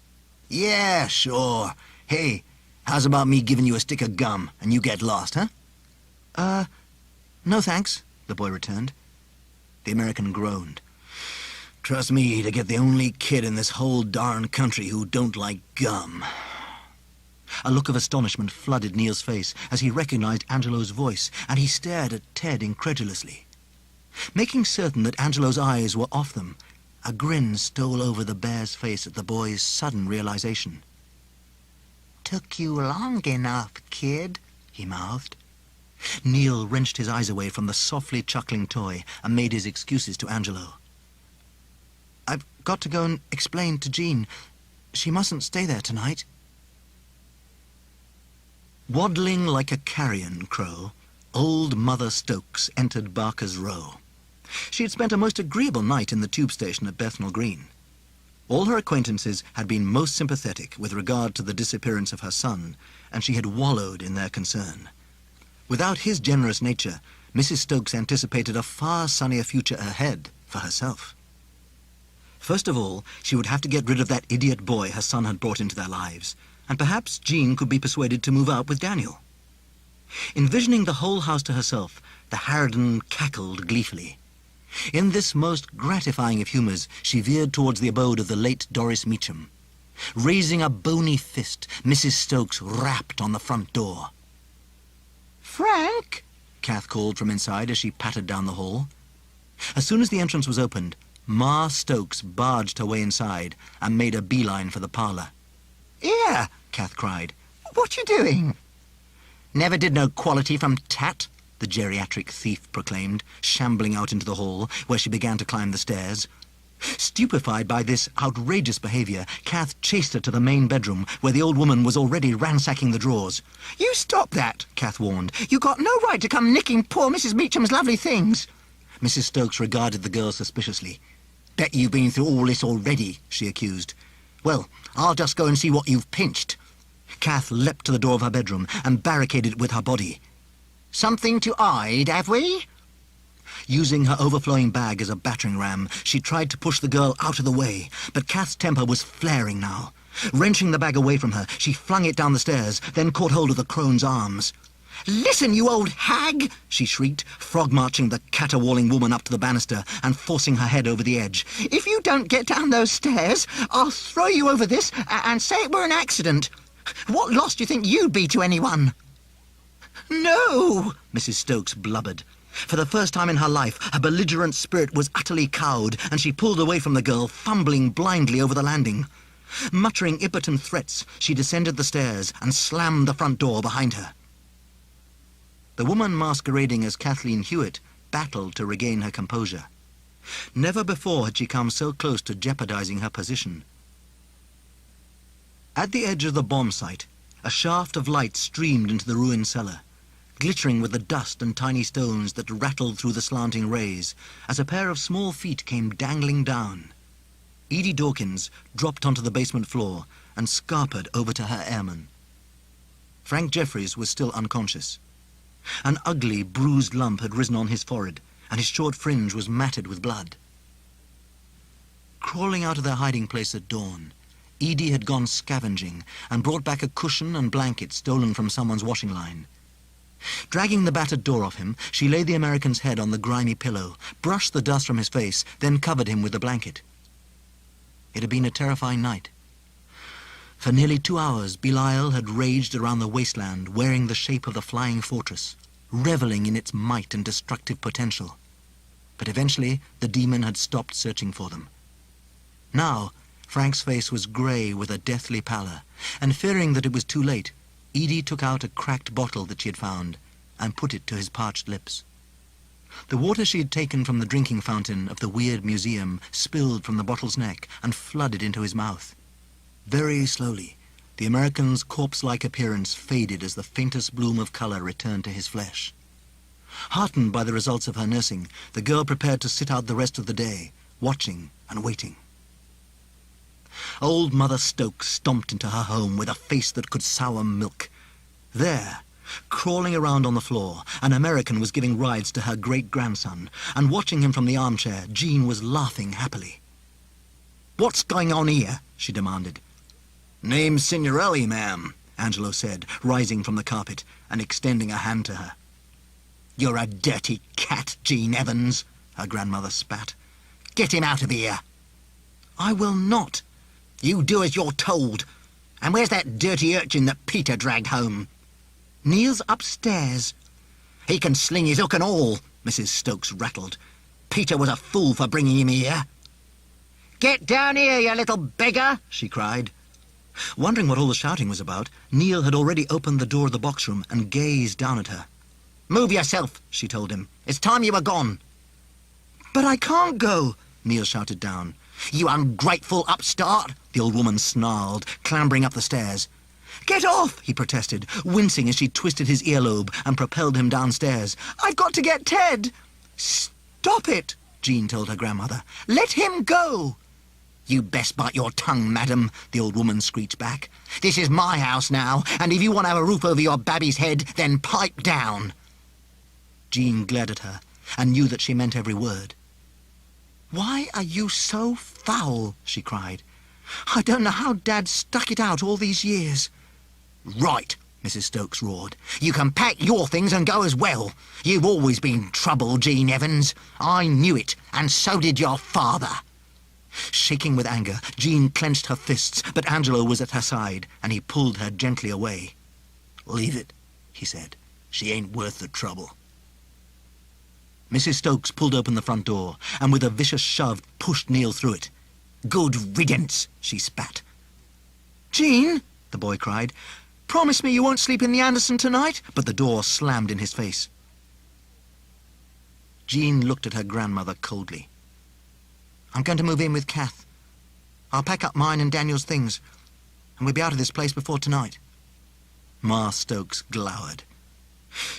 "Yeah, sure. Hey, how's about me giving you a stick of gum and you get lost, huh?" No thanks," the boy returned. The American groaned. "Trust me to get the only kid in this whole darn country who don't like gum." A look of astonishment flooded Neil's face as he recognized Angelo's voice, and he stared at Ted incredulously. Making certain that Angelo's eyes were off them, a grin stole over the bear's face at the boy's sudden realization. "Took you long enough, kid," he mouthed. Neil wrenched his eyes away from the softly chuckling toy and made his excuses to Angelo. "I've got to go and explain to Jean. She mustn't stay there tonight." Waddling like a carrion crow, old Mother Stokes entered Barker's Row. She had spent a most agreeable night in the tube station at Bethnal Green. All her acquaintances had been most sympathetic with regard to the disappearance of her son, and she had wallowed in their concern. Without his generous nature, Mrs. Stokes anticipated a far sunnier future ahead for herself. First of all, she would have to get rid of that idiot boy her son had brought into their lives, and perhaps Jean could be persuaded to move out with Daniel. Envisioning the whole house to herself, the harridan cackled gleefully. In this most gratifying of humours, she veered towards the abode of the late Doris Meacham. Raising a bony fist, Mrs. Stokes rapped on the front door. "Frank!" Kath called from inside as she pattered down the hall. As soon as the entrance was opened, Ma Stokes barged her way inside and made a beeline for the parlour. "Here!" Kath cried. "What you doing?" "Never did know quality from tat," the geriatric thief proclaimed, shambling out into the hall, where she began to climb the stairs. Stupefied by this outrageous behaviour, Kath chased her to the main bedroom, where the old woman was already ransacking the drawers. "You stop that," Kath warned. "You got no right to come nicking poor Mrs. Meacham's lovely things." Mrs. Stokes regarded the girl suspiciously. "Bet you've been through all this already," she accused. "Well, I'll just go and see what you've pinched." Kath leapt to the door of her bedroom and barricaded it with her body. "Something to hide, have we?" Using her overflowing bag as a battering ram, she tried to push the girl out of the way, but Kath's temper was flaring now. Wrenching the bag away from her, she flung it down the stairs, then caught hold of the crone's arms. "Listen, you old hag!" she shrieked, frog-marching the caterwauling woman up to the banister and forcing her head over the edge. "If you don't get down those stairs, I'll throw you over this and say it were an accident. What loss do you think you'd be to anyone?" "No!" Mrs. Stokes blubbered. For the first time in her life, her belligerent spirit was utterly cowed, and she pulled away from the girl, fumbling blindly over the landing. Muttering impotent threats, she descended the stairs and slammed the front door behind her. The woman masquerading as Kathleen Hewitt battled to regain her composure. Never before had she come so close to jeopardizing her position. At the edge of the bomb site, a shaft of light streamed into the ruined cellar. glittering with the dust and tiny stones that rattled through the slanting rays, as a pair of small feet came dangling down. Edie Dawkins dropped onto the basement floor and scarpered over to her airman. Frank Jeffries was still unconscious. An ugly, bruised lump had risen on his forehead, and his short fringe was matted with blood. Crawling out of their hiding place at dawn, Edie had gone scavenging and brought back a cushion and blanket stolen from someone's washing line. Dragging the battered door off him, she laid the American's head on the grimy pillow, brushed the dust from his face, then covered him with the blanket. It had been a terrifying night. For nearly 2 hours, Belial had raged around the wasteland, wearing the shape of the flying fortress, reveling in its might and destructive potential. But eventually, the demon had stopped searching for them. Now, Frank's face was grey with a deathly pallor, and fearing that it was too late, Edie took out a cracked bottle that she had found and put it to his parched lips. The water she had taken from the drinking fountain of the Wyrd Museum spilled from the bottle's neck and flooded into his mouth. Very slowly, the American's corpse-like appearance faded as the faintest bloom of colour returned to his flesh. Heartened by the results of her nursing, the girl prepared to sit out the rest of the day, watching and waiting. Old Mother Stokes stomped into her home with a face that could sour milk. There, crawling around on the floor, an American was giving rides to her great-grandson, and watching him from the armchair, Jean was laughing happily. "What's going on here?" she demanded. "Name's Signorelli, ma'am," Angelo said, rising from the carpet and extending a hand to her. "You're a dirty cat, Jean Evans," her grandmother spat. "Get him out of here." "I will not." "You do as you're told. And where's that dirty urchin that Peter dragged home?" "Neil's upstairs." "He can sling his hook and all," Mrs. Stokes rattled. "Peter was a fool for bringing him here." "Get down here, you little beggar," she cried. Wondering what all the shouting was about, Neil had already opened the door of the box room and gazed down at her. "Move yourself," she told him. "It's time you were gone." "But I can't go," Neil shouted down. "You ungrateful upstart," the old woman snarled, clambering up the stairs. "Get off," he protested, wincing as she twisted his earlobe and propelled him downstairs. "I've got to get Ted." "Stop it," Jean told her grandmother. "Let him go." "You best bite your tongue, madam," the old woman screeched back. "This is my house now, and if you want to have a roof over your babby's head, then pipe down." Jean glared at her and knew that she meant every word. "Why are you so foul?" she cried. "I don't know how Dad stuck it out all these years." "Right," Mrs. Stokes roared. "You can pack your things and go as well. You've always been trouble, Jean Evans. I knew it, and so did your father." Shaking with anger, Jean clenched her fists, but Angelo was at her side, and he pulled her gently away. "Leave it," he said. "She ain't worth the trouble." Mrs. Stokes pulled open the front door, and with a vicious shove pushed Neil through it. "Good riddance," she spat. "Jean," the boy cried, "promise me you won't sleep in the Anderson tonight," but the door slammed in his face. Jean looked at her grandmother coldly. "I'm going to move in with Kath. I'll pack up mine and Daniel's things, and we'll be out of this place before tonight." Ma Stokes glowered.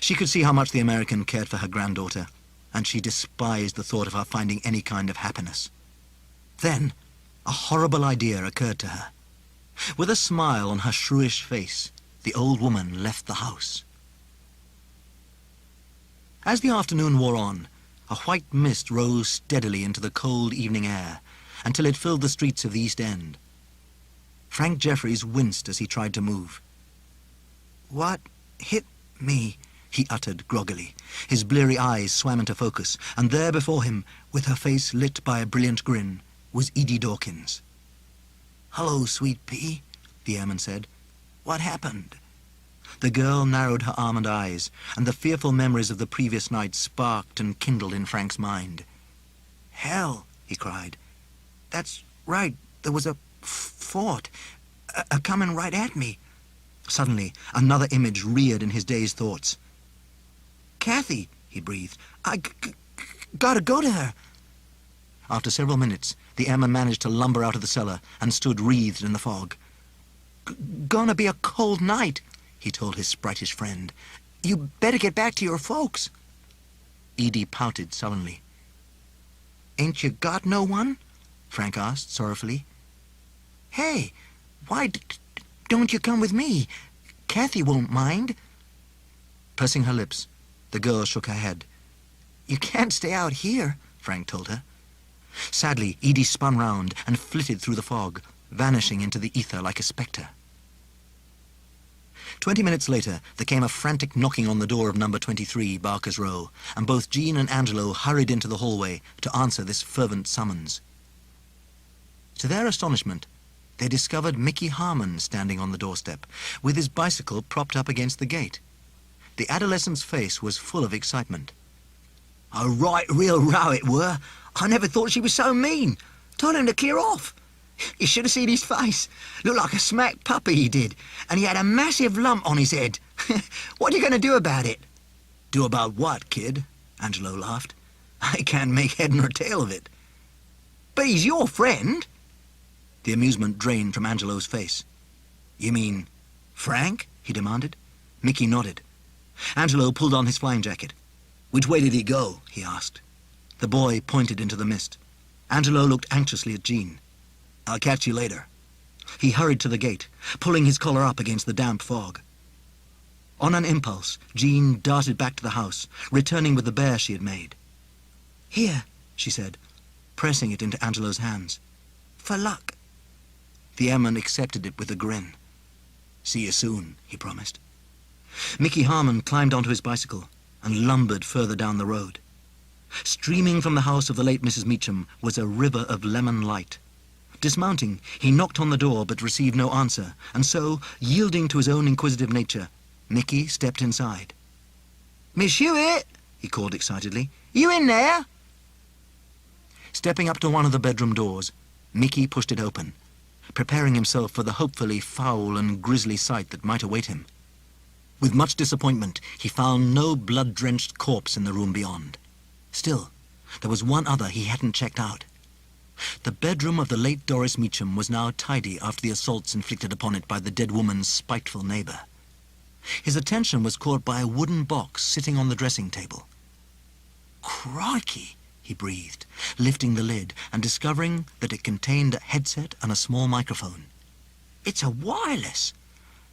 She could see how much the American cared for her granddaughter, and she despised the thought of her finding any kind of happiness. Then a horrible idea occurred to her. With a smile on her shrewish face, the old woman left the house. As the afternoon wore on, a white mist rose steadily into the cold evening air until it filled the streets of the East End. Frank Jeffries winced as he tried to move. "What hit me?" he uttered groggily. His bleary eyes swam into focus, and there before him, with her face lit by a brilliant grin, was Edie Dawkins. "Hello, sweet pea," the airman said. "What happened?" The girl narrowed her almond eyes, and the fearful memories of the previous night sparked and kindled in Frank's mind. "Hell," he cried. "That's right, there was a fort a-coming right at me." Suddenly, another image reared in his dazed thoughts. "Kathy," he breathed, "I gotta go to her." After several minutes, the airman managed to lumber out of the cellar and stood wreathed in the fog. "Gonna be a cold night," he told his spritish friend. You better get back to your folks. Edie pouted sullenly. Ain't you got no one? Frank asked sorrowfully. Hey, why don't you come with me? Kathy won't mind. Pursing her lips, the girl shook her head. You can't stay out here, Frank told her. Sadly, Edie spun round and flitted through the fog, vanishing into the ether like a spectre. 20 minutes later, there came a frantic knocking on the door of number 23, Barker's Row, and both Jean and Angelo hurried into the hallway to answer this fervent summons. To their astonishment, they discovered Mickey Harmon standing on the doorstep, with his bicycle propped up against the gate. The adolescent's face was full of excitement. A right real row it were. I never thought she was so mean. Told him to clear off. You should have seen his face. Looked like a smacked puppy, he did. And he had a massive lump on his head. What are you going to do about it? Do about what, kid? Angelo laughed. I can't make head nor tail of it. But he's your friend. The amusement drained from Angelo's face. You mean Frank? He demanded. Mickey nodded. Angelo pulled on his flying jacket. Which way did he go? He asked. The boy pointed into the mist. Angelo looked anxiously at Jean. I'll catch you later. He hurried to the gate, pulling his collar up against the damp fog. On an impulse, Jean darted back to the house, returning with the bear she had made. Here, she said, pressing it into Angelo's hands. For luck. The airman accepted it with a grin. See you soon, he promised. Mickey Harmon climbed onto his bicycle and lumbered further down the road. Streaming from the house of the late Mrs. Meacham was a river of lemon light. Dismounting, he knocked on the door but received no answer, and so, yielding to his own inquisitive nature, Mickey stepped inside. Miss Hewitt, he called excitedly. You in there? Stepping up to one of the bedroom doors, Mickey pushed it open, preparing himself for the hopefully foul and grisly sight that might await him. With much disappointment, he found no blood-drenched corpse in the room beyond. Still, there was one other he hadn't checked out. The bedroom of the late Doris Meacham was now tidy after the assaults inflicted upon it by the dead woman's spiteful neighbour. His attention was caught by a wooden box sitting on the dressing table. Crikey, he breathed, lifting the lid and discovering that it contained a headset and a small microphone. It's a wireless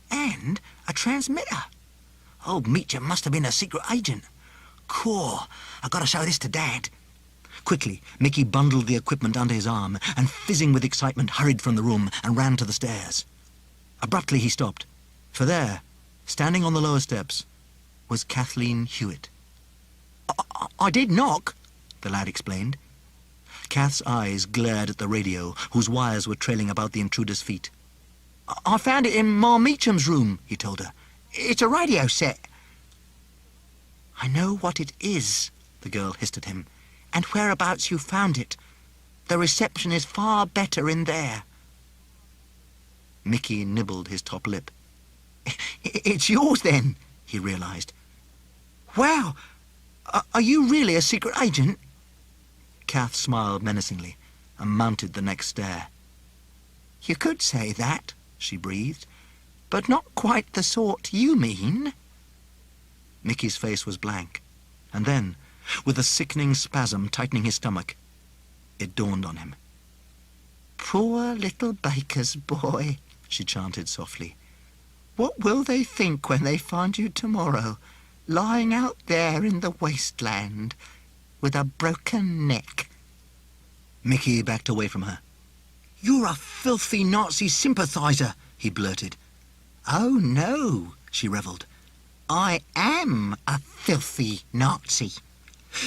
and a transmitter. Old Meacham must have been a secret agent. Cool, I've got to show this to Dad. Quickly, Mickey bundled the equipment under his arm and, fizzing with excitement, hurried from the room and ran to the stairs. Abruptly he stopped, for there, standing on the lower steps, was Kathleen Hewitt. I did knock, the lad explained. Kath's eyes glared at the radio, whose wires were trailing about the intruder's feet. I found it in Ma Meacham's room, he told her. It's a radio set. I know what it is, the girl hissed at him, and whereabouts you found it. The reception is far better in there. Mickey nibbled his top lip. It's yours, then, he realized. Wow, are you really a secret agent? Kath smiled menacingly and mounted the next stair. You could say that, she breathed, but not quite the sort you mean. Mickey's face was blank, and then, with a sickening spasm tightening his stomach, it dawned on him. Poor little baker's boy, she chanted softly. What will they think when they find you tomorrow, lying out there in the wasteland, with a broken neck? Mickey backed away from her. You're a filthy Nazi sympathizer, he blurted. Oh, no, she revelled. I am a filthy Nazi.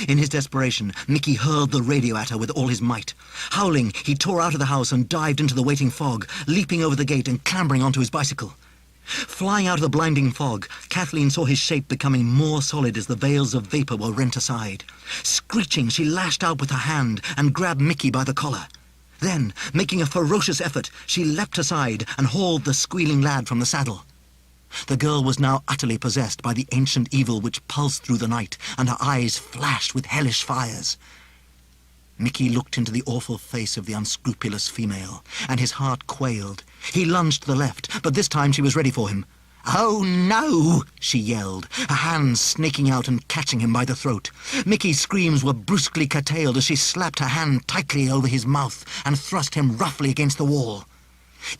In his desperation, Mickey hurled the radio at her with all his might. Howling, he tore out of the house and dived into the waiting fog, leaping over the gate and clambering onto his bicycle. Flying out of the blinding fog, Kathleen saw his shape becoming more solid as the veils of vapour were rent aside. Screeching, she lashed out with her hand and grabbed Mickey by the collar. Then, making a ferocious effort, she leapt aside and hauled the squealing lad from the saddle. The girl was now utterly possessed by the ancient evil which pulsed through the night, and her eyes flashed with hellish fires. Mickey looked into the awful face of the unscrupulous female, and his heart quailed. He lunged to the left, but this time she was ready for him. "Oh, no!" she yelled, her hands snaking out and catching him by the throat. Mickey's screams were brusquely curtailed as she slapped her hand tightly over his mouth and thrust him roughly against the wall.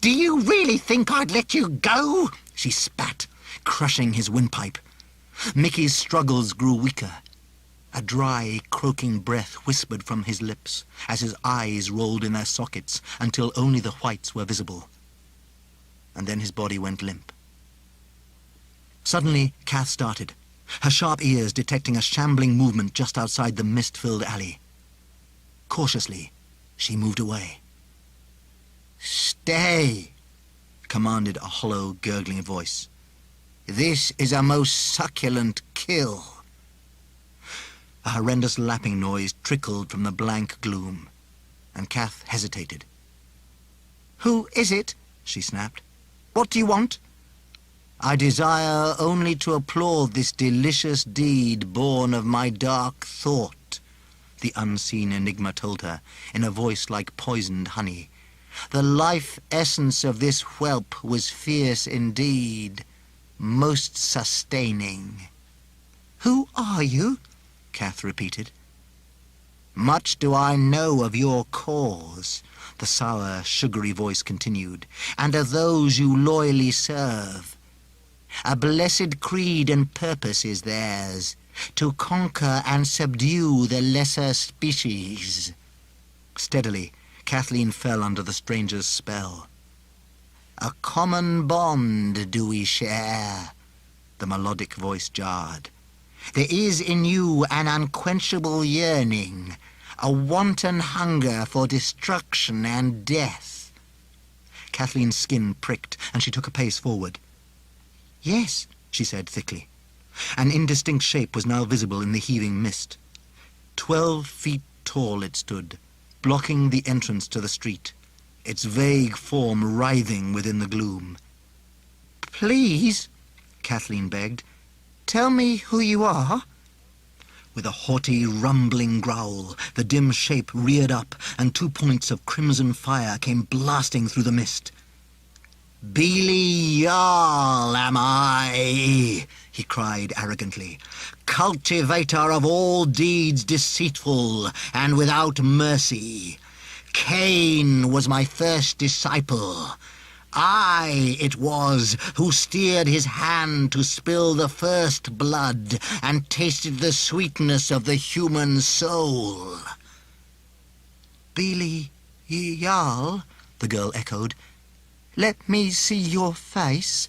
"Do you really think I'd let you go?" she spat, crushing his windpipe. Mickey's struggles grew weaker. A dry, croaking breath whispered from his lips as his eyes rolled in their sockets until only the whites were visible. And then his body went limp. Suddenly, Kath started, her sharp ears detecting a shambling movement just outside the mist-filled alley. Cautiously, she moved away. "Stay!" commanded a hollow, gurgling voice. "This is a most succulent kill." A horrendous lapping noise trickled from the blank gloom, and Kath hesitated. "Who is it?" she snapped. "What do you want?" "I desire only to applaud this delicious deed born of my dark thought," the unseen enigma told her, in a voice like poisoned honey. "The life essence of this whelp was fierce indeed, most sustaining." "Who are you?" Kath repeated. "Much do I know of your cause," the sour, sugary voice continued, "and of those you loyally serve. A blessed creed and purpose is theirs, to conquer and subdue the lesser species." Steadily, Kathleen fell under the stranger's spell. "A common bond do we share," the melodic voice jarred. "There is in you an unquenchable yearning, a wanton hunger for destruction and death." Kathleen's skin pricked, and she took a pace forward. "Yes," she said thickly. An indistinct shape was now visible in the heaving mist. 12 feet tall it stood, blocking the entrance to the street, its vague form writhing within the gloom. "Please," Kathleen begged, "tell me who you are." With a haughty, rumbling growl, the dim shape reared up, and 2 points of crimson fire came blasting through the mist. "Belial am I," he cried arrogantly, "cultivator of all deeds deceitful and without mercy. Cain was my first disciple. I it was who steered his hand to spill the first blood and tasted the sweetness of the human soul." "Belial," the girl echoed. "Let me see your face."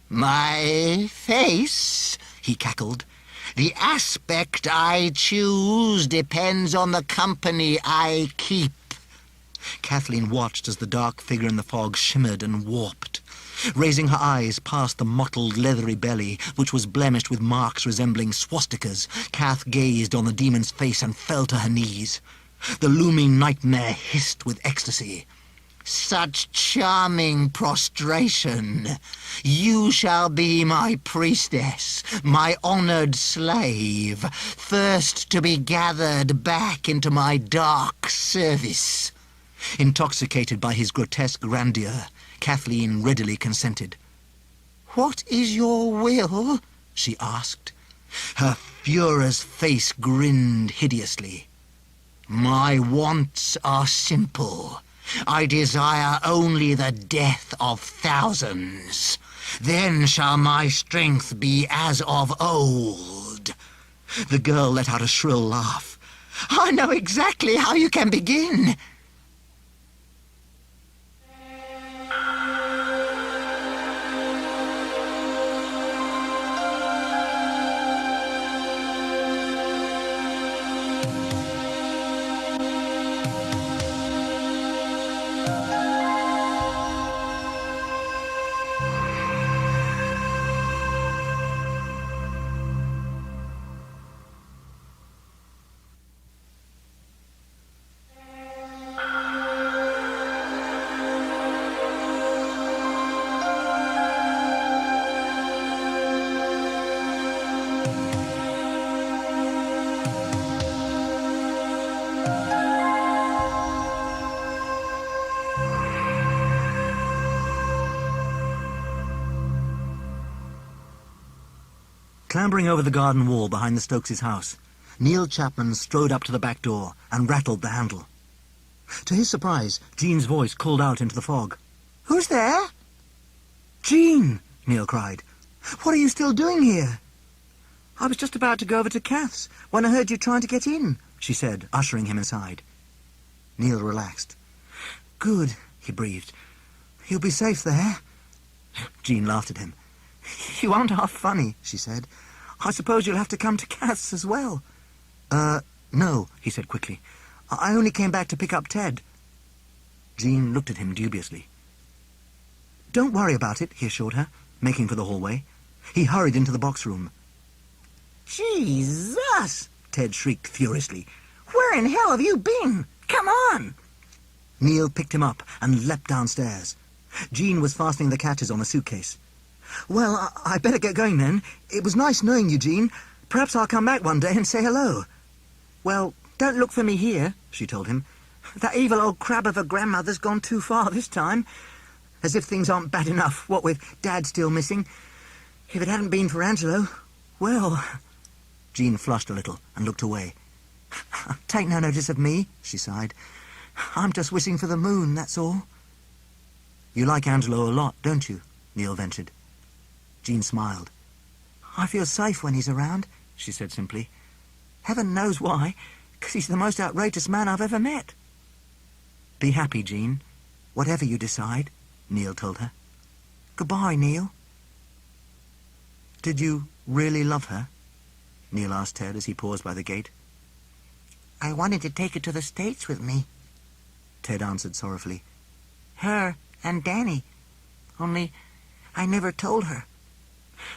"My face?" he cackled. "The aspect I choose depends on the company I keep." Kathleen watched as the dark figure in the fog shimmered and warped. Raising her eyes past the mottled, leathery belly, which was blemished with marks resembling swastikas, Kath gazed on the demon's face and fell to her knees. The looming nightmare hissed with ecstasy. "Such charming prostration! You shall be my priestess, my honored slave, first to be gathered back into my dark service." Intoxicated by his grotesque grandeur, Kathleen readily consented. "What is your will?" she asked. Her furious face grinned hideously. "My wants are simple. I desire only the death of thousands. Then shall my strength be as of old." The girl let out a shrill laugh. "I know exactly how you can begin." Clambering over the garden wall behind the Stokes' house, Neil Chapman strode up to the back door and rattled the handle. To his surprise, Jean's voice called out into the fog. "Who's there?" "Jean!" Neil cried. "What are you still doing here?" "I was just about to go over to Kath's when I heard you trying to get in," she said, ushering him inside. Neil relaxed. "Good," he breathed. "You'll be safe there." Jean laughed at him. "You aren't half funny," she said. "I suppose you'll have to come to Kath's as well." No," he said quickly. "I only came back to pick up Ted." Jean looked at him dubiously. "Don't worry about it," he assured her, making for the hallway. He hurried into the box room. Jesus! Ted shrieked furiously. "Where in hell have you been? Come on!" Neil picked him up and leapt downstairs. Jean was fastening the catches on the suitcase. "Well, I better get going then. It was nice knowing you, Jean. Perhaps I'll come back one day and say hello." "Well, don't look for me here," she told him. "That evil old crab of a grandmother's gone too far this time. As if things aren't bad enough, what with Dad still missing. If it hadn't been for Angelo, well..." Jean flushed a little and looked away. "Take no notice of me," she sighed. "I'm just wishing for the moon, that's all." "You like Angelo a lot, don't you?" Neil ventured. Jean smiled. "I feel safe when he's around," she said simply. "Heaven knows why, 'cause he's the most outrageous man I've ever met." "Be happy, Jean, whatever you decide," Neil told her. "Goodbye, Neil." "Did you really love her?" Neil asked Ted as he paused by the gate. "I wanted to take her to the States with me," Ted answered sorrowfully. "Her and Danny. Only I never told her."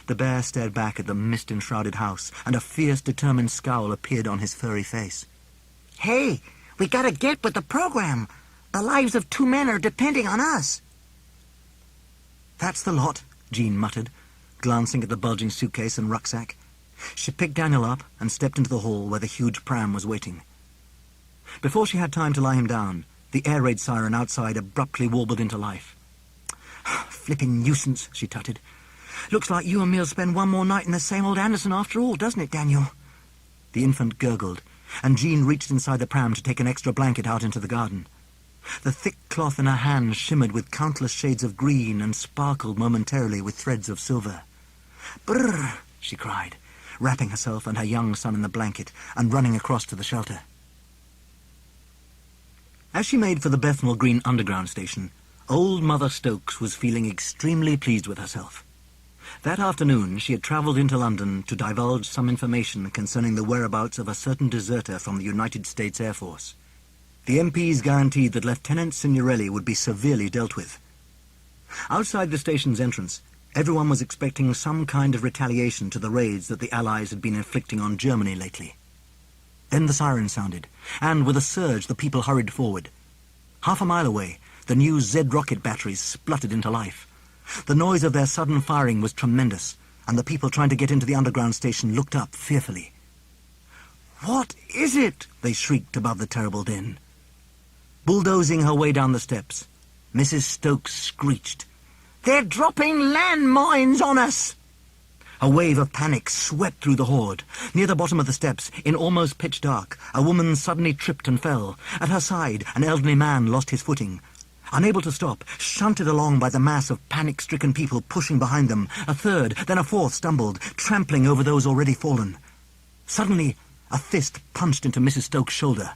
The bear stared back at the mist-enshrouded house, and a fierce, determined scowl appeared on his furry face. "Hey, we gotta get with the program. The lives of 2 men are depending on us." "That's the lot," Jean muttered, glancing at the bulging suitcase and rucksack. She picked Daniel up and stepped into the hall where the huge pram was waiting. Before she had time to lie him down, the air raid siren outside abruptly warbled into life. "Flippin' nuisance," she tutted. "Looks like you and me'll spend one more night in the same old Anderson after all, doesn't it, Daniel?" The infant gurgled, and Jean reached inside the pram to take an extra blanket out into the garden. The thick cloth in her hand shimmered with countless shades of green and sparkled momentarily with threads of silver. "Brrr!" she cried, wrapping herself and her young son in the blanket and running across to the shelter. As she made for the Bethnal Green Underground station, old Mother Stokes was feeling extremely pleased with herself. That afternoon she had travelled into London to divulge some information concerning the whereabouts of a certain deserter from the United States Air Force. The MPs guaranteed that Lieutenant Signorelli would be severely dealt with. Outside the station's entrance, everyone was expecting some kind of retaliation to the raids that the Allies had been inflicting on Germany lately. Then the siren sounded, and with a surge the people hurried forward. Half a mile away, the new Z rocket batteries spluttered into life. The noise of their sudden firing was tremendous, and the people trying to get into the underground station looked up fearfully. "What is it?" they shrieked above the terrible din. Bulldozing her way down the steps, Mrs. Stokes screeched, "They're dropping landmines on us!" A wave of panic swept through the horde. Near the bottom of the steps, in almost pitch dark, a woman suddenly tripped and fell. At her side, an elderly man lost his footing. Unable to stop, shunted along by the mass of panic-stricken people pushing behind them, a third, then a fourth stumbled, trampling over those already fallen. Suddenly, a fist punched into Mrs. Stokes' shoulder.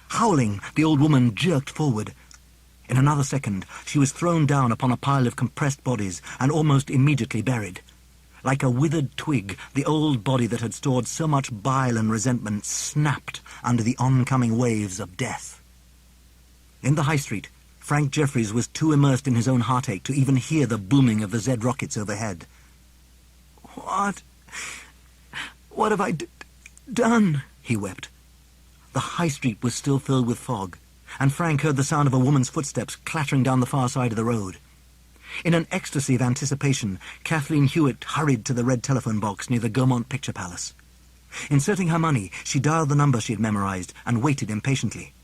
Howling, the old woman jerked forward. In another second, she was thrown down upon a pile of compressed bodies and almost immediately buried. Like a withered twig, the old body that had stored so much bile and resentment snapped under the oncoming waves of death. In the high street, Frank Jeffries was too immersed in his own heartache to even hear the booming of the Z rockets overhead. What have I done?" he wept. The high street was still filled with fog, and Frank heard the sound of a woman's footsteps clattering down the far side of the road. In an ecstasy of anticipation, Kathleen Hewitt hurried to the red telephone box near the Gaumont Picture Palace. Inserting her money, she dialed the number she had memorized and waited impatiently.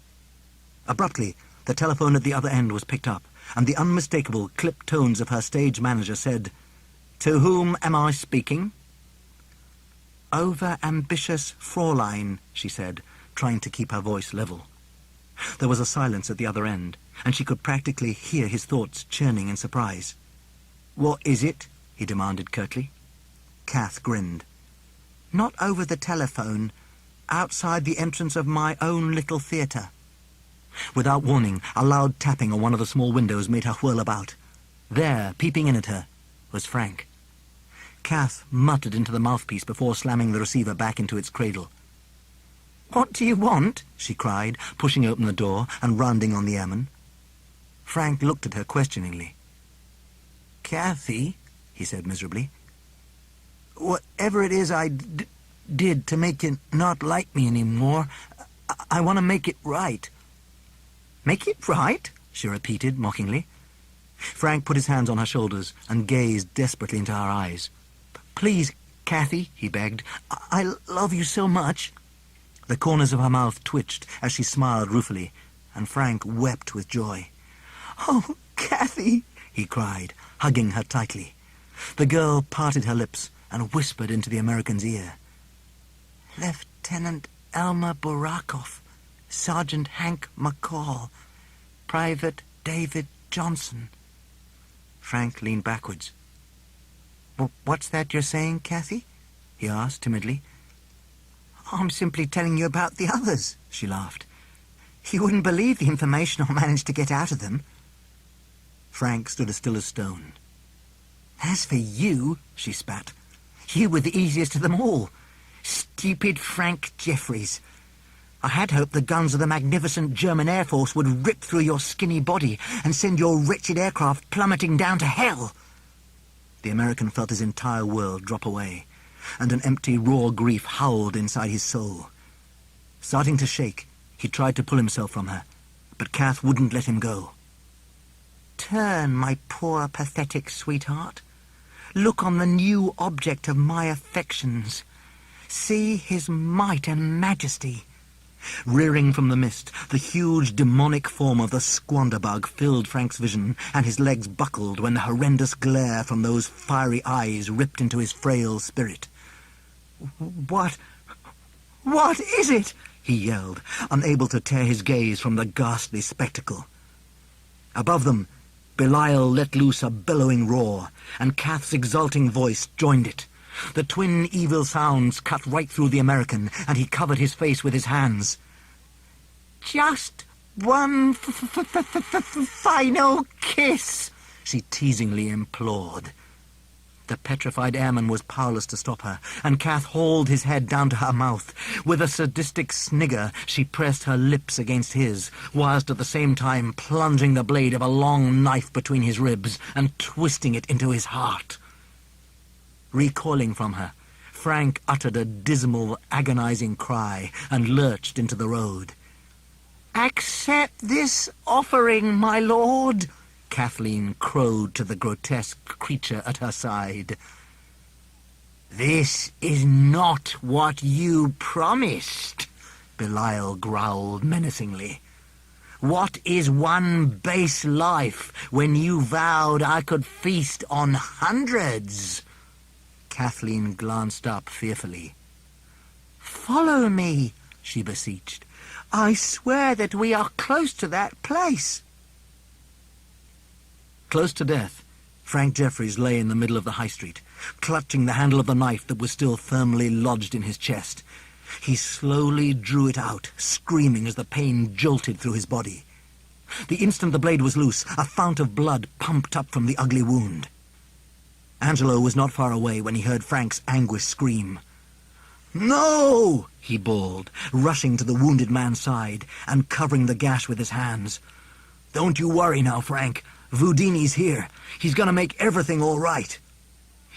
Abruptly, the telephone at the other end was picked up, and the unmistakable, clipped tones of her stage manager said, "To whom am I speaking?" over-ambitious Fräulein, she said, trying to keep her voice level. There was a silence at the other end, and she could practically hear his thoughts churning in surprise. "What is it?" he demanded curtly. Kath grinned. "Not over the telephone. Outside the entrance of my own little theatre." Without warning, a loud tapping on one of the small windows made her whirl about. There, peeping in at her, was Frank. Kath muttered into the mouthpiece before slamming the receiver back into its cradle. "What do you want?" she cried, pushing open the door and rounding on the airman. Frank looked at her questioningly. "Kathy," he said miserably, "whatever it is I did to make you not like me anymore, I want to make it right." "Make it right?" she repeated mockingly. Frank put his hands on her shoulders and gazed desperately into her eyes. "Please, Kathy," he begged. "I love you so much." The corners of her mouth twitched as she smiled ruefully, and Frank wept with joy. "Oh, Kathy," he cried, hugging her tightly. The girl parted her lips and whispered into the American's ear. "Lieutenant Elmer Burakoff, Sergeant Hank McCall, Private David Johnson." Frank leaned backwards. "What's that you're saying, Kathy?" he asked timidly. "I'm simply telling you about the others," she laughed. "You wouldn't believe the information I managed to get out of them." Frank stood as still as stone. "As for you," she spat, "you were the easiest of them all. Stupid Frank Jeffries. I had hoped the guns of the magnificent German Air Force would rip through your skinny body and send your wretched aircraft plummeting down to hell." The American felt his entire world drop away, and an empty, raw grief howled inside his soul. Starting to shake, he tried to pull himself from her, but Kath wouldn't let him go. "Turn, my poor, pathetic sweetheart. Look on the new object of my affections. See his might and majesty." Rearing from the mist, the huge demonic form of the squanderbug filled Frank's vision, and his legs buckled when the horrendous glare from those fiery eyes ripped into his frail spirit. What is it?" he yelled, unable to tear his gaze from the ghastly spectacle. Above them, Belial let loose a bellowing roar, and Kath's exulting voice joined it. The twin evil sounds cut right through the American, and he covered his face with his hands. "Just one final kiss," she teasingly implored. The petrified airman was powerless to stop her, and Kath hauled his head down to her mouth. With a sadistic snigger, she pressed her lips against his, whilst at the same time plunging the blade of a long knife between his ribs and twisting it into his heart. Recoiling from her, Frank uttered a dismal, agonizing cry and lurched into the road. "Accept this offering, my lord," Kathleen crowed to the grotesque creature at her side. "This is not what you promised," Belial growled menacingly. "What is one base life when you vowed I could feast on hundreds?" Kathleen glanced up fearfully. "Follow me," she beseeched. "I swear that we are close to that place." Close to death, Frank Jeffries lay in the middle of the high street, clutching the handle of the knife that was still firmly lodged in his chest. He slowly drew it out, screaming as the pain jolted through his body. The instant the blade was loose, a fount of blood pumped up from the ugly wound. Angelo was not far away when he heard Frank's anguished scream. "No!" he bawled, rushing to the wounded man's side and covering the gash with his hands. "Don't you worry now, Frank. Voudini's here. He's going to make everything all right."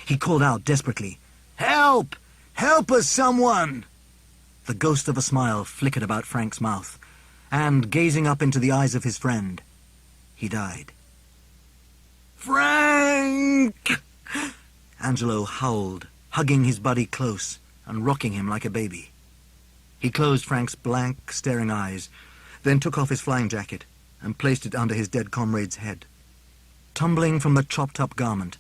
He called out desperately, "Help! Help us, someone!" The ghost of a smile flickered about Frank's mouth, and, gazing up into the eyes of his friend, he died. "Frank!" Angelo howled, hugging his buddy close and rocking him like a baby. He closed Frank's blank, staring eyes, then took off his flying jacket and placed it under his dead comrade's head. Tumbling from the chopped-up garment,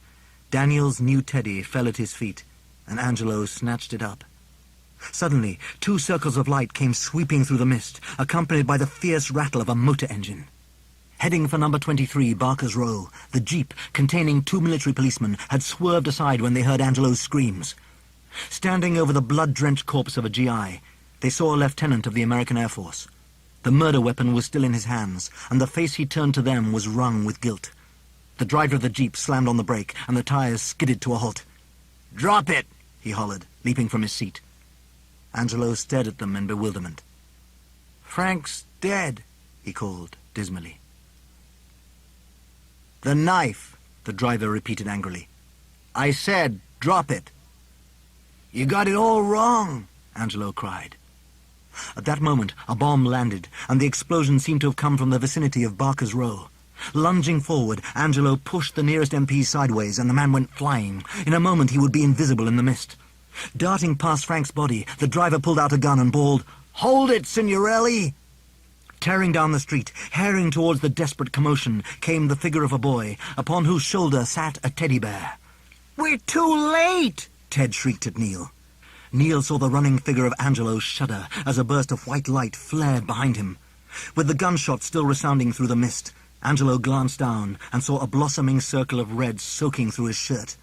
Daniel's new teddy fell at his feet, and Angelo snatched it up Suddenly, 2 circles of light came sweeping through the mist, accompanied by the fierce rattle of a motor engine. Heading for number 23, Barker's Row, the jeep, containing 2 military policemen, had swerved aside when they heard Angelo's screams. Standing over the blood-drenched corpse of a GI, they saw a lieutenant of the American Air Force. The murder weapon was still in his hands, and the face he turned to them was wrung with guilt. The driver of the jeep slammed on the brake, and the tires skidded to a halt. "Drop it!" he hollered, leaping from his seat. Angelo stared at them in bewilderment. "Frank's dead," he called dismally. "The knife," the driver repeated angrily. "I said, drop it." "You got it all wrong," Angelo cried. At that moment, a bomb landed, and the explosion seemed to have come from the vicinity of Barker's Row. Lunging forward, Angelo pushed the nearest MP sideways, and the man went flying. In a moment, he would be invisible in the mist. Darting past Frank's body, the driver pulled out a gun and bawled, "Hold it, Signorelli!" Tearing down the street, herring towards the desperate commotion, came the figure of a boy, upon whose shoulder sat a teddy bear. "We're too late!" Ted shrieked at Neil. Neil saw the running figure of Angelo shudder as a burst of white light flared behind him. With the gunshot still resounding through the mist, Angelo glanced down and saw a blossoming circle of red soaking through his shirt.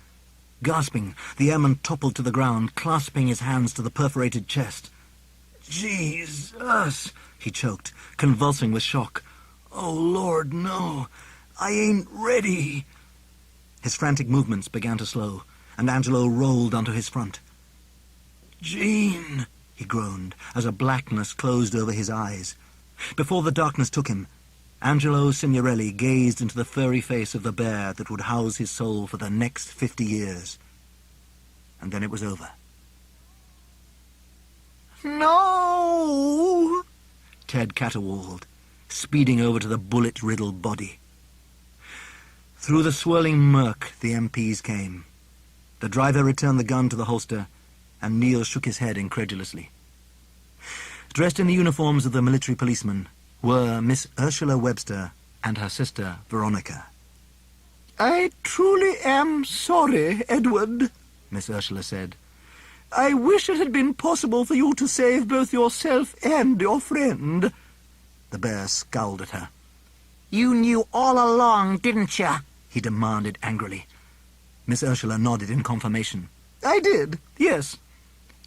Gasping, the airman toppled to the ground, clasping his hands to the perforated chest. "Jesus!" he choked, convulsing with shock. "Oh, Lord, no! I ain't ready!" His frantic movements began to slow, and Angelo rolled onto his front. "Jean!" he groaned, as a blackness closed over his eyes. Before the darkness took him, Angelo Signorelli gazed into the furry face of the bear that would house his soul for the next 50 years. And then it was over. "No!" Ted caterwauled, speeding over to the bullet-riddled body. Through the swirling murk, the MPs came. The driver returned the gun to the holster, and Neil shook his head incredulously. Dressed in the uniforms of the military policemen were Miss Ursula Webster and her sister Veronica. "I truly am sorry, Edward," Miss Ursula said. "I wish it had been possible for you to save both yourself and your friend." The bear scowled at her. "You knew all along, didn't you?" he demanded angrily. Miss Ursula nodded in confirmation. "I did, yes."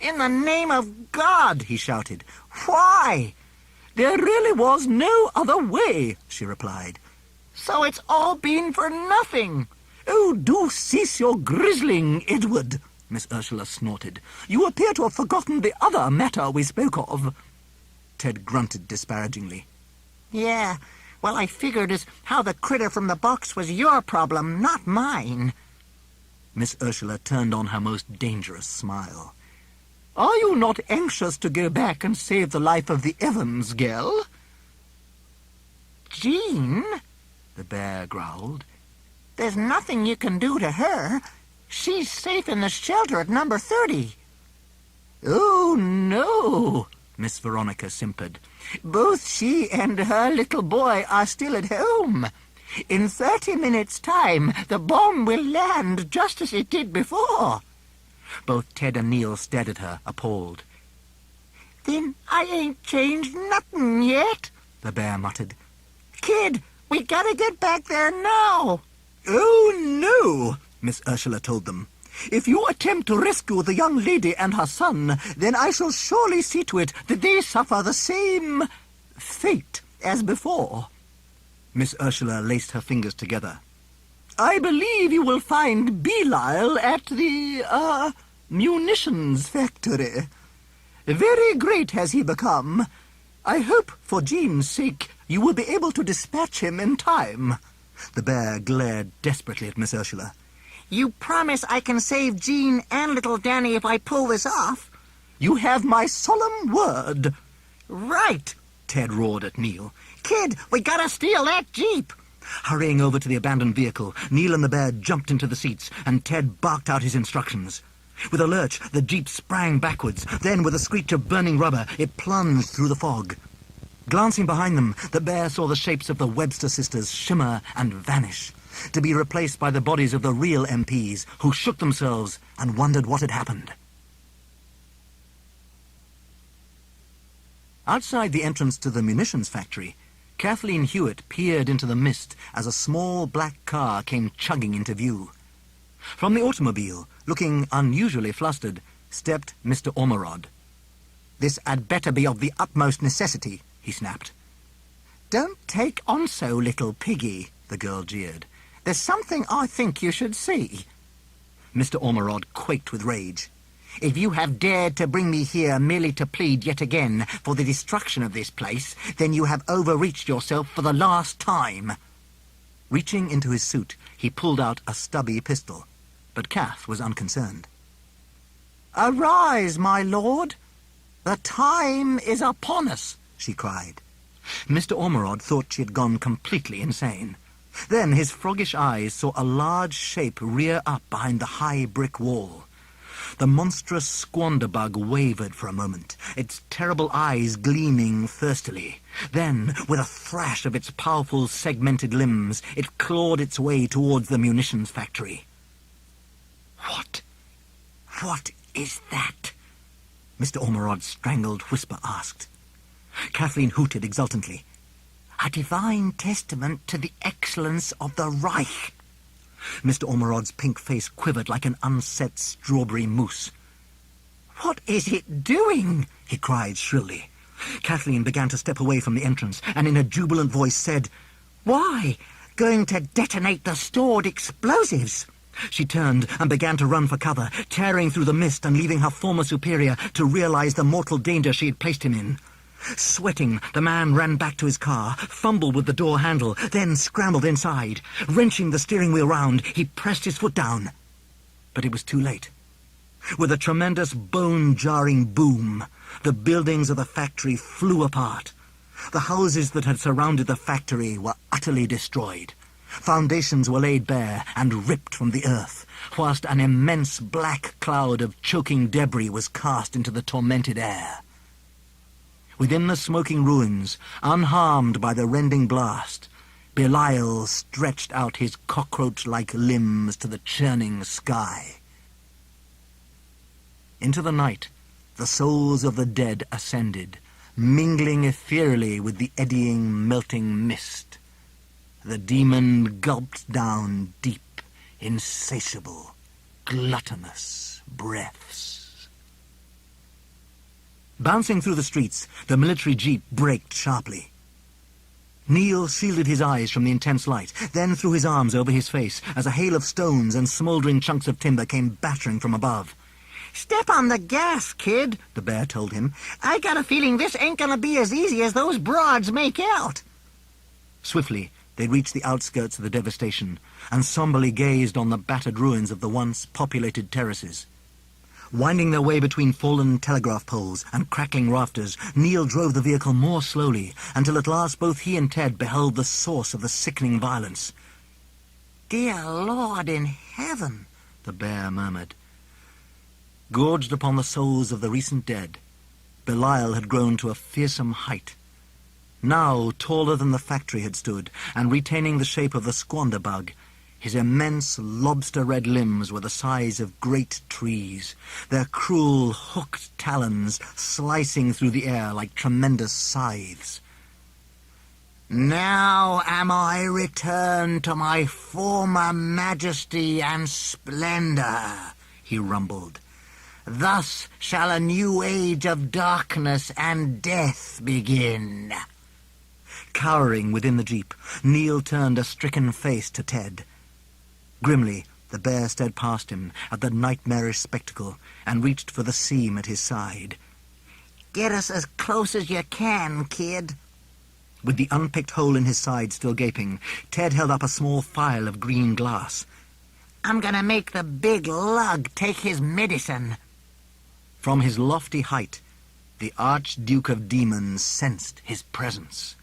"In the name of God!" he shouted. "Why?" "There really was no other way," she replied. "So it's all been for nothing." "Oh, do cease your grizzling, Edward," Miss Ursula snorted. "You appear to have forgotten the other matter we spoke of." Ted grunted disparagingly. "Yeah, well, I figured as how the critter from the box was your problem, not mine." Miss Ursula turned on her most dangerous smile. "Are you not anxious to go back and save the life of the Evans girl?" "Jean?" the bear growled. "There's nothing you can do to her. She's safe in the shelter at number 30. "Oh, no," Miss Veronica simpered. "Both she and her little boy are still at home. In 30 minutes' time, the bomb will land just as it did before." Both Ted and Neil stared at her, appalled. "Then I ain't changed nothing yet," the bear muttered. "Kid, we gotta get back there now." "Oh, no," Miss Ursula told them. "If you attempt to rescue the young lady and her son, then I shall surely see to it that they suffer the same fate as before." Miss Ursula laced her fingers together. "I believe you will find Belial at the, munitions factory. Very great has he become. I hope, for Jean's sake, you will be able to dispatch him in time." The bear glared desperately at Miss Ursula. "You promise I can save Jean and little Danny if I pull this off?" "You have my solemn word." "Right," Ted roared at Neil. "Kid, we gotta steal that jeep." Hurrying over to the abandoned vehicle, Neil and the bear jumped into the seats, and Ted barked out his instructions. With a lurch, the jeep sprang backwards. Then, with a screech of burning rubber, it plunged through the fog. Glancing behind them, the bear saw the shapes of the Webster sisters shimmer and vanish, to be replaced by the bodies of the real MPs, who shook themselves and wondered what had happened. Outside the entrance to the munitions factory, Kathleen Hewitt peered into the mist as a small black car came chugging into view. From the automobile, looking unusually flustered, stepped Mr. Ormerod. "This had better be of the utmost necessity," he snapped. "Don't take on so, little piggy," the girl jeered. "There's something I think you should see." Mr. Ormerod quaked with rage. "If you have dared to bring me here merely to plead yet again for the destruction of this place, then you have overreached yourself for the last time." Reaching into his suit, he pulled out a stubby pistol, but Kath was unconcerned. "Arise, my lord! The time is upon us," she cried. Mr. Ormerod thought she had gone completely insane. Then his froggish eyes saw a large shape rear up behind the high brick wall. The monstrous squanderbug wavered for a moment, its terrible eyes gleaming thirstily. Then, with a thrash of its powerful segmented limbs, it clawed its way towards the munitions factory. What is that?" Mr. Ormerod's strangled whisper asked. Kathleen hooted exultantly. "A divine testament to the excellence of the Reich." Mr. Ormerod's pink face quivered like an unset strawberry mousse. "What is it doing?" he cried shrilly. Kathleen began to step away from the entrance, and in a jubilant voice said, "Why, going to detonate the stored explosives." She turned and began to run for cover, tearing through the mist and leaving her former superior to realize the mortal danger she had placed him in. Sweating, the man ran back to his car, fumbled with the door handle, then scrambled inside. Wrenching the steering wheel round, he pressed his foot down. But it was too late. With a tremendous bone-jarring boom, the buildings of the factory flew apart. The houses that had surrounded the factory were utterly destroyed. Foundations were laid bare and ripped from the earth, whilst an immense black cloud of choking debris was cast into the tormented air. Within the smoking ruins, unharmed by the rending blast, Belial stretched out his cockroach-like limbs to the churning sky. Into the night, the souls of the dead ascended, mingling ethereally with the eddying, melting mist. The demon gulped down deep, insatiable, gluttonous breaths. Bouncing through the streets, the military jeep braked sharply. Neil shielded his eyes from the intense light, then threw his arms over his face as a hail of stones and smouldering chunks of timber came battering from above. "Step on the gas, kid," the bear told him. "I got a feeling this ain't gonna be as easy as those broads make out." Swiftly, they reached the outskirts of the devastation and somberly gazed on the battered ruins of the once populated terraces. Winding their way between fallen telegraph poles and crackling rafters, Neil drove the vehicle more slowly, until at last both he and Ted beheld the source of the sickening violence. "Dear Lord in heaven," the bear murmured. Gorged upon the souls of the recent dead, Belial had grown to a fearsome height. Now taller than the factory had stood, and retaining the shape of the squanderbug, his immense lobster-red limbs were the size of great trees, their cruel hooked talons slicing through the air like tremendous scythes. "Now am I returned to my former majesty and splendor," he rumbled. "Thus shall a new age of darkness and death begin." Cowering within the jeep, Neil turned a stricken face to Ted. Grimly, the bear stared past him at the nightmarish spectacle and reached for the seam at his side. "Get us as close as you can, kid." With the unpicked hole in his side still gaping, Ted held up a small phial of green glass. "I'm gonna make the big lug take his medicine." From his lofty height, the Archduke of Demons sensed his presence.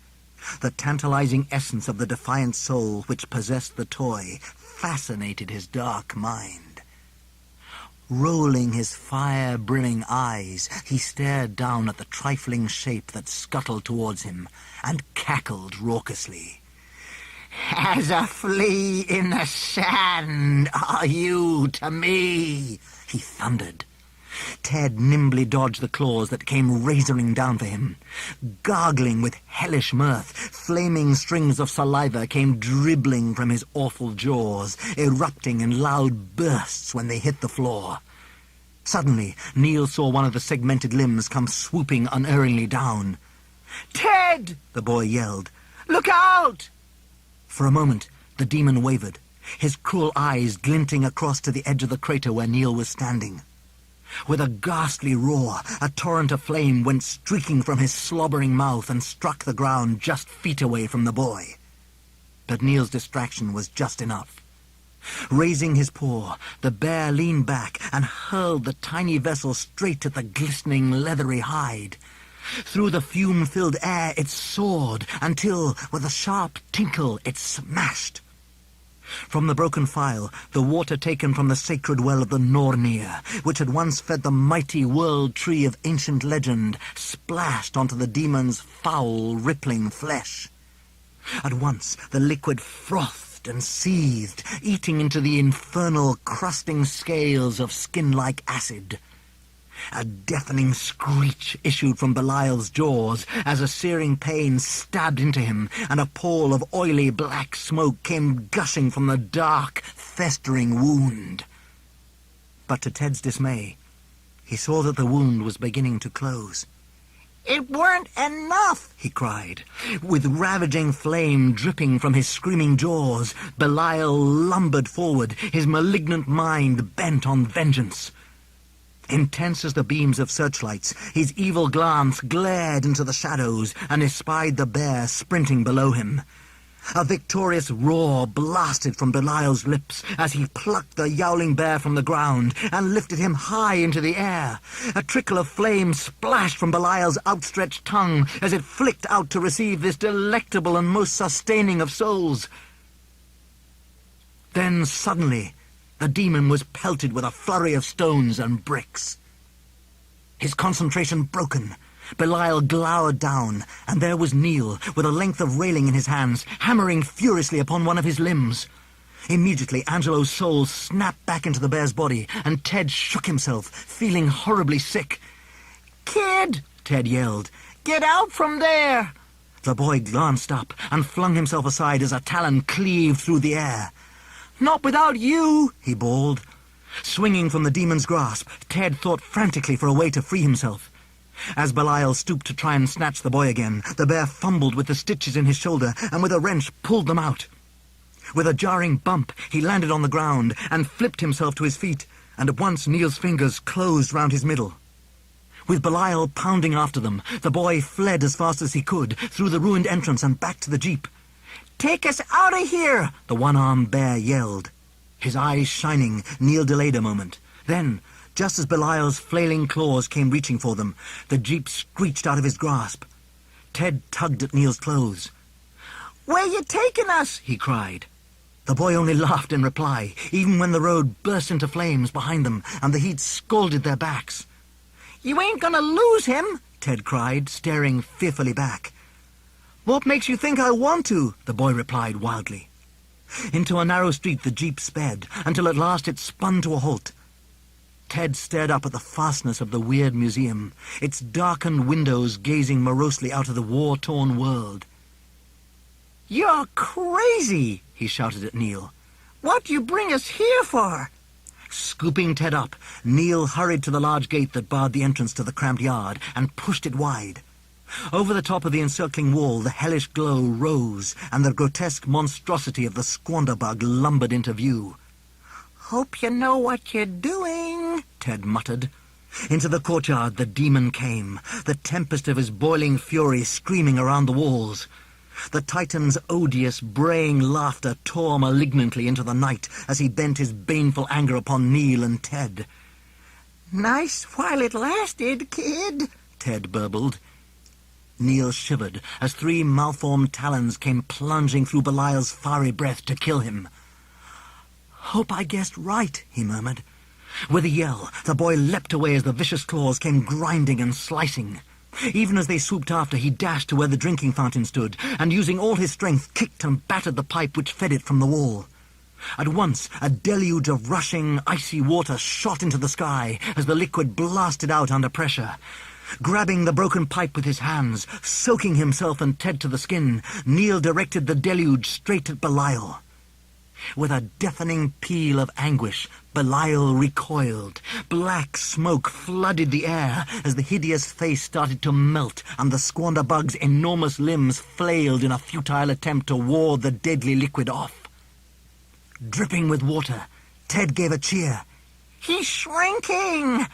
The tantalizing essence of the defiant soul which possessed the toy fascinated his dark mind. Rolling his fire-brimming eyes, he stared down at the trifling shape that scuttled towards him and cackled raucously. "As a flea in the sand are you to me," he thundered. Ted nimbly dodged the claws that came razoring down for him. Gargling with hellish mirth, flaming strings of saliva came dribbling from his awful jaws, erupting in loud bursts when they hit the floor. Suddenly, Neil saw one of the segmented limbs come swooping unerringly down. "Ted!" the boy yelled. "Look out!" For a moment, the demon wavered, his cruel eyes glinting across to the edge of the crater where Neil was standing. With a ghastly roar, a torrent of flame went streaking from his slobbering mouth and struck the ground just feet away from the boy. But Neil's distraction was just enough. Raising his paw, the bear leaned back and hurled the tiny vessel straight at the glistening, leathery hide. Through the fume-filled air it soared until, with a sharp tinkle, it smashed. From the broken phial, the water taken from the sacred well of the Nornir, which had once fed the mighty world tree of ancient legend, splashed onto the demon's foul, rippling flesh. At once, the liquid frothed and seethed, eating into the infernal, crusting scales of skin-like acid. A deafening screech issued from Belial's jaws as a searing pain stabbed into him, and a pall of oily black smoke came gushing from the dark, festering wound. But to Ted's dismay, he saw that the wound was beginning to close. "It weren't enough!" he cried. With ravaging flame dripping from his screaming jaws, Belial lumbered forward, his malignant mind bent on vengeance. Intense as the beams of searchlights, his evil glance glared into the shadows and espied the bear sprinting below him. A victorious roar blasted from Belial's lips as he plucked the yowling bear from the ground and lifted him high into the air. A trickle of flame splashed from Belial's outstretched tongue as it flicked out to receive this delectable and most sustaining of souls. Then suddenly, the demon was pelted with a flurry of stones and bricks. His concentration broken, Belial glowered down, and there was Neil, with a length of railing in his hands, hammering furiously upon one of his limbs. Immediately, Angelo's soul snapped back into the bear's body, and Ted shook himself, feeling horribly sick. "Kid!" Ted yelled. "Get out from there!" The boy glanced up and flung himself aside as a talon cleaved through the air. "Not without you!" he bawled. Swinging from the demon's grasp, Ted thought frantically for a way to free himself. As Belial stooped to try and snatch the boy again, the bear fumbled with the stitches in his shoulder and with a wrench pulled them out. With a jarring bump, he landed on the ground and flipped himself to his feet, and at once Neil's fingers closed round his middle. With Belial pounding after them, the boy fled as fast as he could, through the ruined entrance and back to the jeep. "Take us out of here!" the one-armed bear yelled. His eyes shining, Neil delayed a moment. Then, just as Belial's flailing claws came reaching for them, the jeep screeched out of his grasp. Ted tugged at Neil's clothes. "Where you taking us?" he cried. The boy only laughed in reply, even when the road burst into flames behind them and the heat scalded their backs. "You ain't gonna lose him!" Ted cried, staring fearfully back. "What makes you think I want to?" the boy replied wildly. Into a narrow street the jeep sped, until at last it spun to a halt. Ted stared up at the fastness of the Wyrd Museum, its darkened windows gazing morosely out of the war-torn world. "You're crazy!" he shouted at Neil. "What you bring us here for?" Scooping Ted up, Neil hurried to the large gate that barred the entrance to the cramped yard and pushed it wide. Over the top of the encircling wall, the hellish glow rose, and the grotesque monstrosity of the squanderbug lumbered into view. "Hope you know what you're doing," Ted muttered. Into the courtyard the demon came, the tempest of his boiling fury screaming around the walls. The Titan's odious, braying laughter tore malignantly into the night as he bent his baneful anger upon Neil and Ted. "Nice while it lasted, kid," Ted burbled. Neil shivered as three malformed talons came plunging through Belial's fiery breath to kill him. "Hope I guessed right," he murmured. With a yell, the boy leapt away as the vicious claws came grinding and slicing. Even as they swooped after, he dashed to where the drinking fountain stood, and using all his strength kicked and battered the pipe which fed it from the wall. At once, a deluge of rushing, icy water shot into the sky as the liquid blasted out under pressure. Grabbing the broken pipe with his hands, soaking himself and Ted to the skin, Neil directed the deluge straight at Belial. With a deafening peal of anguish, Belial recoiled. Black smoke flooded the air as the hideous face started to melt and the squanderbug's enormous limbs flailed in a futile attempt to ward the deadly liquid off. Dripping with water, Ted gave a cheer. "He's shrinking!"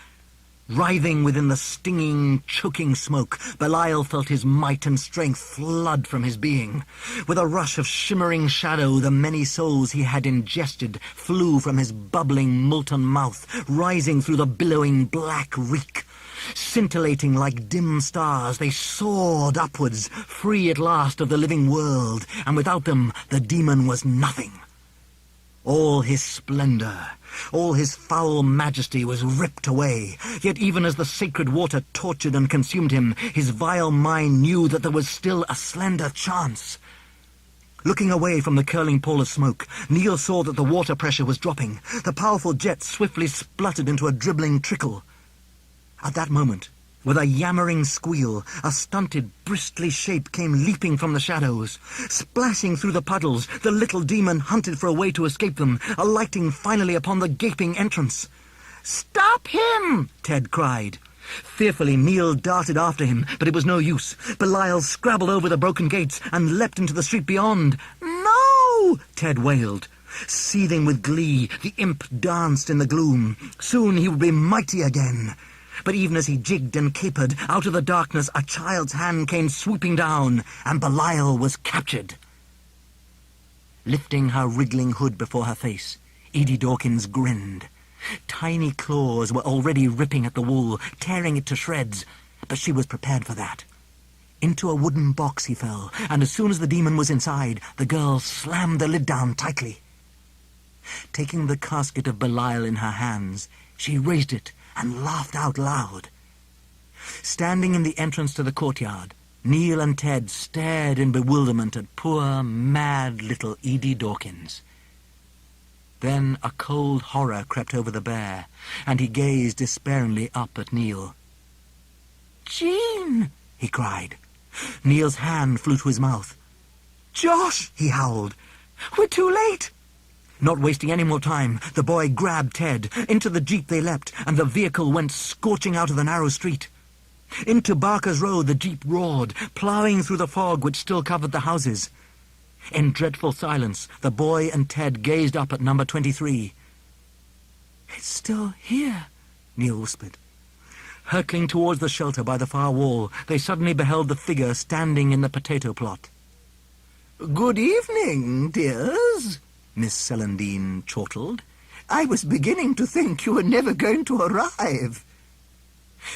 Writhing within the stinging, choking smoke, Belial felt his might and strength flood from his being. With a rush of shimmering shadow, the many souls he had ingested flew from his bubbling, molten mouth, rising through the billowing black reek. Scintillating like dim stars, they soared upwards, free at last of the living world, and without them the demon was nothing. All his splendor, all his foul majesty was ripped away, yet even as the sacred water tortured and consumed him, his vile mind knew that there was still a slender chance. Looking away from the curling pall of smoke, Neil saw that the water pressure was dropping. The powerful jet swiftly spluttered into a dribbling trickle. At that moment, with a yammering squeal, a stunted, bristly shape came leaping from the shadows. Splashing through the puddles, the little demon hunted for a way to escape them, alighting finally upon the gaping entrance. "Stop him!" Ted cried. Fearfully, Neil darted after him, but it was no use. Belial scrabbled over the broken gates and leapt into the street beyond. "No!" Ted wailed. Seething with glee, the imp danced in the gloom. Soon he would be mighty again. But even as he jigged and capered, out of the darkness a child's hand came swooping down, and Belial was captured. Lifting her wriggling hood before her face, Edie Dawkins grinned. Tiny claws were already ripping at the wool, tearing it to shreds, but she was prepared for that. Into a wooden box he fell, and as soon as the demon was inside, the girl slammed the lid down tightly. Taking the casket of Belial in her hands, she raised it and laughed out loud. Standing in the entrance to the courtyard, Neil and Ted stared in bewilderment at poor, mad little Edie Dawkins. Then a cold horror crept over the bear, and he gazed despairingly up at Neil. "Jean!" he cried. Neil's hand flew to his mouth. "Josh!" he howled. "We're too late!" Not wasting any more time, the boy grabbed Ted. Into the jeep they leapt, and the vehicle went scorching out of the narrow street. Into Barker's Road the jeep roared, ploughing through the fog which still covered the houses. In dreadful silence, the boy and Ted gazed up at number 23. "It's still here," Neil whispered. Hurtling towards the shelter by the far wall, they suddenly beheld the figure standing in the potato plot. "Good evening, dears," Miss Celandine chortled. "I was beginning to think you were never going to arrive."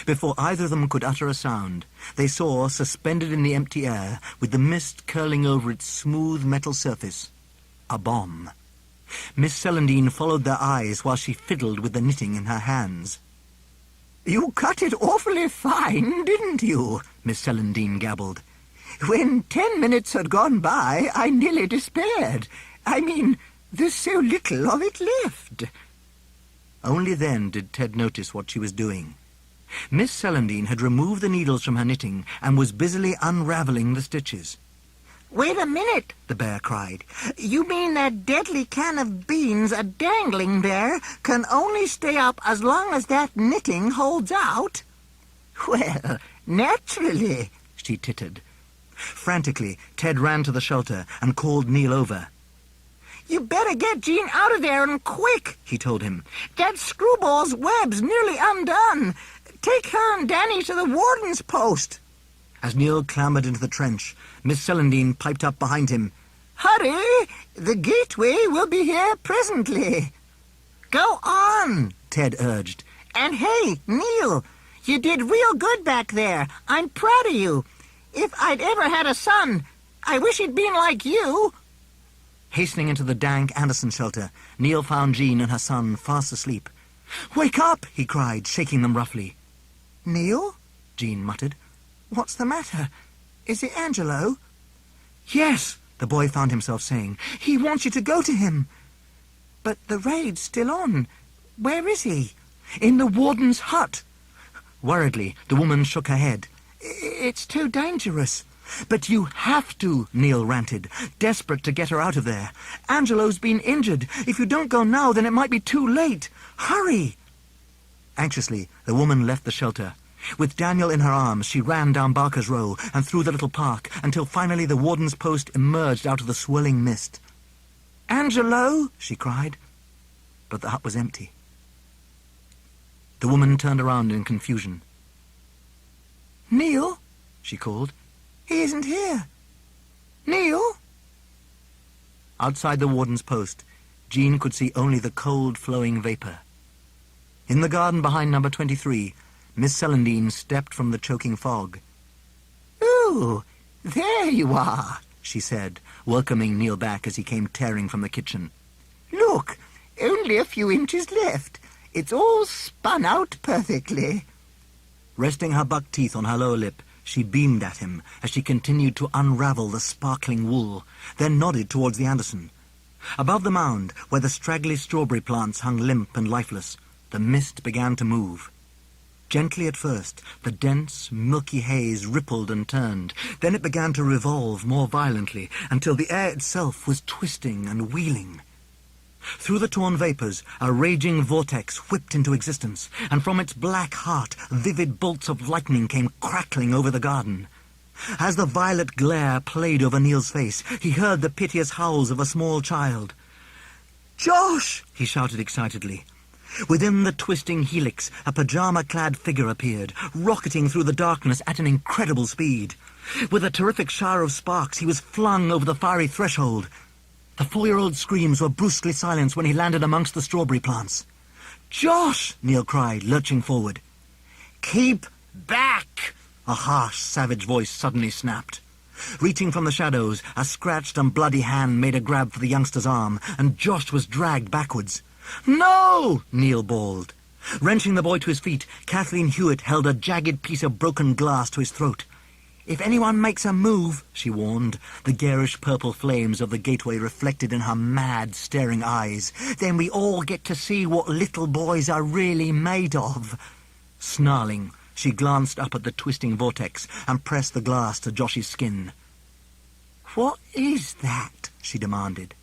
Before either of them could utter a sound, they saw, suspended in the empty air, with the mist curling over its smooth metal surface, a bomb. Miss Celandine followed their eyes while she fiddled with the knitting in her hands. "You cut it awfully fine, didn't you?" Miss Celandine gabbled. "When 10 minutes had gone by, I nearly despaired. I mean, there's so little of it left." Only then did Ted notice what she was doing. Miss Celandine had removed the needles from her knitting and was busily unravelling the stitches. "Wait a minute," the bear cried. "You mean that deadly can of beans a-dangling there can only stay up as long as that knitting holds out?" "Well, naturally," she tittered. Frantically, Ted ran to the shelter and called Neil over. "You better get Jean out of there, and quick," he told him. "That screwball's web's nearly undone. Take her and Danny to the warden's post." As Neil clambered into the trench, Miss Celandine piped up behind him. "Hurry! The gateway will be here presently." "Go on," Ted urged. "And hey, Neil, you did real good back there. I'm proud of you. If I'd ever had a son, I wish he'd been like you." Hastening into the dank Anderson shelter, Neil found Jean and her son fast asleep. "Wake up!" he cried, shaking them roughly. "Neil?" Jean muttered. "What's the matter? Is it Angelo?" "Yes," the boy found himself saying. "He wants you to go to him." But the raid's still on. Where is he? In the warden's hut. Worriedly, the woman shook her head. It's too dangerous. But you have to, Neil ranted, desperate to get her out of there. Angelo's been injured. If you don't go now, then it might be too late. Hurry! Anxiously, the woman left the shelter. With Daniel in her arms, she ran down Barker's Row and through the little park until finally the warden's post emerged out of the swirling mist. "Angelo!" she cried. But the hut was empty. The woman turned around in confusion. "Neil?" she called. "He isn't here. Neil?" Outside the warden's post, Jean could see only the cold, flowing vapour. In the garden behind number 23, Miss Celandine stepped from the choking fog. "Oh, there you are," she said, welcoming Neil back as he came tearing from the kitchen. "Look, only a few inches left. It's all spun out perfectly." Resting her buck teeth on her lower lip, she beamed at him as she continued to unravel the sparkling wool, then nodded towards the Anderson. Above the mound, where the straggly strawberry plants hung limp and lifeless, the mist began to move. Gently at first, the dense, milky haze rippled and turned. Then it began to revolve more violently, until the air itself was twisting and wheeling. Through the torn vapours, a raging vortex whipped into existence, and from its black heart, vivid bolts of lightning came crackling over the garden. As the violet glare played over Neil's face, he heard the piteous howls of a small child. "Josh!" he shouted excitedly. Within the twisting helix, a pyjama-clad figure appeared, rocketing through the darkness at an incredible speed. With a terrific shower of sparks, he was flung over the fiery threshold. The 4-year-old's screams were brusquely silenced when he landed amongst the strawberry plants. "Josh!" Neil cried, lurching forward. "Keep back!" a harsh, savage voice suddenly snapped. Reaching from the shadows, a scratched and bloody hand made a grab for the youngster's arm, and Josh was dragged backwards. "No!" Neil bawled. Wrenching the boy to his feet, Kathleen Hewitt held a jagged piece of broken glass to his throat. "If anyone makes a move," she warned, the garish purple flames of the gateway reflected in her mad, staring eyes, "then we all get to see what little boys are really made of." Snarling, she glanced up at the twisting vortex and pressed the glass to Josh's skin. "What is that?" she demanded.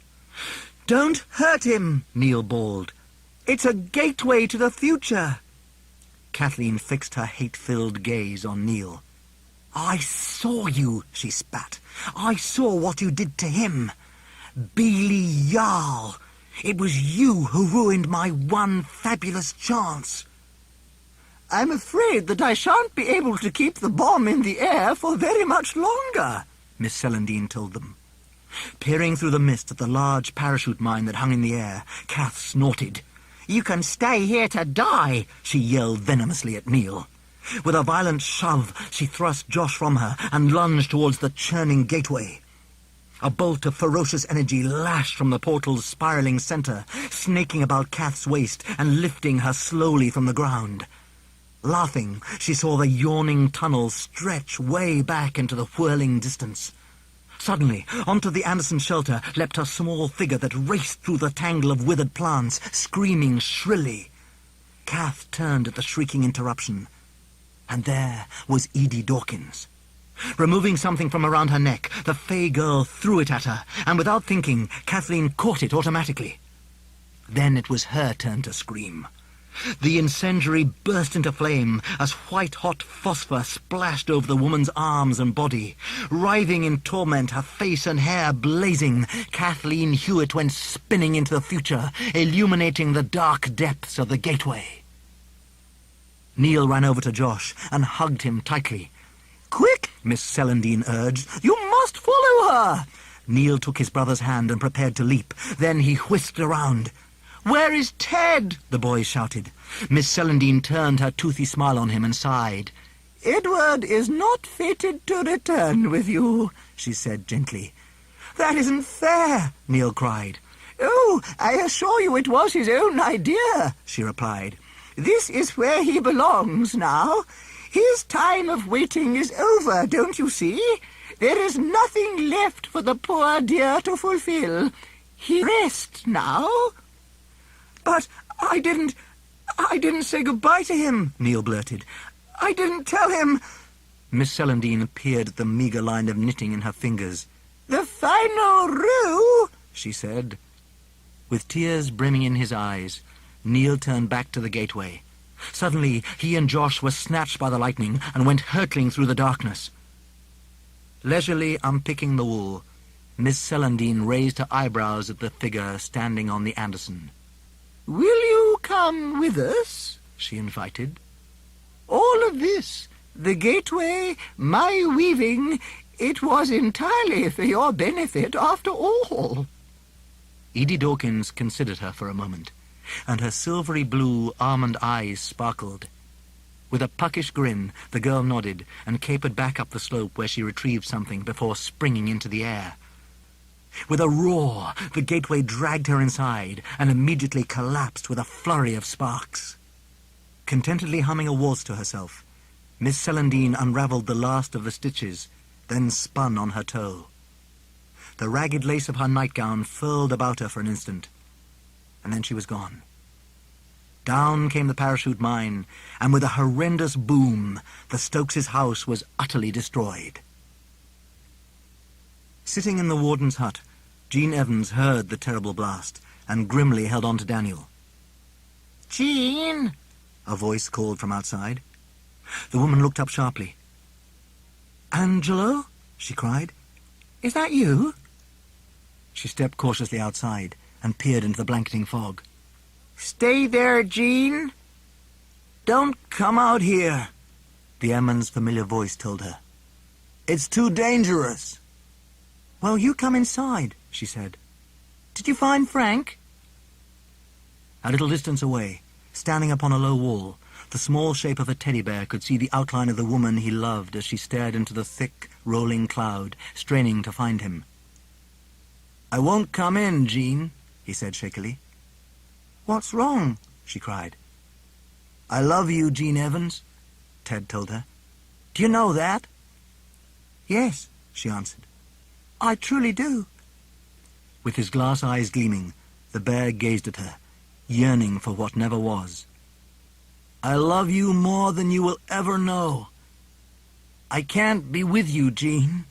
"Don't hurt him," Neil bawled. "It's a gateway to the future." Kathleen fixed her hate-filled gaze on Neil. "I saw you," she spat. "I saw what you did to him. Belial. It was you who ruined my one fabulous chance." "I'm afraid that I shan't be able to keep the bomb in the air for very much longer," Miss Celandine told them. Peering through the mist at the large parachute mine that hung in the air, Kath snorted. "You can stay here to die," she yelled venomously at Neil. With a violent shove, she thrust Josh from her and lunged towards the churning gateway. A bolt of ferocious energy lashed from the portal's spiralling centre, snaking about Kath's waist and lifting her slowly from the ground. Laughing, she saw the yawning tunnel stretch way back into the whirling distance. Suddenly, onto the Anderson shelter leapt a small figure that raced through the tangle of withered plants, screaming shrilly. Kath turned at the shrieking interruption, and there was Edie Dawkins. Removing something from around her neck, the fey girl threw it at her, and without thinking, Kathleen caught it automatically. Then it was her turn to scream. The incendiary burst into flame as white-hot phosphor splashed over the woman's arms and body. Writhing in torment, her face and hair blazing, Kathleen Hewitt went spinning into the future, illuminating the dark depths of the gateway. Neil ran over to Josh and hugged him tightly. "Quick," Miss Celandine urged. "You must follow her." Neil took his brother's hand and prepared to leap. Then he whisked around. "Where is Ted?" the boy shouted. Miss Celandine turned her toothy smile on him and sighed. "Edward is not fated to return with you," she said gently. "That isn't fair," Neil cried. "Oh, I assure you it was his own idea," she replied. "This is where he belongs now. His time of waiting is over, don't you see? There is nothing left for the poor dear to fulfill. He rests now." But I didn't say goodbye to him, Neil blurted. I didn't tell him. Miss Celandine peered at the meagre line of knitting in her fingers. The final roux, she said. With tears brimming in his eyes, Neil turned back to the gateway. Suddenly, he and Josh were snatched by the lightning and went hurtling through the darkness. Leisurely unpicking the wool, Miss Celandine raised her eyebrows at the figure standing on the Anderson. "Will you come with us?" she invited. "All of this, the gateway, my weaving, it was entirely for your benefit after all." Edie Dawkins considered her for a moment, and her silvery blue almond eyes sparkled. With a puckish grin, the girl nodded and capered back up the slope where she retrieved something before springing into the air. With a roar, the gateway dragged her inside and immediately collapsed with a flurry of sparks. Contentedly humming a waltz to herself, Miss Celandine unravelled the last of the stitches, then spun on her toe. The ragged lace of her nightgown furled about her for an instant, and then she was gone. Down came the parachute mine, and with a horrendous boom, the Stokes' house was utterly destroyed. Sitting in the warden's hut, Jean Evans heard the terrible blast and grimly held on to Daniel. "Jean!" a voice called from outside. The woman looked up sharply. "Angelo?" she cried. "Is that you?" She stepped cautiously outside and peered into the blanketing fog. "Stay there, Jean. Don't come out here," the airman's familiar voice told her. "It's too dangerous." "Well, you come inside," she said. "Did you find Frank?" A little distance away, standing upon a low wall, the small shape of a teddy bear could see the outline of the woman he loved as she stared into the thick, rolling cloud, straining to find him. "I won't come in, Jean," he said shakily. "What's wrong?" she cried. "I love you, Jean Evans," Ted told her. "Do you know that?" "Yes," she answered. "I truly do." With his glass eyes gleaming, the bear gazed at her, yearning for what never was. "I love you more than you will ever know. I can't be with you, Jean."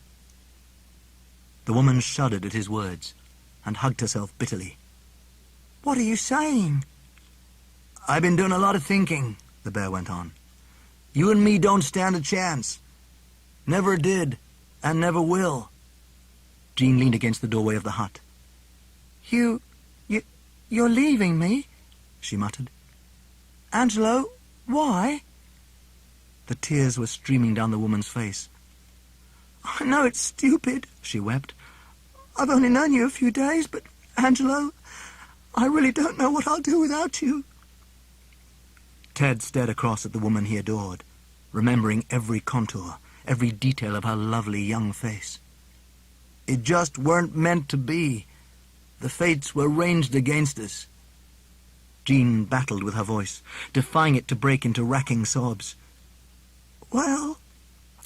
The woman shuddered at his words and hugged herself bitterly. "What are you saying?" "I've been doing a lot of thinking," the bear went on. "You and me don't stand a chance. Never did, and never will." Jean leaned against the doorway of the hut. You're leaving me?" she muttered. "Angelo, why?" The tears were streaming down the woman's face. "I know it's stupid," she wept. "I've only known you a few days, but, Angelo, I really don't know what I'll do without you." Ted stared across at the woman he adored, remembering every contour, every detail of her lovely young face. "It just weren't meant to be. The fates were ranged against us." Jean battled with her voice, defying it to break into racking sobs. "Well,"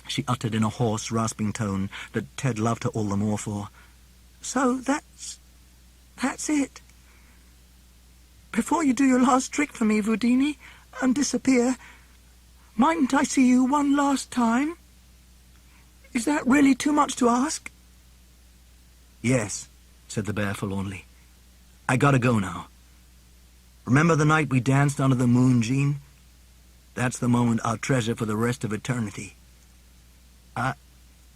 she uttered in a hoarse, rasping tone that Ted loved her all the more for, "so that's it. Before you do your last trick for me, Houdini, and disappear, mightn't I see you one last time? Is that really too much to ask?" "Yes," said the bear forlornly. "I gotta go now. Remember the night we danced under the moon, Jean? That's the moment I'll treasure for the rest of eternity.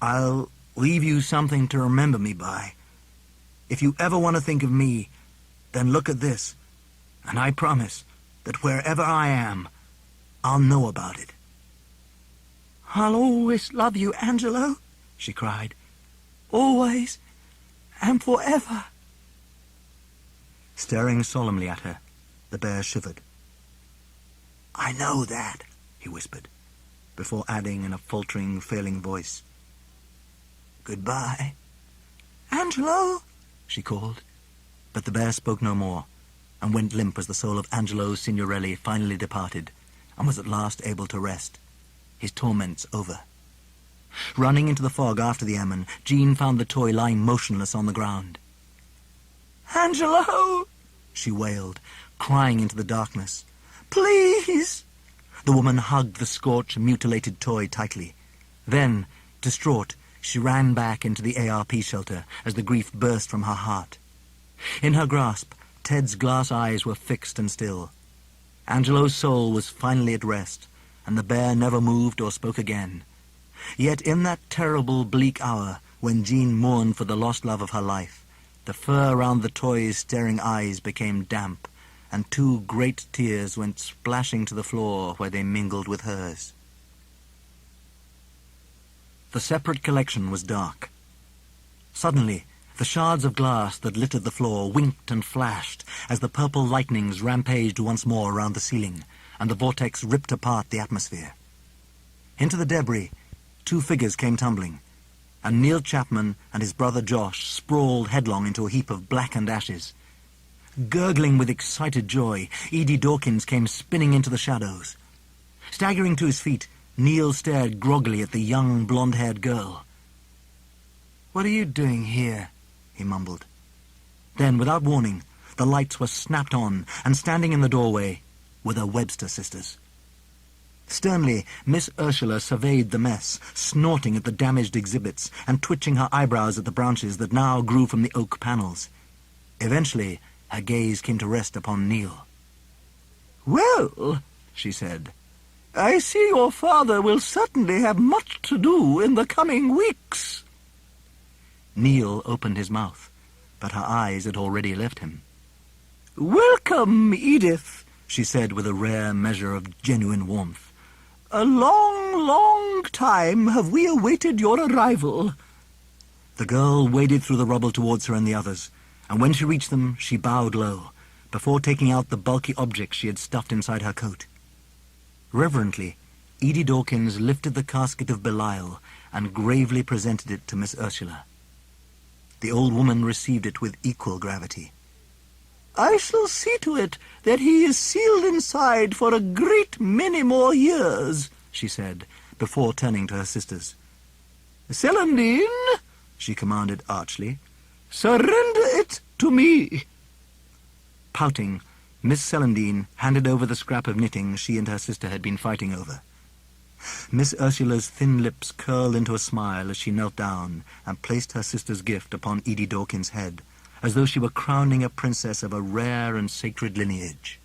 I'll leave you something to remember me by. If you ever want to think of me, then look at this, and I promise that wherever I am, I'll know about it." "I'll always love you, Angelo," she cried. "Always and forever." Staring solemnly at her, the bear shivered. "I know that," he whispered, before adding in a faltering, failing voice, "Goodbye." "Angelo!" she called, but the bear spoke no more, and went limp as the soul of Angelo Signorelli finally departed, and was at last able to rest, his torments over. Running into the fog after the airman, Jean found the toy lying motionless on the ground. "Angelo!" she wailed, crying into the darkness. "Please!" The woman hugged the scorched, mutilated toy tightly. Then, distraught, she ran back into the ARP shelter as the grief burst from her heart. In her grasp, Ted's glass eyes were fixed and still. Angelo's soul was finally at rest, and the bear never moved or spoke again. Yet in that terrible, bleak hour, when Jean mourned for the lost love of her life, the fur around the toy's staring eyes became damp, and 2 great tears went splashing to the floor where they mingled with hers. The separate collection was dark. Suddenly, the shards of glass that littered the floor winked and flashed as the purple lightnings rampaged once more around the ceiling, and the vortex ripped apart the atmosphere. Into the debris, 2 figures came tumbling, and Neil Chapman and his brother Josh sprawled headlong into a heap of blackened ashes. Gurgling with excited joy, Edie Dawkins came spinning into the shadows. Staggering to his feet, Neil stared groggily at the young, blonde-haired girl. "What are you doing here?" he mumbled. Then, without warning, the lights were snapped on, and standing in the doorway were the Webster sisters. Sternly, Miss Ursula surveyed the mess, snorting at the damaged exhibits and twitching her eyebrows at the branches that now grew from the oak panels. Eventually, her gaze came to rest upon Neil. "Well," she said, "I see your father will certainly have much to do in the coming weeks." Neil opened his mouth, but her eyes had already left him. "Welcome, Edith," she said with a rare measure of genuine warmth. "A long, long time have we awaited your arrival." The girl waded through the rubble towards her and the others, and when she reached them, she bowed low, before taking out the bulky object she had stuffed inside her coat. Reverently, Edie Dawkins lifted the casket of Belial and gravely presented it to Miss Ursula. The old woman received it with equal gravity. "I shall see to it that he is sealed inside for a great many more years," she said, before turning to her sisters. "Celandine," she commanded archly, "surrender it to me." Pouting, Miss Celandine handed over the scrap of knitting she and her sister had been fighting over. Miss Ursula's thin lips curled into a smile as she knelt down and placed her sister's gift upon Edie Dawkins' head, as though she were crowning a princess of a rare and sacred lineage.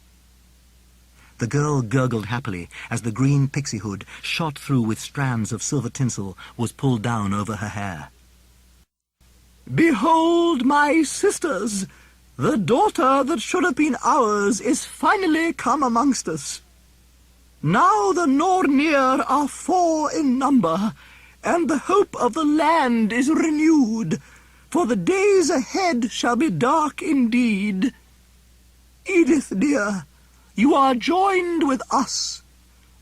The girl gurgled happily as the green pixie hood, shot through with strands of silver tinsel, was pulled down over her hair. "Behold, my sisters! The daughter that should have been ours is finally come amongst us. Now the Nornir are 4 in number, and the hope of the land is renewed, for the days ahead shall be dark indeed. Edith, dear, you are joined with us.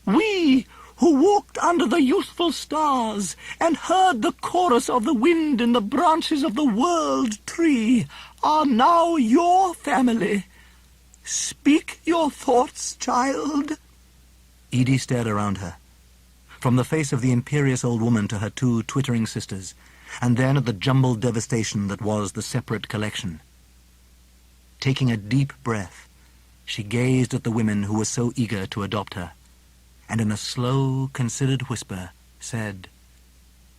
We, who walked under the youthful stars and heard the chorus of the wind in the branches of the world tree, are now your family. Speak your thoughts, child." Edie stared around her, from the face of the imperious old woman to her 2 twittering sisters, and then at the jumbled devastation that was the separate collection. Taking a deep breath, she gazed at the women who were so eager to adopt her, and in a slow, considered whisper said,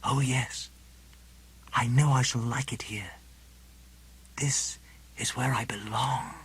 "Oh yes, I know I shall like it here. This is where I belong."